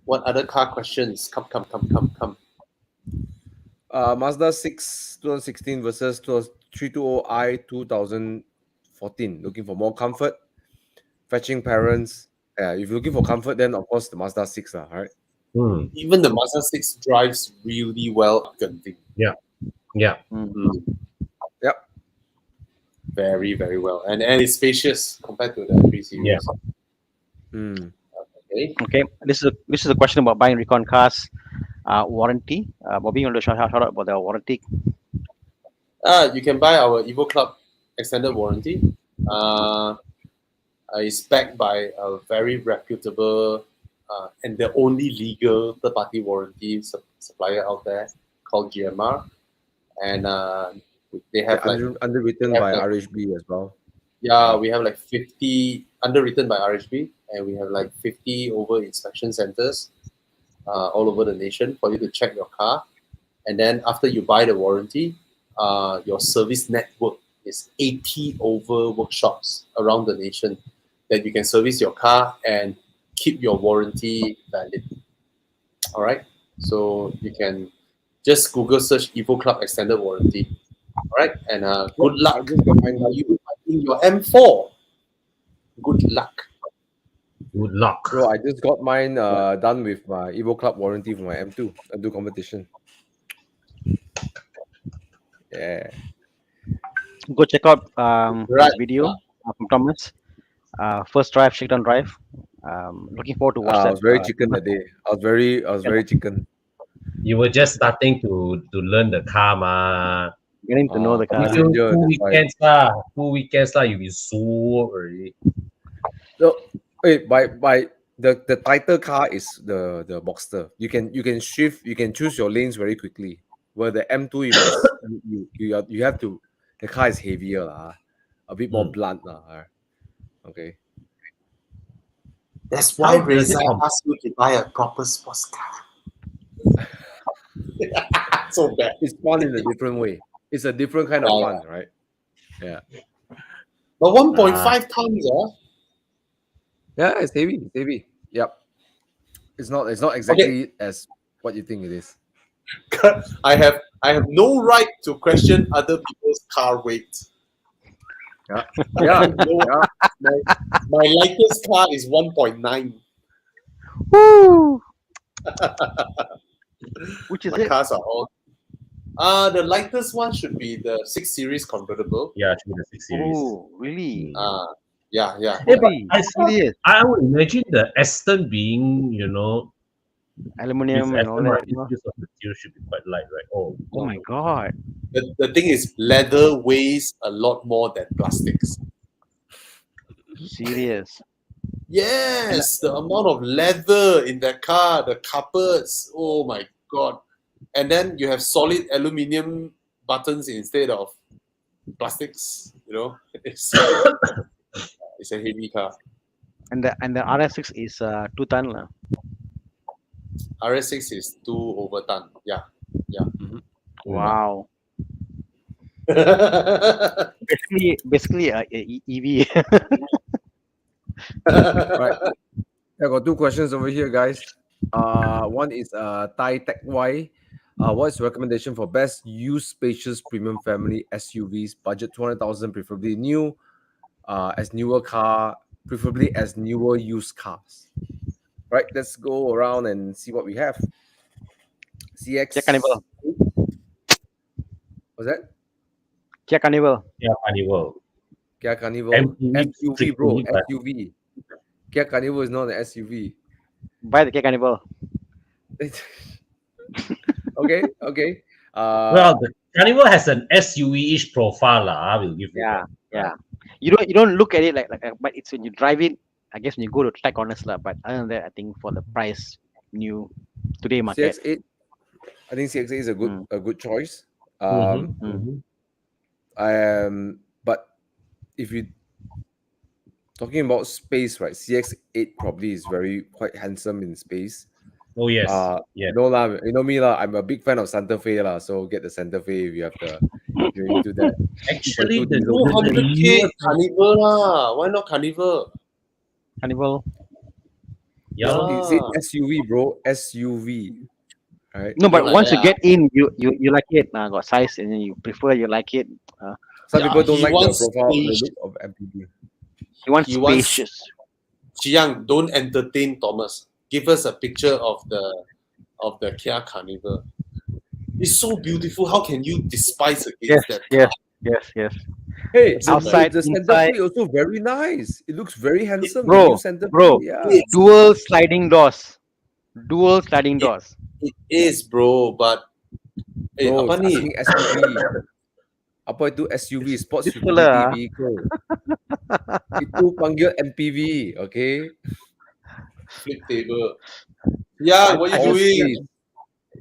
What other car questions? Come. Mazda 6 2016 versus 320i 2014. Looking for more comfort, fetching parents. Yeah, if you're looking for comfort, then of course the Mazda 6, right? Even the Mazda 6 drives really well. Yeah. Yep. Very, very well. And it's spacious compared to the 3 Series. Yeah. Okay. This is a question about buying recon cars. Warranty. Bobby, you want to shout out about the warranty? You can buy our Evo Club extended warranty. It's backed by a very reputable and the only legal third-party warranty supplier out there called GMR, and they have underwritten by RHB as well. Yeah, we have like 50 underwritten by RHB, and we have like 50 over inspection centers all over the nation for you to check your car. And then after you buy the warranty, your service network is 80 over workshops around the nation that you can service your car and keep your warranty valid. All right, so you can just Google search Evo Club extended warranty. All right, and good luck. You in your M4. Good luck. Good luck. Bro, I just got mine done with my Evo Club warranty for my M2 competition. Yeah. Go check out this video from Thomas. First drive, shakedown drive. Looking forward to watch that. I was very chicken that day. I was very chicken. You were just starting to learn the car, ma. Getting to know the car. Two weekends lah. 2 weekends lah. You'll be so already. So, wait, by the tighter car is the Boxster. You can shift. You can choose your lanes very quickly. Where the M2 you have to. The car is heavier lah. a bit more blunt. Okay. That's why How does Reza it asked you to buy a proper sports car. So bad. It's fun in a different way. It's a different kind of Yeah, fun, right? Yeah. But 1.5 tons, Yeah, it's heavy. It's heavy. Yep. It's not Okay, exactly as what you think it is. I have no right to question other people's car weight. Yeah. Yeah. No, Yeah. my lightest car is 1.9. Woo! Which is My it? cars are all. The lightest one should be the 6 Series convertible. Yeah, actually the 6 Series. Oh, really? Yeah. But Really? I thought, Serious? I would imagine the Aston being, with Aluminium and all Aston that. Martin's use of material should be quite light, right? Oh, Oh my God. The thing is, leather weighs a lot more than plastics. Serious. Yes, the amount of leather in that car, the carpets. Oh my God. And then you have solid aluminium buttons instead of plastics. It's a heavy car. And the RS6 is 2 ton lah. RS6 is 2 over ton. Yeah. Wow. Basically EV. Right. I got 2 questions over here, guys. One is Thai Tech Y. What is recommendation for best used spacious premium family SUVs? Budget 200,000, preferably new. As newer car, preferably as newer used cars. Right. Let's go around and see what we have. CX. Kia Carnival. What's that? Kia Carnival. yeah, Carnival. Kia Carnival. MPV SUV, bro. strictly, but SUV. Kia Carnival is not an SUV. Buy the Kia Carnival. Okay. well, the Carnival has an SUV-ish profile, I will give you that. Yeah. You don't look at it like but it's when you drive it. I guess when you go to track corners lah. But other than that, I think for the price, new today market. CX8. I think CX8 is a good choice. Mhm. But if you talking about space, right? CX8 probably is quite handsome in space. Oh yes, yeah. No lah, you know me lah. I'm a big fan of Santa Fe lah. So get the Santa Fe if you're into that. Actually, the 200K Carnival lah. Why not Carnival? Carnival. yeah, Is it SUV, bro? SUV, right? No, but Like once you that. get in, you like it. Got size and then you prefer. You like it. Some Yeah, people don't he like the wants profile, the space. look of MPV. You want He wants- spacious. Chiang, don't entertain Thomas. Give us a picture of the Kia Carnival. It's so beautiful. How can you despise against that? Yes. Hey, Outside, the Santa inside. Fe also very nice. It looks very handsome. Bro, the new Santa Fe. bro. Yeah. Dual sliding doors. Dual sliding doors. It is, bro. But Bro, apa it's ni? asking SUV. Apa itu SUV, sports This fella, utility vehicle. Itu panggil MPV, okay? Flip table. Yeah, what are you doing?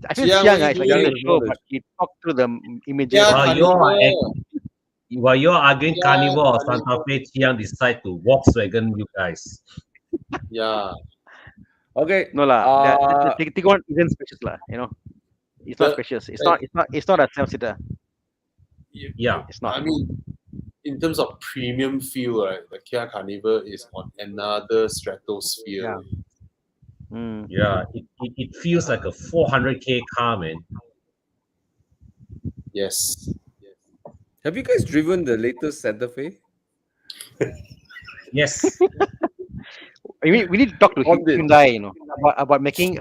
I feel Chiang, Chiang what is you like in the doing? show, but he talked through the images. Yeah, While Carnival. you're arguing Yeah, Carnival or Carnival. Santa Fe, Chiang decide to Volkswagen you guys. Yeah. Okay. No lah. The Tiguan isn't spacious lah. It's not The- spacious. It's not a 7-seater. Yeah. It's not. I mean, in terms of premium feel, right, the Kia Carnival is on another stratosphere. Yeah. Mm. Yeah, it feels like a 400K car, man. Yes. Have you guys driven the latest Santa Fe? Yes. We need to talk to On it. Hyundai, about making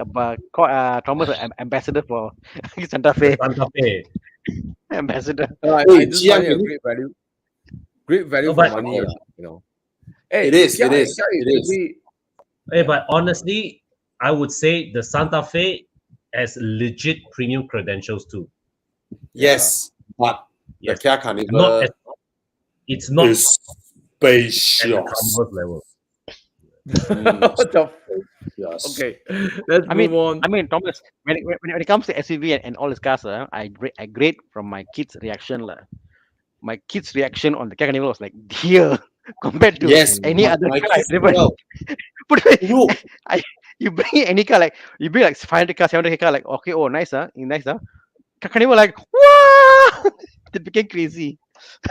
Thomas an ambassador for Santa Fe. Santa Fe. Ambassador. I Hey, just Chiang, find it a can you- great value. Great value No, for but- money, Hey, It is, Kia it is, Kia it is. really- Hey, but honestly, I would say the Santa Fe has legit premium credentials too. Yes. But Yes. the Kia Not Carnival as, it's not is at the spacious. Carnival's level. What the Yes. Okay, let's I move mean, on. Thomas, when it comes to SUV and all these cars, I grade from my kids' reaction lah. my kids' reaction on the Kia Carnival was like dear compared to Yes, any other my car I've kids as driven. well. But You I, you bring any car like you bring like 500 car, 700 car, like okay, oh nice, nice, Kia Carnival like wow, they became crazy.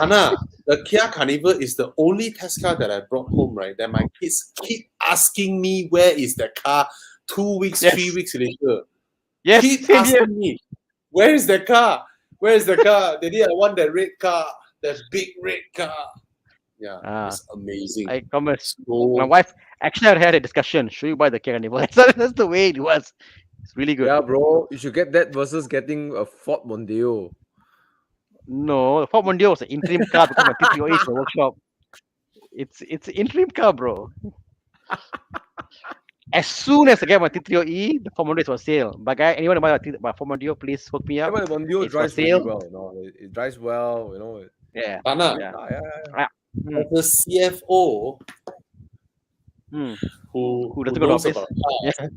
Anna, the Kia Carnival is the only test car that I brought home, right? That my kids keep asking me where is the car 2 weeks, Yes, 3 weeks later. yes, Keep same here. asking me, where is the car? Where is the car? Daddy, I want that red car, that big red car. Yeah, Ah, it's amazing. I promise. My So wife actually I had a discussion. Should you buy the Kia Carnival? That's the way it was. It's really good. Yeah, bro. You should get that versus getting a Ford Mondeo. No, the Ford Mondeo was an interim car because my T308 is a workshop. It's an interim car, bro. As soon as I get my T30E, the Ford Mondeo is for sale. But guy, anyone buy my Ford Mondeo, please hook me Yeah, up. but the Mondeo It's for drives really sale. well. It drives well. Yeah, Anna, yeah. Yeah, yeah. Ah, mm, as a CFO mm. who Who doesn't go to knows office? about cars, Yeah,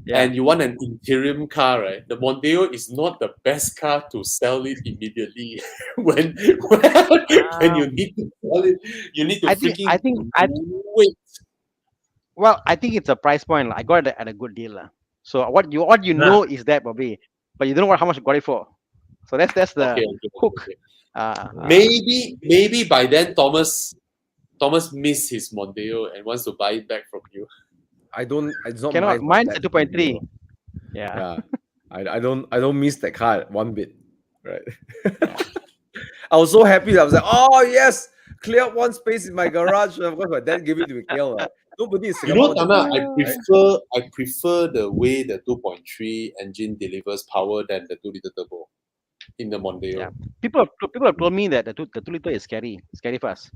yeah. and you want an interim car, right? The Mondeo is not the best car to sell it immediately. when when Um, you need to sell it, you need to I think, I freaking think, I wait. well, I think it's a price point. I got it at a good deal. So what you Nah, know is that, Bobby, but you don't know how much you got it for. So that's the Okay, okay, okay, hook. okay. Uh, uh, Maybe by then Thomas missed his Mondeo and wants to buy it back from you. I don't. It's not cannot. mine. My Mine's a dad's 2.3. Mondeo. Yeah, Yeah, I don't miss that car one bit. Right. yeah. I was so happy. I was like, oh yes, clear up one space in my garage because my dad gave it to KL. Nobody in You know, Singapore does Tana, that, right? I prefer the way the 2.3 engine delivers power than the 2-liter turbo in the Yeah, Mondeo. people have told me that the 2 liter is scary fast.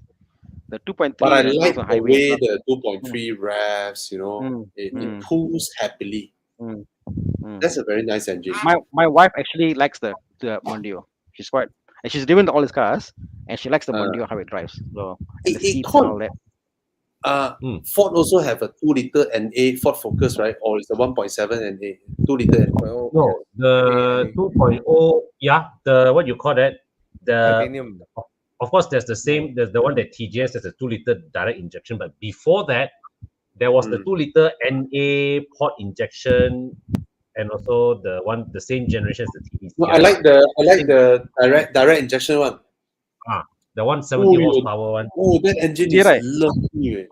The But 2.3 I when it goes like on the highway and way stuff. the Mm, 2.3 revs, mm, it mm, pulls happily. mm, mm. That's a very nice engine. My wife actually likes the Mondeo. She's quite and she's driven all his cars and she likes the Uh, Mondeo how it drives. So and the it seats and all con that. mm. Ford also have a 2-liter NA Ford Focus, right? Or it's a 1.7 NA, 2-liter NA. Well, No, the NA, 2.0, yeah, the what you call that? The titanium. of course there's there's the one that TGS has a 2-liter direct injection, but before that there was the Mm. 2-liter NA port injection and also the same generation as the No, TDCI. I like the direct injection one. Ah, the 170 Oh, horsepower one. that engine See is right? lovely.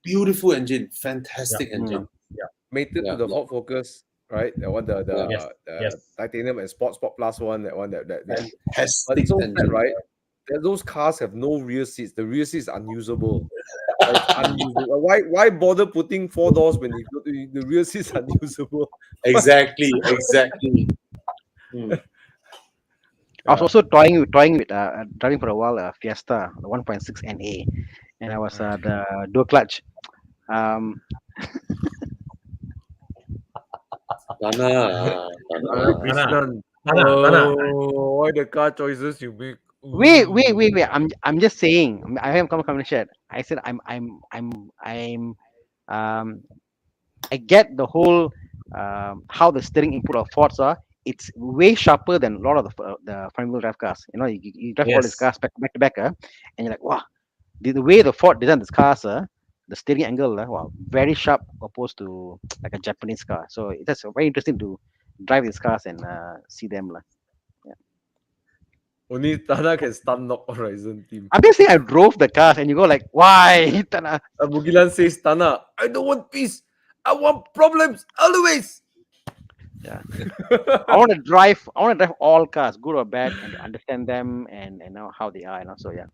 Beautiful engine, Yeah, fantastic Mm, engine. yeah, Mated to Yeah, the yeah, Ford Focus, right? That one, yeah. yes, the yes. titanium and Sport Plus one. That one, that. But Fantastic it's so sad, engine. right? That those cars have no rear seats. The rear seats are unusable. It's unusable. Why bother putting 4 doors when the rear seats are unusable? Exactly, exactly. Mm. I was Yeah. also toying with driving for a while Fiesta, the 1.6 NA, and I was the dual clutch. Um, Tana. Tana, Krishnan. Tana. Oh, why the car choices you make? wait. I'm just saying. I am coming share. I said um I get the whole how the steering input of Fords are. It's way sharper than a lot of the front wheel drive cars. You know, you drive all these Yes. cars back to back, and you're like, wow, the way the Ford designed this cars, the steering angle, wow, very sharp opposed to like a Japanese car. So that's very interesting to drive these cars and see them. Yeah. Only Tana can stun knock Horizon team. I'm just saying I drove the cars and you go like, why? Tana? Mugilan says, Tana, I don't want peace. I want problems always. Yeah. I want to drive all cars, good or bad, and to understand them and know how they are, So yeah.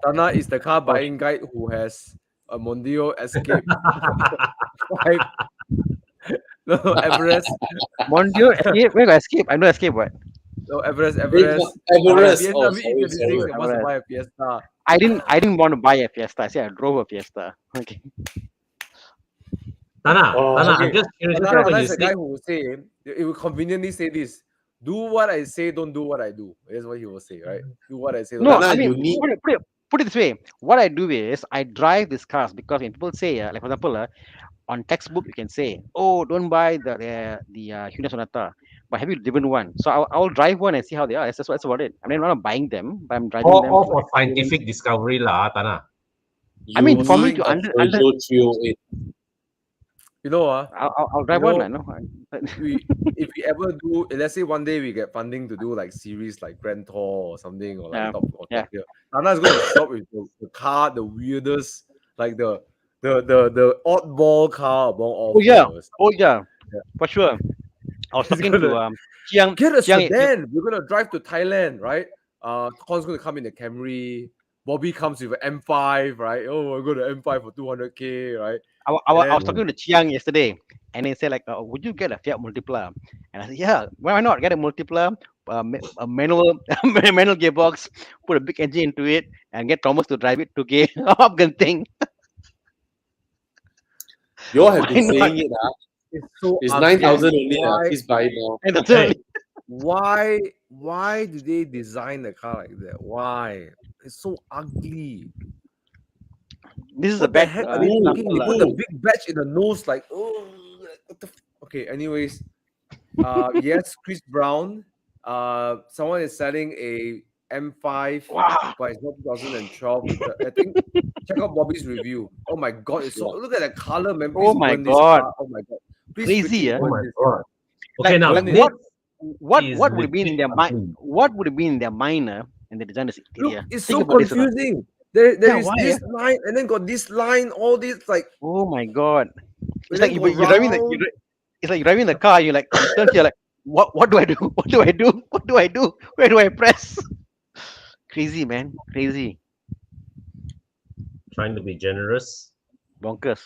Tana is the car Of course. buying guy who has a Mondeo Escape. Five. No, Everest. Mondeo escape. Where got escape? I know escape what? No, Everest. Everest. Everest. BMW Oh, sorry, E36 sorry. and wants to Everest. buy a Fiesta. I didn't want to buy a Fiesta. I said I drove a Fiesta. Okay. Tana, Oh, I'm just curious. Just now when Tana you is the say guy who will say, he will conveniently say this: do what I say, don't do what I do. That's what he will say, right? Do what I say, don't do No, what Tana, I I do. mean you need put it this way. What I do is I drive these cars because when people say, like for example, on textbook you can say, oh, don't buy the Hyundai Sonata. but have you driven one? So I'll drive one and see how they are. That's about it. I mean, I'm not buying them, but I'm driving them All to for experience. scientific discovery lah, Thana. I mean, You for me need to a under Peugeot 308. You know, I'll you drive one. I know, know. if we ever do, let's say one day we get funding to do like series like Grand Tour or something, or like Yeah, Top yeah. Gear, Anna's going to shop with the car, the weirdest, like the oddball car among all Oh yeah, four of us. oh yeah, Yeah. for sure. I was He's talking to gonna Chiang. get a Chiang, sedan. We're gonna drive to Thailand, right? Con's gonna come in the Camry. Bobby comes with an M5, right? Oh, we're going to M5 for 200K, right? I And was then talking to Chiang yesterday, and he said like, "Would you get a Fiat Multipla?" And I said, "Yeah, why not? Get a Multipla, a manual manual gearbox, put a big engine into it, and get Thomas to drive it 2K up thing. You all have Why been not?" saying it. it's so It's ugly. 9,000 only. Why? Please buy it now. And that's Hey, Why do they design the car like that? Why? It's so ugly. this is a What the bad heck are they thinking? They put the big badge in the nose, like, oh, what the okay. Anyways, yes, Chris Brown. Someone is selling a M5, Wow, but it's not 2012. I think check out Bobby's review. Oh my god, it's so look at the color, man. oh Please my burn this God, car. Oh my god. Please crazy, freaking yeah. oh burn my this god. car. Okay, now Burn this it. is What would have been in legit their mind? ugly. What would have been in their mind and they designed this Look, interior? it's Think so about this, confusing. There yeah. is Why? this line and then got this line, all this like Oh my God, and it's then like go you're driving round. it's like you're driving the car. You like you turn here like, what do I do? What do I do? What do I do? Where do I press? Crazy, man, crazy, Trying to be generous. bonkers.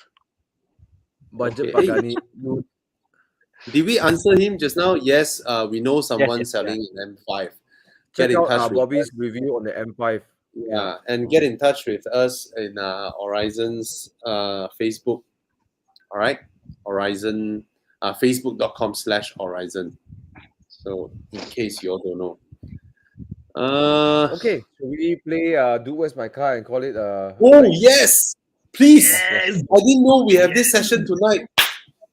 Budget Okay. Pagani. You Did we answer him just now? Yes, we know someone Yes, yeah. selling an M5. check Get in out touch with Bobby's us. review on the M5. Yeah, and get in touch with us in Horizon's Facebook. All right, Horizon, facebook.com/Horizon. So in case you all don't know. Okay, so we play Do Where's My Car and call it Oh yes, please. Yes. I didn't know we have this session tonight.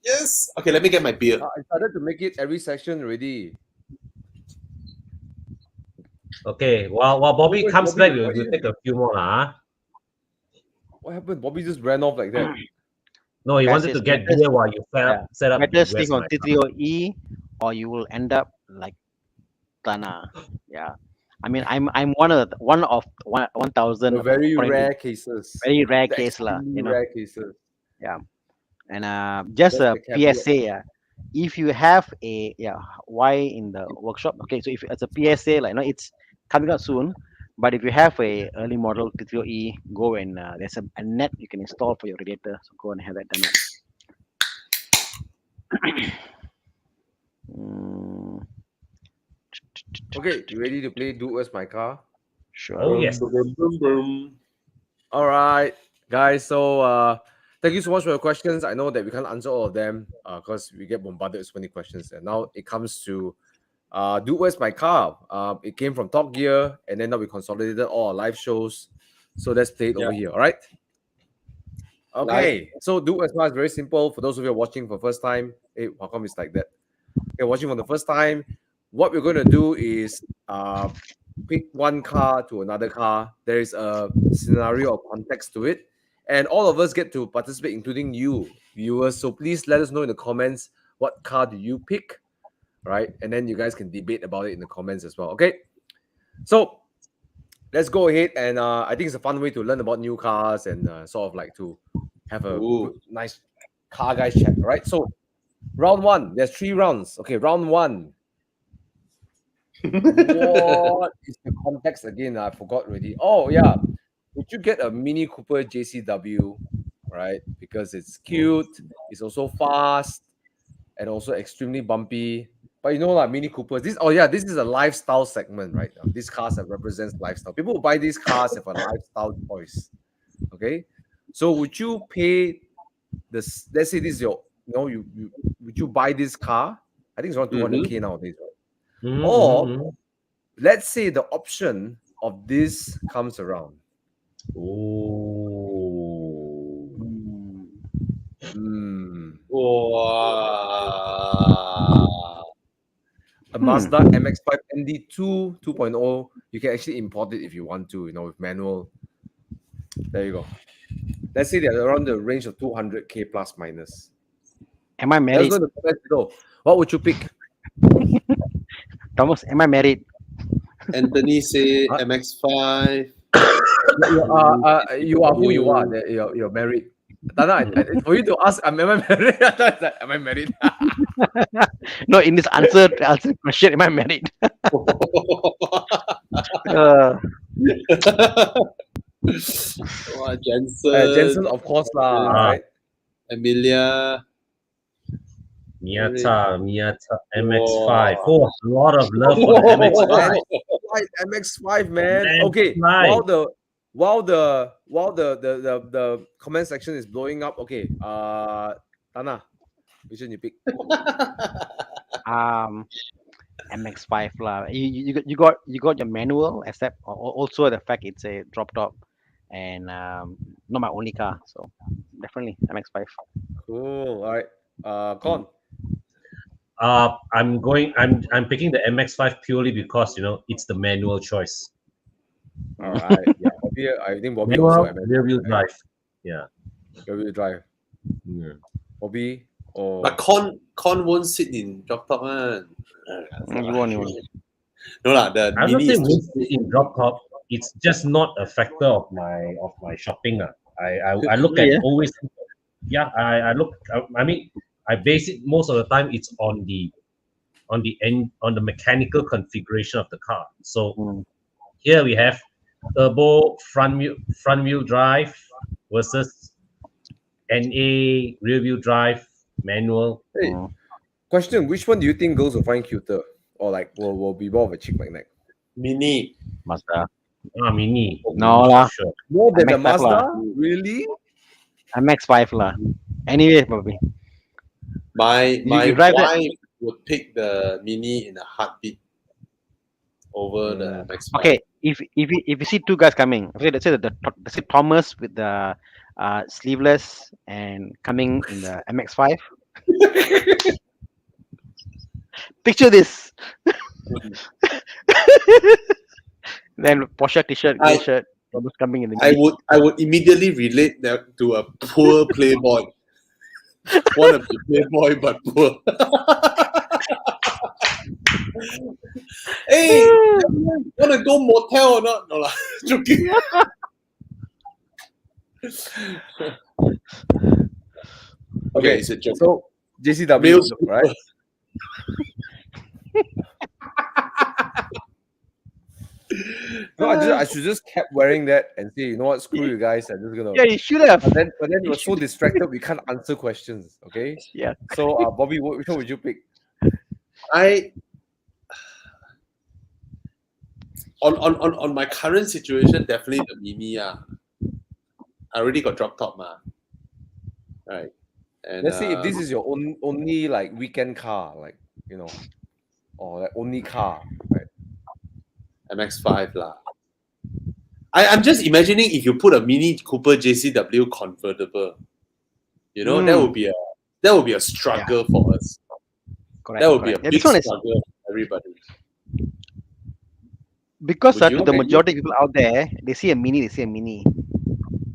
Yes. Okay, let me get my beer. I started to make it every section already. Okay, while Bobby Where's comes Bobby? back, we'll take a few more lah. What happened? Bobby just ran off like that. No, he Guys, wanted to it's get better, beer while you yeah, set up better Where's stick on My Car. T30E, or you will end up like Thana. Yeah, I mean, I'm one of 1,000 The very according to rare cases. very rare The case lah. extremely You know, rare cases. yeah. And just That's a the caveat. PSA. If you have a why in the workshop, okay, so if it's a PSA, like it's coming out soon, but if you have a early model T30E, go and there's a net you can install for your radiator, so go and have that done up. Mm, Okay, you ready to play Do Where's My Car? sure. Oh yes. All right, guys. So thank you so much for your questions. I know that we can't answer all of them because we get bombarded with so many questions. And now it comes to Do Where's My Car? It came from Top Gear, and then now we consolidated all our live shows. So let's play it over here. All right. Okay. So Do Where's My Car is very simple. For those of you watching for the first time, hey, how come it's like that? Okay, watching for the first time, what we're going to do is pick one car to another car. There is a scenario or context to it, and all of us get to participate, including you viewers. So please let us know in the comments what car do you pick, right? And then you guys can debate about it in the comments as well. Okay, so let's go ahead, and I think it's a fun way to learn about new cars and sort of like to have a good, nice car guys chat. All right, so round one, there's 3 rounds. Okay, round one. What is the context again? I forgot already. Oh yeah, would you get a Mini Cooper JCW, right? Because it's cute, it's also fast, and also extremely bumpy. But you know, like Mini Coopers, this this is a lifestyle segment, right? These cars that represents lifestyle. People who buy these cars have a lifestyle choice. Okay, so would you pay this? Let's say this is your, you would you buy this car? I think it's around 200K nowadays, right? Or let's say the option of this comes around. Oh. Wow. a Mazda MX-5 ND2 2.0. You can actually import it if you want to, with manual. There you go. Let's say they're around the range of 200K plus minus. Am I married? What would you pick? Thomas, am I married? Anthony say MX-5. You are who you are. You're married. Thana, for you to ask, am I married? Am I married? No, in this answer question, am I married? Jensen. Jensen, of course, lah. Right? Emilia. Miata, MX-5. Oh, a lot of love for the MX-5. MX-5, man. Okay, while the comment section is blowing up, okay, Thana, which one you pick? MX-5 lah. You got your manual, except also the fact it's a drop top, and not my only car, so definitely MX-5. Cool. All right. Con. I'm picking the MX-5 purely because it's the manual choice. All right. Yeah. Bobby, I think Bobby manual, also rear-wheel drive. Yeah. Rear-wheel drive. Yeah. Bobby or. But Con won't sit in drop top, man. You won't. No lah. The I'm not Mini saying is won't sit in drop top. It's just not a factor of my shopping. I look at always. Yeah. I look. I mean, I base it most of the time. It's on the mechanical configuration of the car. So here we have turbo front wheel drive versus NA rear wheel drive manual. Hey, question: which one do you think girls will find cuter, or like will be more of a chick magnet? Mini. Mazda. Mini. No lah. Sure. More than the MX-5 Mazda? lah. Really? MX-5 lah. Anyway, Bobby. My you drive wife would pick the Mini in a heartbeat over the MX-5. Okay, if you see two guys coming, okay, let's say let's say Thomas with the sleeveless and coming in the MX-5. Picture this. Then Porsche t-shirt, grey shirt, Thomas coming in the. I would immediately relate that to a poor playboy. Want to be playboy but poor. Hey, want to go motel or not? No lah, joking. Okay, it's a joke. So JCW, right? No, I should just kept wearing that and say, you know what, screw you guys. I'm just gonna. Yeah, you should have. But then we were so distracted we can't answer questions. Okay. Yeah. So Bobby, which one would you pick? On my current situation, definitely the Mini. I already got drop top, right? And let's say if this is your only like weekend car, like or like only car, right? MX-5 lah. I'm just imagining if you put a Mini Cooper JCW convertible, that would be a struggle for us. Correct, that would be a big struggle for everybody. Because the majority of people out there, they see a Mini.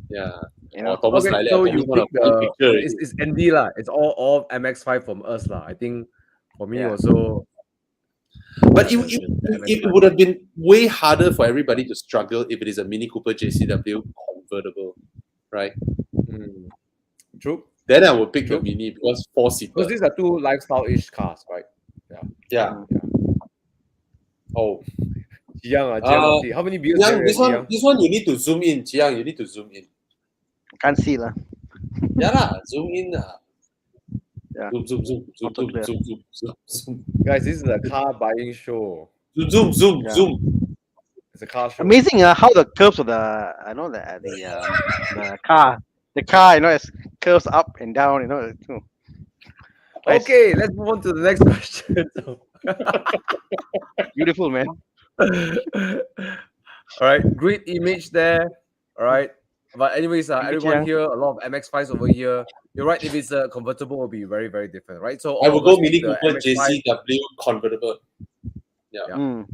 Yeah. Thomas, okay, so you pick it's ND lah. It's all MX-5 from us lah. I think for me also. But it would have been way harder for everybody to struggle if it is a Mini Cooper JCW convertible, right? True. Then I would pick the Mini because 4-seater. Because these are two lifestyle-ish cars, right? Yeah. Oh. Jiang, how many beers? This one you need to zoom in. Jiang, you need to zoom in. Can't see lah. Yeah lah, zoom in lah. Yeah. Zoom. Guys, this is a car buying show. Zoom. It's a car show. Amazing how the curves of the car, it curves up and down. Nice. Okay, let's move on to the next question. Beautiful, man. All right, great image there. All right, but anyways, everyone here, a lot of MX-5s over here. You're right. If it's a convertible, it will be very, very different, right? So I will go Mini Cooper JCW convertible. Mm.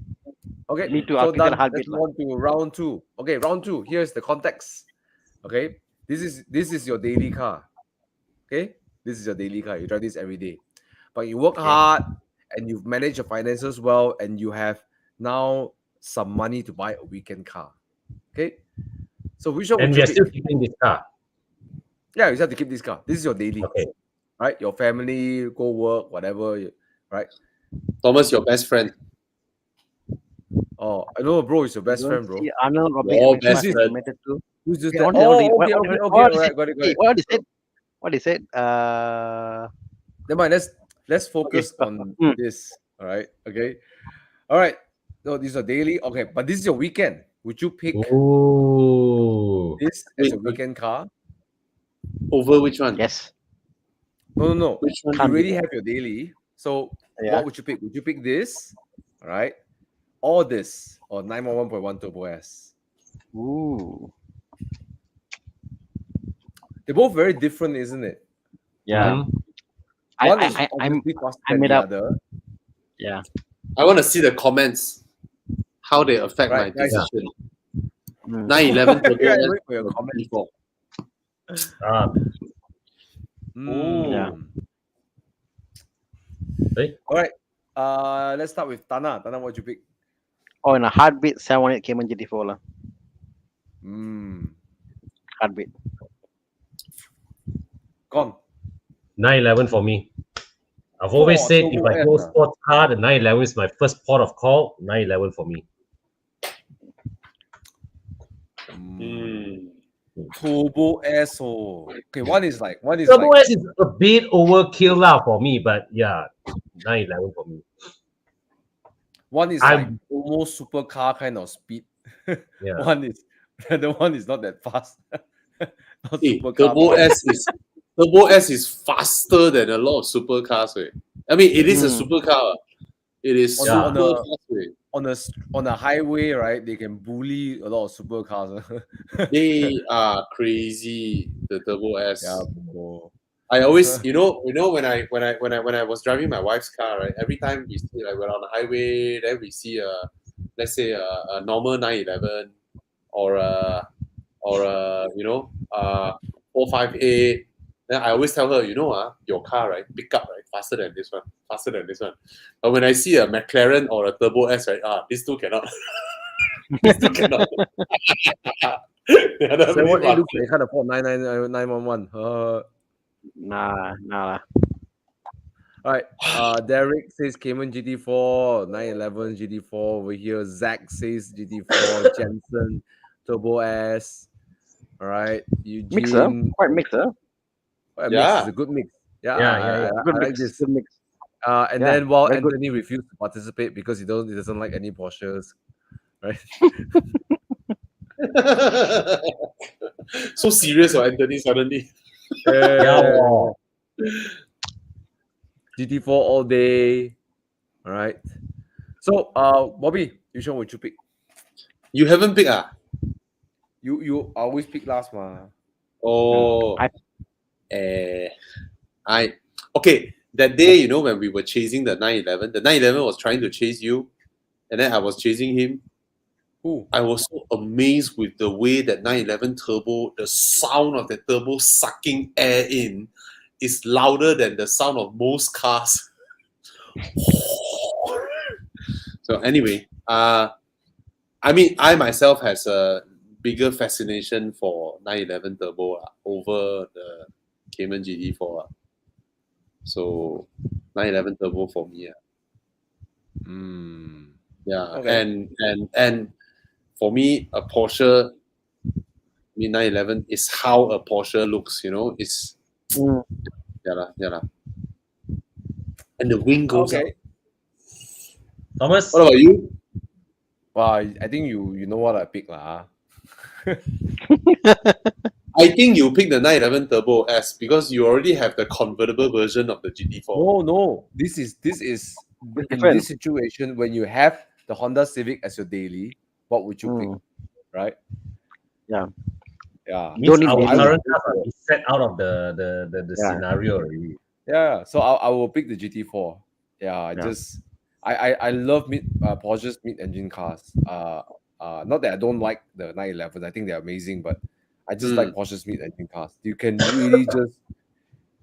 Okay, Me too. so I'll pick that done. heartbeat. Let's move on to round 2. Okay, round 2. Here's the context. Okay, this is your daily car. Okay, this is your daily car. You drive this every day, but you work hard and you've managed your finances well, and you have now some money to buy a weekend car. Okay, so which one And would we you are still pick? keeping this car. Yeah, you have to keep this car. This is your daily, Okay. right? Your family, go work, whatever, right? Thomas, your best friend. Oh, I know, bro. It's your best You don't friend, bro. see Arnold or Big Your MX best Five friend. Limited too. Who's just Okay, that? what they- Oh, what- okay, what- okay, what- okay. what All they right, said- got it, got hey, it. what they said? What they said? Never mind. Let's focus on this. All right. Okay. All right. No, these are daily. Okay, but this is your weekend. Would you pick Ooh. this as a weekend car? Over which one? Yes. No. Which one? You Can't be already that. have your daily. So Yeah. what would you pick? Would you pick this? All right. Or this? Or 911.1 Turbo S? Ooh. They're both very different, isn't it? Yeah. Mhm. One is I'm obviously faster I than made the up. other. Yeah. I want to see the comments. How they affect Right, my guys. decision. Mm. 911 Turbo Yeah, S wait for your or comment. GT4. Yeah. Hey? All right. Let's start with Thana. Thana, what you pick? Oh, in a heartbeat 718 Cayman GT4 lah. Heartbeat. Gone. 911 for me. I've always said if Turbo I S, go ah. sports car, the 911 is my first port of call. 911 for me. Turbo S. Oh. Okay, one is Turbo like S is a bit overkill lah for me, but yeah, 911 for me. one is like almost supercar kind of speed. Yeah. The one is not that fast. Not Hey, supercar Turbo fast. Turbo S is faster than a lot of supercars. Right? I mean, it is a supercar. It is On super a- fast. Right? on a highway, right? They can bully a lot of supercars. They are crazy. The Turbo S. Yeah, bro. I always, when I was driving my wife's car, right? Every time we see, like, we're on the highway, then we see let's say a normal 911 or a 458. Then I always tell her, your car, right, pick up, right, faster than this one. But when I see a McLaren or a Turbo S, right, these two cannot. These two cannot. Yeah, that's So what really looks they can't afford 911. Nah lah. All right. Derek says Cayman GT4, 911 GT4 over here. Zach says GT4, Jensen, Turbo S. All right. Mixer. Eugene. Quite mixer. A mix Yeah. is a good mix. Yeah. Yeah. Good I like mix. this. Good mix. And Yeah, then while very good. Anthony refused to participate because he doesn't like any Porsches, right? So serious, Anthony, suddenly. Yeah. GT4 all day. All right. So, Bobby, which one would you pick? You haven't picked, You always pick last, ma. Oh. I- Okay. That day, when we were chasing the 911, the 911 was trying to chase you, and then I was chasing him. Who? I was so amazed with the way that 911 turbo, the sound of the turbo sucking air in is louder than the sound of most cars. So anyway, I myself has a bigger fascination for 911 turbo over the Cayman GT4. So 911 turbo for me. Yeah, Okay. and for me, a Porsche 911 is how a Porsche looks. It's yeah. And the wing goes up. Okay. Thomas? What about you? Well, I think you know what I pick, lah. I think you pick the 911 Turbo S because you already have the convertible version of the GT4. No. This is in different. this situation when you have the Honda Civic as your daily. What would you pick? Right? Yeah. Yeah. Means Don't need our daily. current cars are set out of the Yeah. scenario already. Yeah. So I will pick the GT4. Yeah. Yeah. I love Porsche's mid-engine cars. Not that I don't like the 911. I think they're amazing, but I just like Porsche's mid-engine cars. You can really just,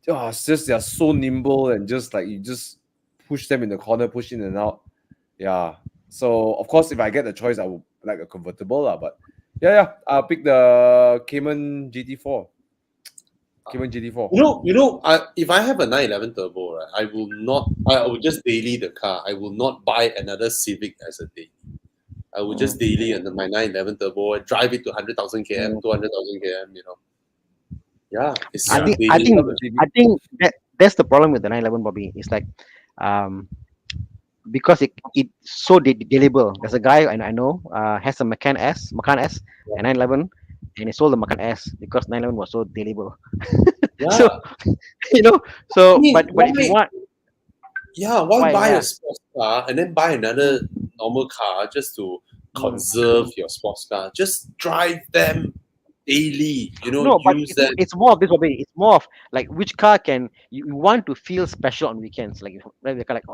it's just they're so nimble and just like you just push them in the corner, push in and out. Yeah. So of course, if I get the choice, I would like a convertible lah. But yeah, I'll pick the Cayman GT4. Cayman GT4. If I have a 911 turbo, right, I will not. I will just daily the car. I will not buy another Civic as a daily. I will just daily under my 911 turbo and drive it to 100,000 km, 200,000 km. Yeah, it's I think I think I think that's the problem with the 911, Bobby. It's like, because it's so dailable. There's a guy I know has a Macan S, and 911, and he sold the Macan S because 911 was so dailable. So so but if you want, why buy a sports car and then buy another normal car just to conserve your sports car? Just drive them daily, no, but use them. it's more of this, Bobby. It's more of like which car can you want to feel special on weekends, like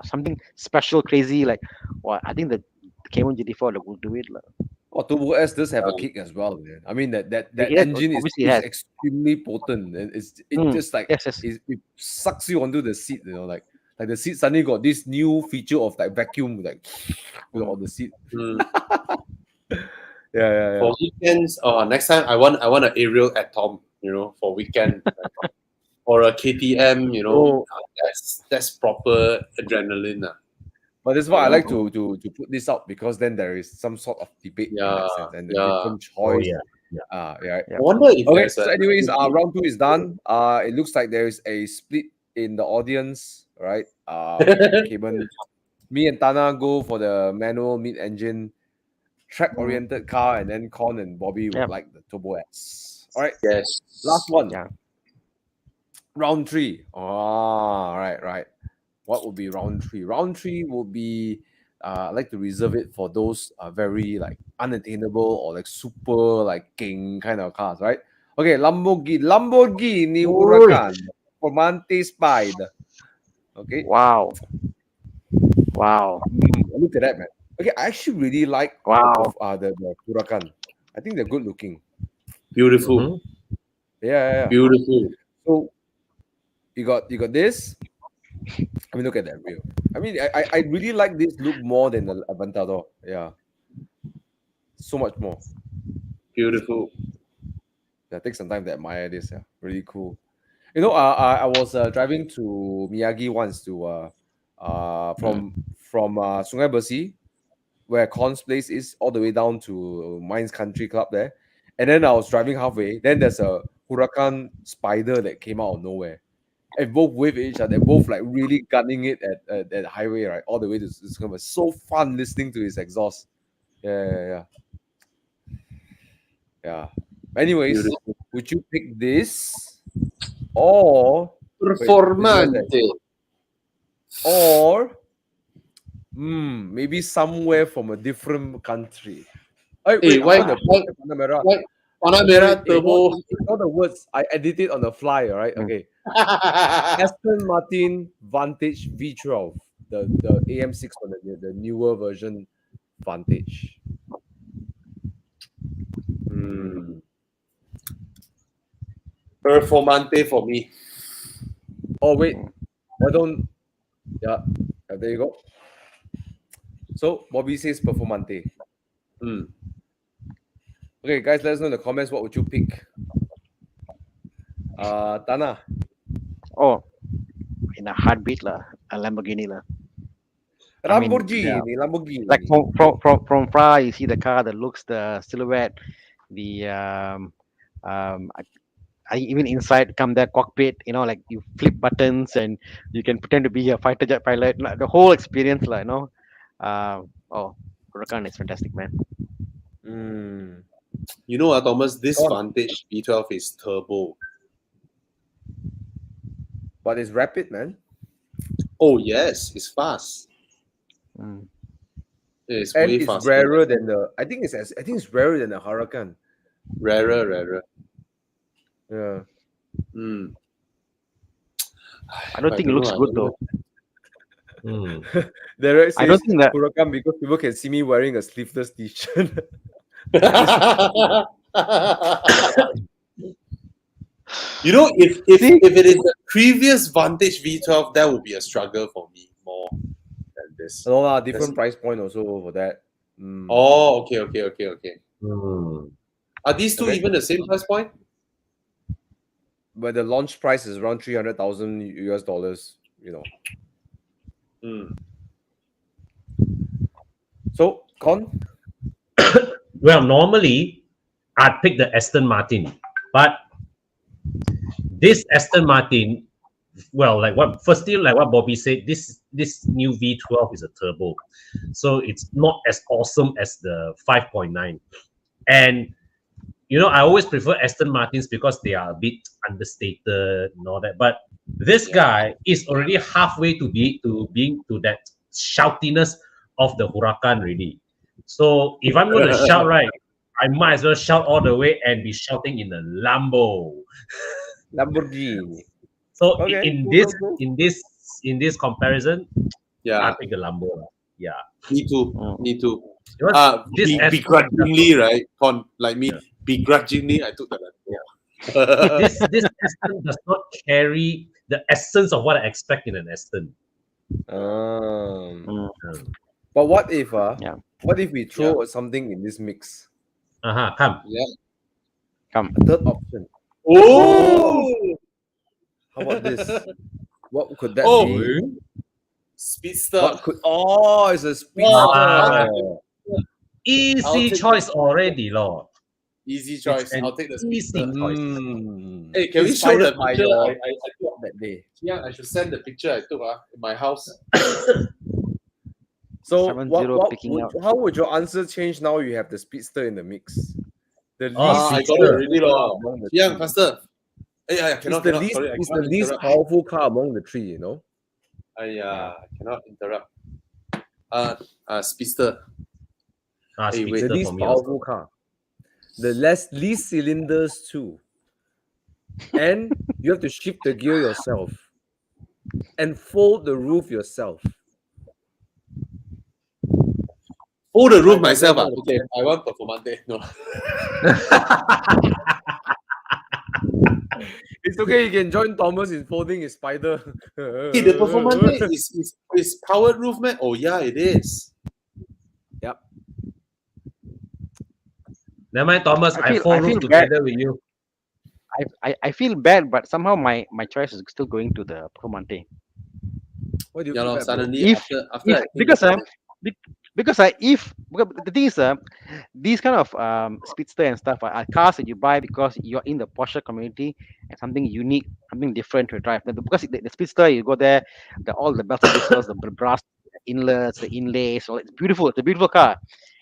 something special, crazy, like. Well, I think the Cayman GT4 will do it. Oh, Turbo S does have a kick as well, man. I mean that It engine is has. extremely potent, and it just like yes. it sucks you onto the seat, like the seat suddenly got this new feature of like vacuum, like on the seat. Yeah. For weekends, next time I want an aerial atom, for weekend, or a KTM, that's proper adrenaline. But that's why I like to put this out, because then there is some sort of debate in that sense and a different choice. I wonder if so anyways, round 2 is done. It looks like there is a split in the audience, right? Cayman, me and Thana go for the manual mid-engine track-oriented car, and then Con and Bobby would like the Turbo S. All right. Yes. Last one. Yeah. Round 3. Oh, right. What would be round 3? Round 3 will be, I like to reserve it for those very like unattainable or like super like king kind of cars, right? Okay, Lamborghini Huracan Performante Spider. Okay. Wow. Look at that, man. Okay, I actually really like the Huracan. I think they're good looking. Beautiful. Yeah. Beautiful. So you got this. I mean, look at that wheel. I mean, I really like this look more than the Aventador. Yeah. So much more. Beautiful. Yeah, take some time to admire this. Yeah, really cool. I was driving to Miyagi once to from Sungai Besi, where Con's place is, all the way down to Mines Country Club there. And then I was driving halfway. Then there's a Huracan Spider that came out of nowhere. And both wave at each other. They're both like really gunning it at the highway, right? All the way to Sungai Besi. So fun listening to his exhaust. Yeah. Anyways, would you pick this or Performante? Or maybe somewhere from a different country. Why Panamera Turbo? All the words I edit it on the fly, all right? Okay. Aston Martin Vantage V12, the AM6 one, the newer version Vantage. Performante for me. Oh wait, why don't? Yeah, there you go. So Bobby says Performante. Okay, guys, let us know in the comments what would you pick. Thana. Oh, in a heartbeat lah, a Lamborghini lah. Lamborghini. Like from far, you see the car, the looks, the silhouette, the even inside come the cockpit, like you flip buttons and you can pretend to be a fighter jet pilot. Like, the whole experience, Huracan is fantastic, man. Thomas, this Vantage V12 is turbo. But it's rapid, man. Oh yes, it's fast. It's way it's faster. Rarer than the. I think it's rarer than the Huracan. Rarer. Yeah. I don't think it looks good though. Derek I don't says think that. Huracan because people can see me wearing a sleeveless t-shirt. You know, See, if it is the previous Vantage V12, that would be a struggle for me more than this. No lah, different price point also for that. Oh, okay. Hmm. Are these two Okay. even the same price point? But the launch price is around 300,000 US dollars, you know. So, Con? Well, normally I'd pick the Aston Martin, but this Aston Martin, well, like what Bobby said, this new V12 is a turbo, so it's not as awesome as the 5.9. And I always prefer Aston Martins because they are a bit understated and all that. But this guy is already halfway to being to that shoutiness of the Huracan really. So if I'm going to shout right, I might as well shout all the way and be shouting in a Lamborghini. So Okay, in cool. this comparison, Yeah, I pick the Lambo. Yeah. me too. Me too. This Begrudgingly, right? Like me, begrudgingly, I took the Lambo. this Aston does not carry the essence of what I expect in an Aston. But what if we throw Yeah. something in this mix? Come. Yeah. come. A third option. Oh, How about this? What could that Oh. be? Speedster. It's a speedster. Ah. I'll Easy take choice already, Lord. Easy choice. an I'll take the easy Speedster. choice. Hey, can we show the Inspired by picture your- I took? that day. Yeah, I should send the picture I took in my house. So 7-0 picking out. how would your answer change now you have the speedster in the mix? The least I got Speedster. it already, lor. among the Yeah, three. faster. Yeah, It's cannot, the cannot. least, Sorry, I it's the cannot least interrupt. powerful car among the three, you know? I cannot interrupt. Speedster. Hey, wait. The Speedster least for me also. powerful car. The least cylinders too. And you have to shift the gear yourself. And fold the roof yourself. Oh, the roof I myself. don't know. Okay, I want Performante. No. It's okay, you can join Thomas in folding his spider. Hey, the Performante is powered roof, man. Oh yeah, it is. Yep. Never mind, Thomas. I I feel- fold I roof feel bad. together with you. I feel bad, but somehow my choice is still going to the Performante. What do you Yeah, feel lor, bad, bro? suddenly If- after I think because about it. because the thing is these kind of speedster and stuff are cars that you buy because you're in the Porsche community and something unique, something different to drive. Because the speedster, you go there, all the bells and whistles, the brass inlets, the inlays, all it's beautiful. It's a beautiful car.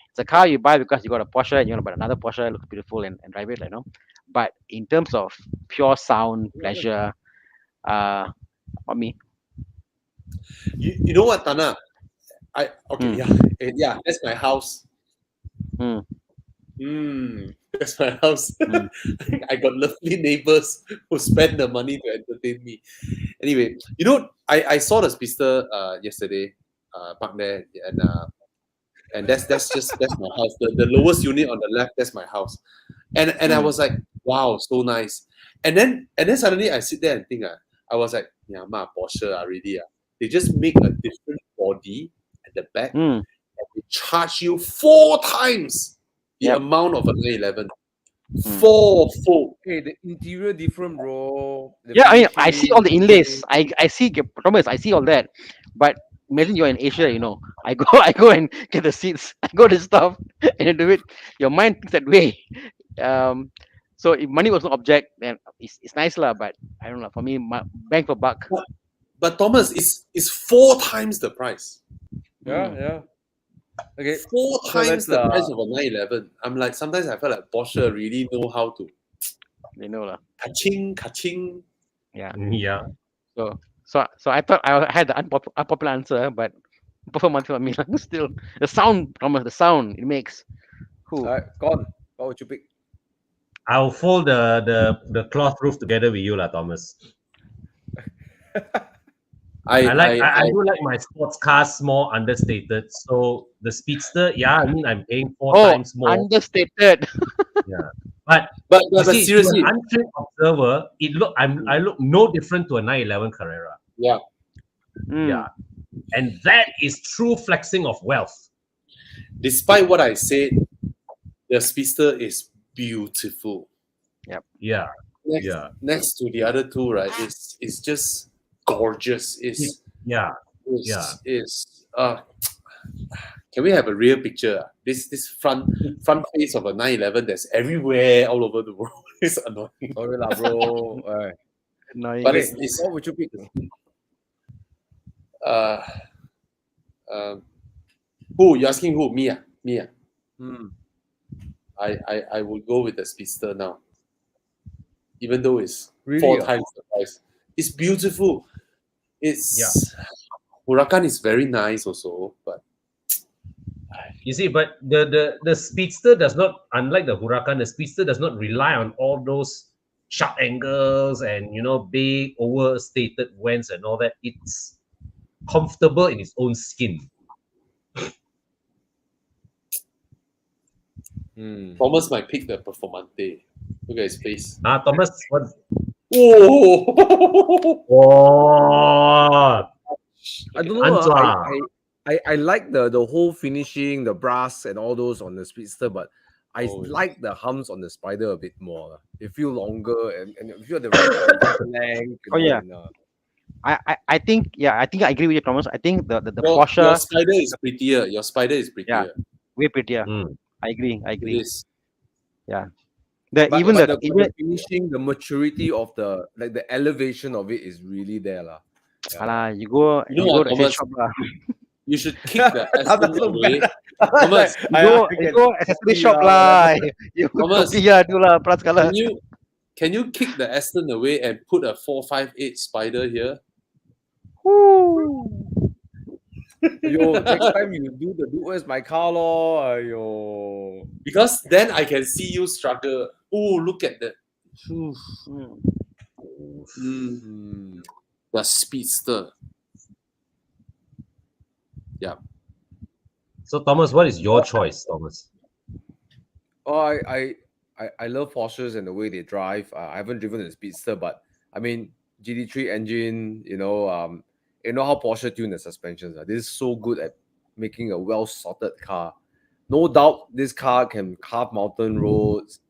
It's a car you buy because you got a Porsche and you want to buy another Porsche, it looks beautiful and drive it, But in terms of pure sound, pleasure, for me, You know what, Thana? Mm. Yeah, that's my house. Mm. That's my house. I got lovely neighbors who spend the money to entertain me. Anyway, I saw the Speedster yesterday, parked there, and that's my house. The lowest unit on the left, that's my house. And I was like, wow, so nice. And then suddenly I sit there and think, I was like, yeah, ma Porsche already. They just make a different body at the back and they charge you 4 times the Yep. amount of a 911. 4-fold. Hey, the interior different, bro. The Yeah, I see all the finishing, inlays. I see, Thomas, I see all that. But imagine you're in Asia, I go and get the seats. I go to stuff and you do it. Your mind thinks that way. So if money was no object, then it's nice lah. But I don't know. For me, bang for buck. But Thomas, it's 4 times the price. Yeah. Okay. 4 So times let's, the price of a 911. I'm like, sometimes I feel like Porsche really know how to They know lah. ka-ching. Yeah. Yeah. So I thought I had the unpopular answer, but performance for me still the sound, Thomas, the sound it makes. All right, Con, what would you pick? I'll fold the cloth roof together with you, lah, Thomas. I do like my sports cars more understated. So the Speedster, yeah, I mean I'm paying four Oh, times more. understated. Yeah, but but you see, to seriously, an untrained observer, I look no different to a 911 Carrera. yeah. Yeah, and that is true flexing of wealth. Despite what I said, the Speedster is beautiful. Yeah, Next to the other two, right? It's just gorgeous. yeah. Can we have a real picture? This front face of a 911 that's everywhere all over the world. It's annoying. Sorry lah, bro. Annoying. But Okay, it's what would you pick? who you asking who? Me? Me? Hmm. I would go with the Speedster now. Even though it's Really, 4 times the price. It's beautiful. It's Huracan is very nice also, but You see, but the Speedster does not, unlike the Huracan, the Speedster does not rely on all those sharp angles and big overstated vents and all that. It's comfortable in its own skin. Thomas might pick the Performante. Look at his face. Thomas, what? Oh! Oh, I don't know. Anzua. I like the whole finishing, the brass and all those on the Speedster, but I like the humps on the Spider a bit more. They feel longer and you feel the right length. I think I agree with you, Thomas. I think the Porsche. Your Spider is prettier. Your Spider is prettier. Yeah, way prettier. I agree. It is. Yeah. Even the finishing, the maturity of the elevation of it is really there lah. You go to Thomas, shop lah. You should kick the Aston away. Thomas, you go accessory shop lah. Thomas, can you kick the Aston away and put a 458 Spider here? Yo, next time you do where's my car lor? Yo. Because then I can see you struggle. Oh, look at that. The Speedster. Yeah. So Thomas, what is your choice, Thomas? Oh, I love Porsches and the way they drive. I haven't driven the Speedster, but I mean GT3 engine. You know how Porsche tune the suspensions. This is so good at making a well sorted car. No doubt, this car can carve mountain roads.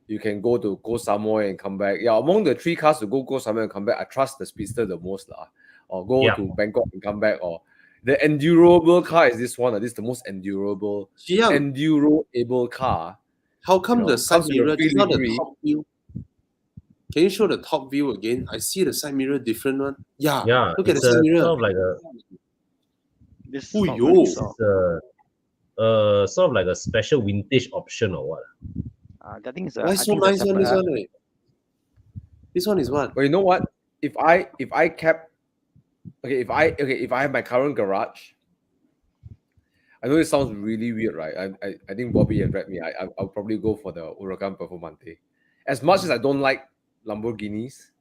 You can go to Koh Samui and come back. Yeah, among the 3 cars to go Koh Samui and come back, I trust the Speedster the most lah. Or go to Bangkok and come back. Or the endurable car is this one. This is the most endurable, enduro-able car. How come the side mirror is not the top view? Can you show the top view again? I see the side mirror different one. Yeah. Look at the side mirror. Sort of like sort of like a special vintage option or what? I think it's why so nice one? This one is what? Well, you know what? If I have my current garage, I know it sounds really weird, right? I think Bobby has read me. I'll probably go for the Huracan Performante. As much as I don't like Lamborghinis,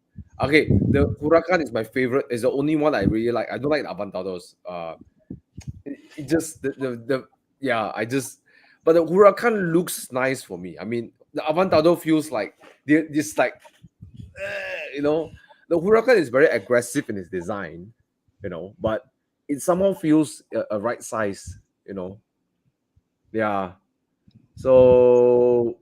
okay, the Huracan is my favorite. It's the only one I really like. I don't like the Avantados. It just but the Huracan looks nice for me. I mean, the Avantado feels like this the Huracan is very aggressive in its design, but it somehow feels a right size, Yeah. So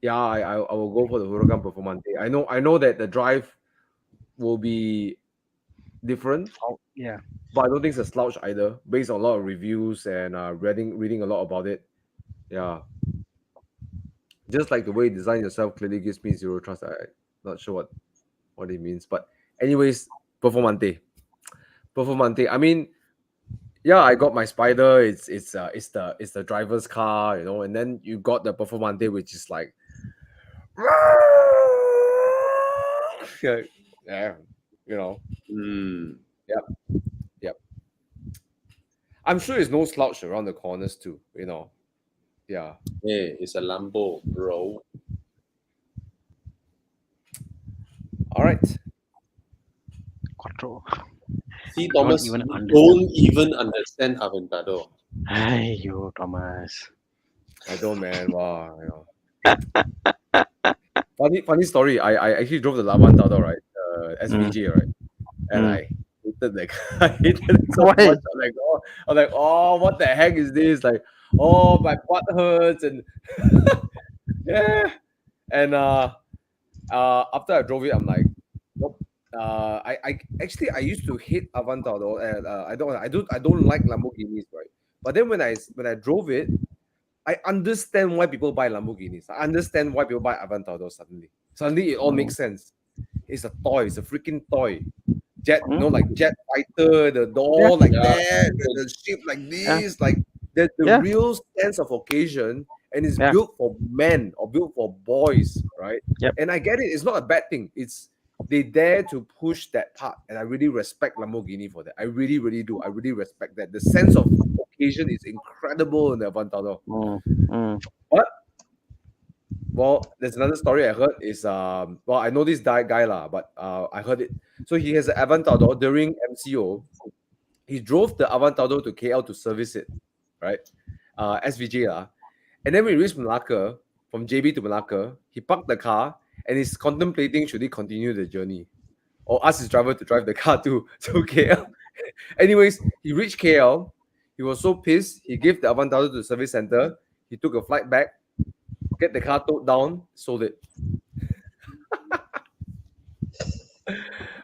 yeah, I will go for the Huracan Performante. I know that the drive will be different. Yeah. But I don't think it's a slouch either, based on a lot of reviews and reading a lot about it. Yeah. Just like the way you design yourself clearly gives me zero trust. I'm not sure what it means. But anyways, Performante. I mean, yeah, I got my Spider. It's the driver's car, and then you got the Performante, which is like yeah, Yep. I'm sure it's no slouch around the corners too, Yeah. Hey, it's a Lambo, bro. All right. Quattro. See, Don't Thomas, even you understand. don't even understand Aventador. Hey, you Thomas. I don't, man. Wow, you know. Funny story. I actually drove the Lavantador, right? Mm. SVJ, right? And Mm. I hated that I hated it so Why? much. I'm like, oh, what the heck is this? Like, oh, my butt hurts, and yeah. And after I drove it, I'm like, nope. I used to hate Aventador, and I don't like Lamborghinis, right? But then when I drove it, I understand why people buy Lamborghinis. I understand why people buy Aventador suddenly. Suddenly it all Mm. makes sense. It's a toy. It's a freaking toy. Jet, Mm. like jet fighter, the Yeah. door like Yeah. that, the shape like Yeah. this, like the Yeah. real sense of occasion, and it's Yeah. built for men or built for boys, right? Yep. And I get it. It's not a bad thing. It's they dare to push that part, and I really respect Lamborghini for that. I really, really do. I really respect that. The sense of occasion is incredible in the Aventador. Mm. Mm. But well, there's another story I heard is well, I know this guy lah, but I heard it. So he has an Aventador during MCO. He drove the Aventador to KL to service it, right? SVJ lah. And then when he reached Malacca, from JB to Malacca, he parked the car and he's contemplating should he continue the journey or ask his driver to drive the car to KL. Anyways, he reached KL. He was so pissed. He gave the Aventador to the service center. He took a flight back, get the car towed down, sold it.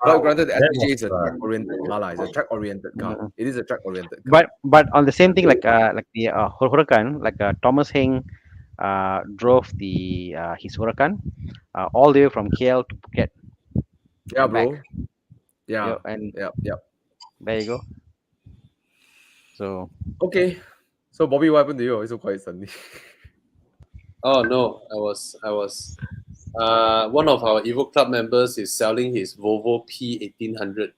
But granted, the That SVJ is a was track-oriented car. It's a track-oriented car. Mm. It is a track-oriented car. But on the same thing, like the Huracan, like Thomas Heng drove the his Huracan all the way from KL to Phuket Yeah, and back. bro. Yeah. And Yeah. there you go. So Okay. So Bobby, what happened to you? It's so quiet suddenly. Oh no, I was one of our Evo Club members is selling his Volvo P1800.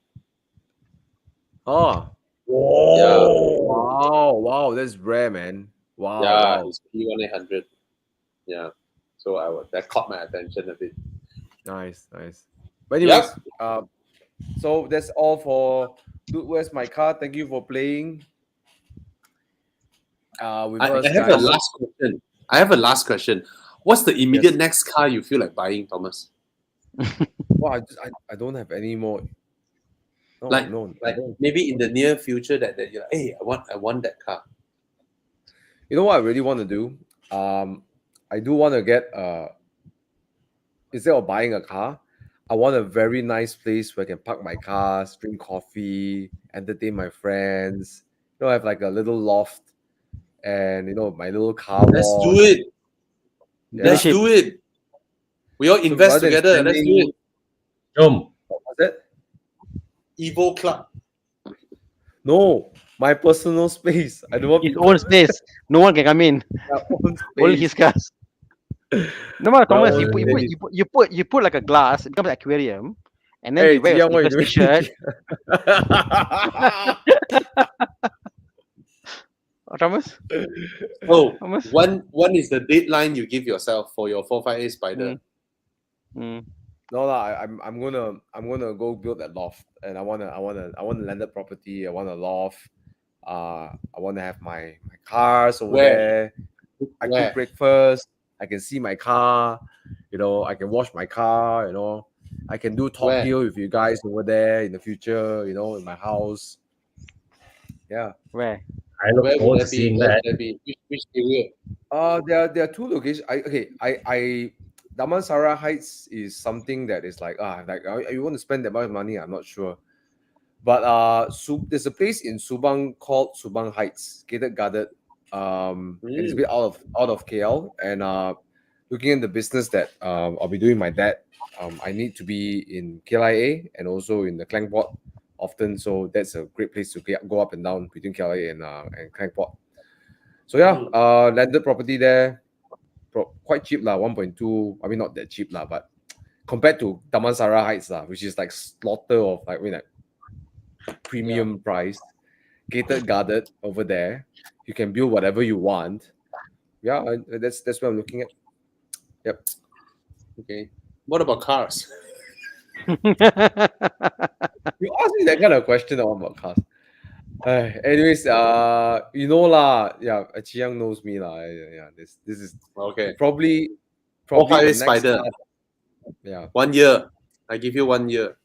Oh. Yeah, Wow, that's rare, man. Wow, yeah, wow. his P1800. Yeah, so that caught my attention a bit. Nice. But anyways, Yep. so that's all for Dude, Where's My Car? Thank you for playing. With I us, have guys. I have a last question. What's the immediate next car you feel like buying, Thomas? Well, I don't have any more. No, Like I don't. maybe in the near future that you're like, hey, I want that car. You know what I really want to do? I do want to get instead of buying a car, I want a very nice place where I can park my cars, drink coffee, entertain my friends. You know, have like a little loft and my little car Let's wash. do it. Yeah. Let's do it. We all invest rather than together. Let's do spending- it. What's that? Evo Club. No, my personal space. I don't want his people own space, no one can come in. their own Only space. his cars. No matter Thomas, own space. you put like a glass, it becomes an aquarium, and then Hey, you wear your Ziyang, what are you sleeveless doing? t-shirt. Thomas, Oh, Thomas. one is the deadline you give yourself for your 458 Spider. Mm. No lah, I'm gonna go build that loft, and I wanna landed property. I want a loft. I want to have my cars over Where? there. I Where? cook breakfast. I can see my car. I can wash my car. I can do Top Where? Gear with you guys over there in the future. In my house. Yeah. Where? I look Where forward would to that be? seeing Where that. would that be? Which area? There are two locations. I Damansara Heights is something that is like you want to spend that much money. I'm not sure, but there's a place in Subang called Subang Heights, gated guarded, and it's a bit out of KL. And looking at the business that I'll be doing my dad, I need to be in KLIA and also in the Klangport often. So that's a great place to go up and down between KLIA and Klangport. So yeah, landed property there, quite cheap lah, 1.2. I mean, not that cheap lah, but compared to Damansara Heights lah, which is like slaughter of like premium price, gated guarded over there. You can build whatever you want. Yeah, that's what I'm looking at. Yep. Okay. What about cars? You ask me that kind of question about cars. Anyways, you know lah. Yeah, Chiang knows me lah. Yeah, this is Okay. probably Off-highway the next Spider. car. Yeah. 1 year. I give you 1 year.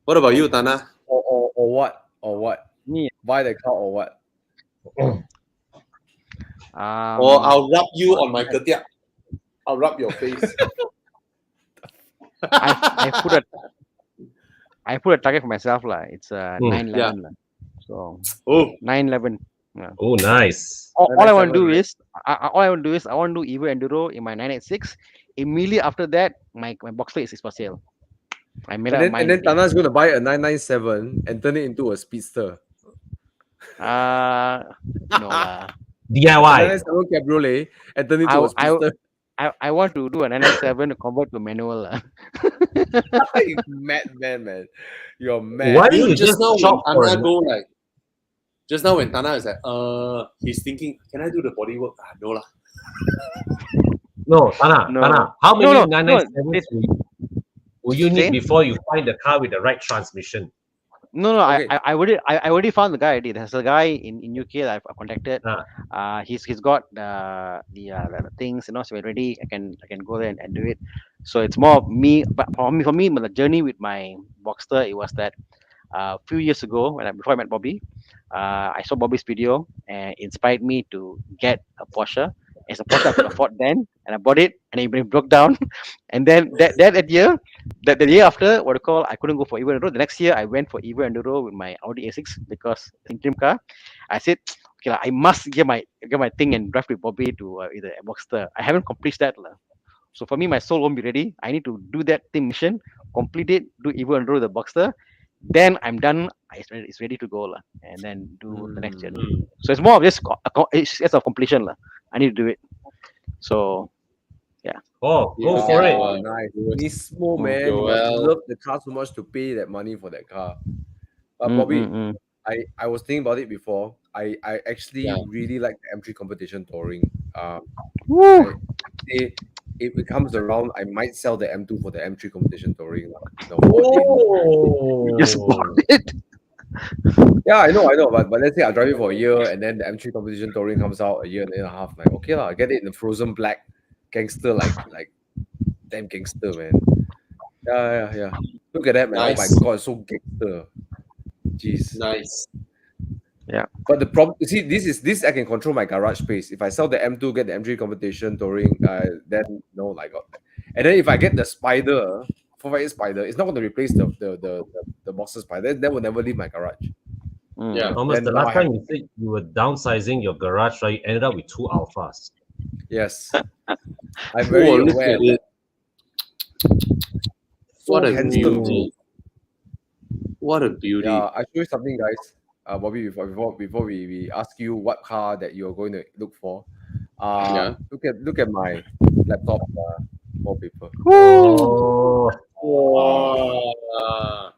What about you, Thana? Or what? Or what? Me. Buy the car or what? Or I'll rub you on my ketiak. I'll rub your face. I put a target for myself lah. It's 911 lah. So 911. Yeah. Oh, nice. All I want to do 997, is I want to do Evo Enduro in my 986. Immediately after that, my Boxster is for sale. I made up my and then mind. Tana's going to buy a 997 and turn it into a speedster. No lah. DIY. 997 cabriolet and turn it into a speedster. I want to do a 997 to convert to manual lah. You mad man. You're mad. Why You you just just now chop when for Tana it? go like, just now when Tana is like, he's thinking, can I do the body work? No lah. No, Thana, No. Thana. How many No, 997s will you need Say? before you find the car with the right transmission? No, Okay. I already found the guy already. There's a guy in UK that I've contacted. He's got the things, so we're ready. I can go there and do it. So it's more of me, but for me, the journey with my Boxster, it was that a few years ago before I met Bobby, I saw Bobby's video and it inspired me to get a Porsche. It's a Porsche I could afford then, and I bought it, and it broke down. And then that year, the year after, I couldn't go for Evo Enduro. The next year, I went for Evo Enduro with my Audi A6 because interim car. I said, okay, I must get my thing and drive with Bobby to either a Boxster. I haven't completed that. So for me, my soul won't be ready. I need to do that thing mission, complete it, do Evo Enduro the Boxster. Then I'm done. It's ready to go, and then do the next journey. So it's more of just it's a completion. I need to do it. So Oh, go Yeah. for it. Oh, nice. Nismo, man. You must love the car so much to pay that money for that car. But Bobby, I was thinking about it before. I actually really like the M3 competition touring. If it comes around, I might sell the M2 for the M3 competition touring. Oh, just bought it. Yeah, I know. But let's say I drive it for a year and then the M3 competition touring comes out a year and a half. Like, okay, I get it in the frozen black gangster, like damn gangster, man. Yeah. Look at that, man. Nice. Oh my god, it's so gangster. Jeez. Nice. Yeah. But the problem, see, this I can control my garage space. If I sell the M2, get the M3 competition touring, then no, like, and then if I get the Spider, 458 Spider, it's not going to replace the Boxer Spider. That will never leave my garage. Yeah. Thomas, Then the now I last time you said you were downsizing your garage, right? You ended up with 2 Alphas. Yes, I'm very look aware. at it. So What a handsome. beauty. What a beauty. Yeah, I'll show you something, guys. Bobby, before we ask you what car that you're going to look for, look at my laptop wallpaper. Oh, Wow.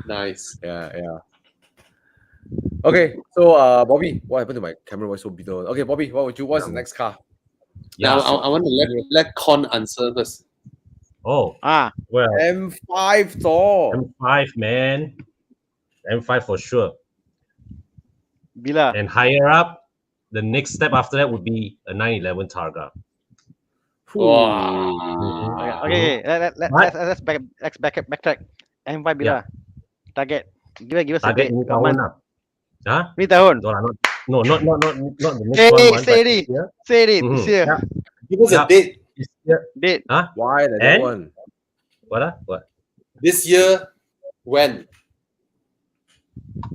Nice. Yeah. Okay, so Bobby, what happened to my camera? Why so bitter? Okay, Bobby, what's the next car? Now I want to let Con answer first. Oh, well, M5 Thor. M5, man. M5 for sure. Bila. And higher up, the next step after that would be a 911 Targa. Wow. Okay. Let's backtrack. M5 Bila. Target. Give us a Target date. ini tahun lah. Huh? Ni tahun. No, not the next one. Say it. Say it. This year. Yeah. Give us a date. This year. Date. Huh? Why that And? one? What? This year, when?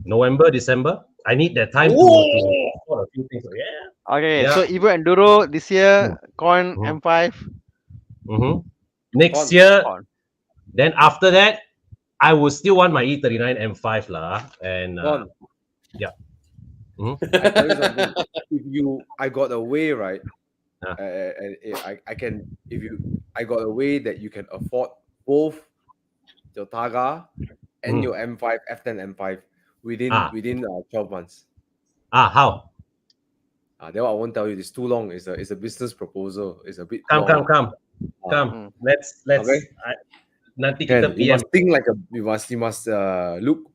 November, December. I need that time to sort a few things. Yeah. Okay. Yeah. So Evo Enduro this year. Con M5. Next Con. year. Con. Then after that, I will still want my E39 M5 lah. And Con. yeah. I tell you something. I got a way, right? I got a way that you can afford both your Targa and your M5 F10 M5 within 12 months. How? That one I won't tell you. It's too long. It's a business proposal. It's a bit Come. Come, let's. Okay. Nanti Can kita you PM. must think like you must look.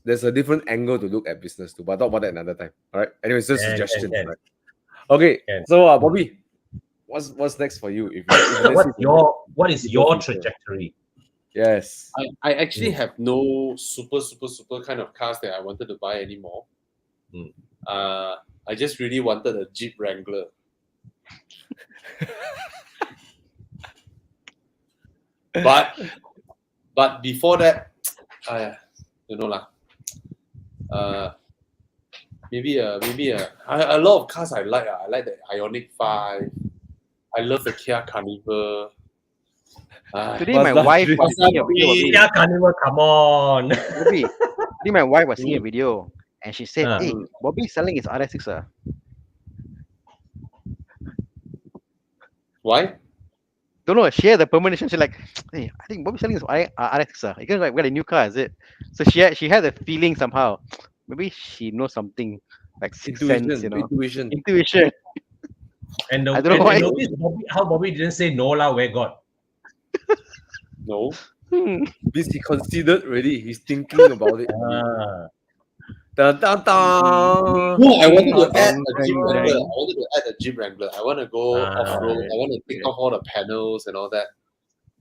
There's a different angle to look at business too, but talk about that another time. All right. Anyways, just suggestions. Can. Right? Okay. Can. So Bobby, what's next for you? If What is your trajectory? Yes. I actually have no super kind of cars that I wanted to buy anymore. I just really wanted a Jeep Wrangler. But before that, maybe a lot of cars I like. I like the Ioniq 5. I love the Kia Carnival. Today my wife was seeing a video. Kia Carnival, come on. Bobby, today my wife was seeing a video and she said, "Hey, Bobby's selling his RS6. Why? Don't know. She had the permission. She's like, "Hey, I think Bobby's selling his RS6. You guys like got a new car, is it?" So she had a feeling somehow. Maybe she knows something like sixth sense, intuition. And I don't know why. notice how Bobby didn't say no lah, where God. No. Because he considered already. He's thinking about it. Dun, dun, dun. No, I wanted to add a Jeep Wrangler. I want to go off-road. I want to take off all the panels and all that.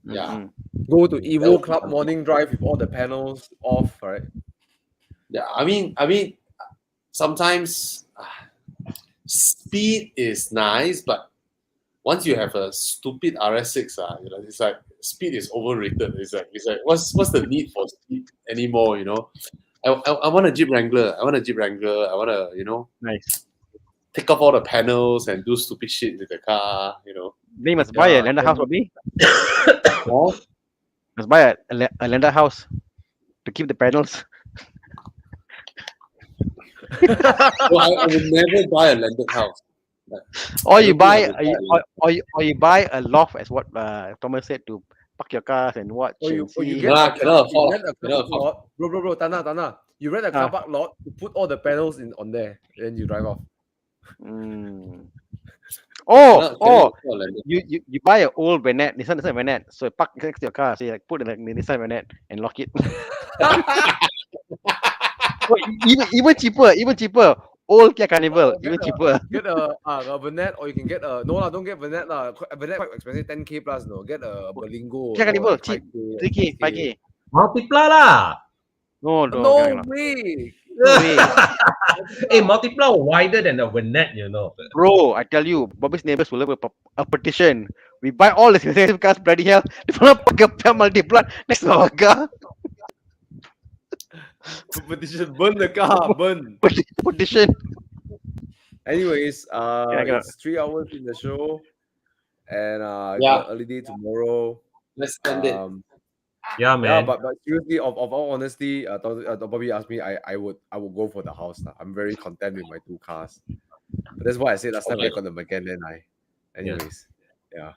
Yeah. Go to Evo Club morning drive with all the panels off, right? Yeah, I mean, sometimes speed is nice, but once you have a stupid RS6, it's like speed is overrated. It's like what's the need for speed anymore? I want a Jeep Wrangler. I want to, Nice. take off all the panels and do stupid shit with the car. They must buy a landed house, Bobby. Must buy a landed house to keep the panels. No, I would never buy a landed house. Or you buy a loft, as what Thomas said, to park your cars and watch. You see. get Cannot afford. a car park lot. Bro, Thana. You rent a car park lot to put all the panels on there, then you drive off. You buy an old Vanette, Nissan Vanette, so park next to your car, so you put the Nissan Vanette and lock it. even cheaper. Old Kia Carnival, even cheaper. Get a Vanette, or you can get a don't get Vanette lah. Vanette quite expensive, 10K plus. No, get a Berlingo. Kia Carnival cheap, 3K, 5K. Multiply lah. No way. Hey, multiply wider than the Vanette, Bro, I tell you, Bobby's neighbors will have a petition. We buy all the expensive cars, bloody hell. They want to pair multiply next to our car. Petition, burn the car, burn. Petition. Anyways, it's 3 hours in the show, and early day tomorrow. Let's end it. Yeah, man. Yeah, but seriously, of all honesty, Bobby asked me, I would go for the house now. I'm very content with my 2 cars. But that's why I said last time I got the Macan, then anyways, yeah.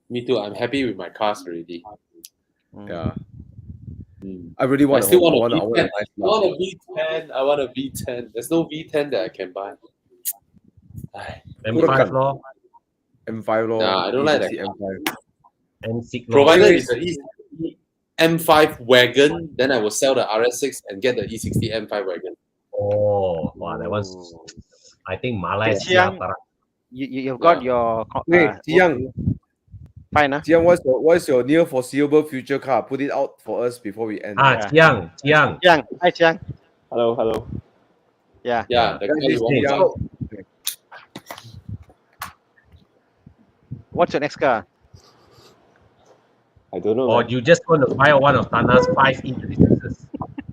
Me too. I'm happy with my cars already. Yeah. I really want. I still want a V10. I want a V10. There's no V10 that I can buy. M5 law. M5 law. Nah, I don't like that. M5. M6 law. Provided it's an M5 wagon, then I will sell the RS6 and get the E60 M5 wagon. Oh, wow, that was. I think Malay. You've got your. Jiang. Fine, Jiang, what's your near foreseeable future car? Put it out for us before we end. Jiang. Hi, Jiang. Hello. Yeah. Yeah, the car you want. What's your next car? I don't know. Or you just want to buy one of Thana's 5 E36s?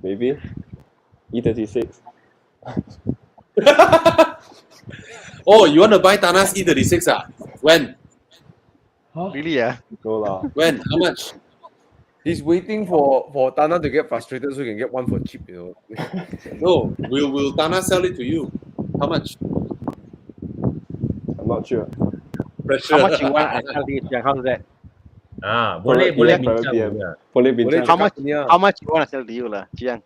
Maybe E36. Oh, you want to buy Thana's E36? When? Really? Yeah. No lah. When? How much? He's waiting for Thana to get frustrated so he can get one for cheap, No, will Thana sell it to you? How much? I'm not sure. Pressure. How much you want? I tell you, Jiang. How's that? Boleh bincang. Boleh bincang. How much you want to sell to you, lah, Jiang?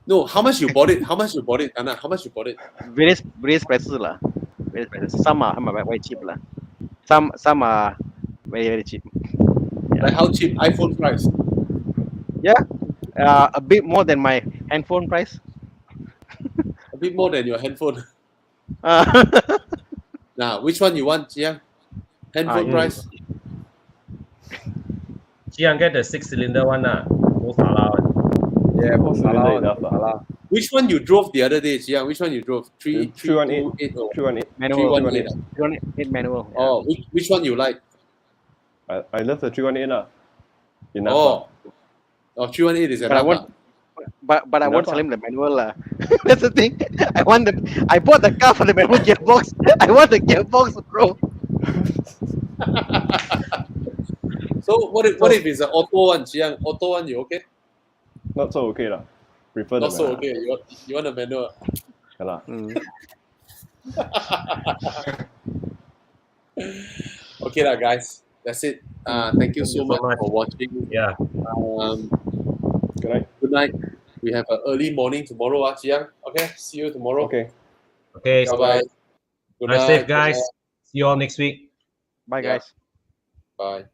No, how much you bought it? Thana? How much you bought it? Various prices, lah. Various prices. Some are quite cheap, lah. Some are very very cheap. Like how cheap? iPhone price? A bit more than my handphone price. A bit more than your handphone. Uh, Now, which one you want, Jiang? Handphone you- price? Jiang, get the 6-cylinder one lah. Most halal one. Yeah, Four cylinder enough lah. Salah. Which one you drove the other day, Jiang? Which one you drove? 318. 328 or 318. manual. 318? 318 manual. Yeah. Oh, which one you like? I love the 318 lah. Enough Oh, 318 is But I enough. want, but I Enough won't ah. sell him the manual lah. That's the thing. I bought the car for the manual gearbox. I want the gearbox, bro. So what if it's an auto one, Jiang? Auto one, you okay? Not so okay lah. Prefer Not the so manual. okay. You want a manual? Yeah lah. Okay lah, guys. That's it. Thank you so Thank you so much much. for watching. Yeah. Good night. Good night. We have an early morning tomorrow, Jiang. Okay, see you tomorrow. Okay. Okay. Bye bye. Good Nice night. safe, guys. See you all next week. Bye, Yeah. guys. Bye.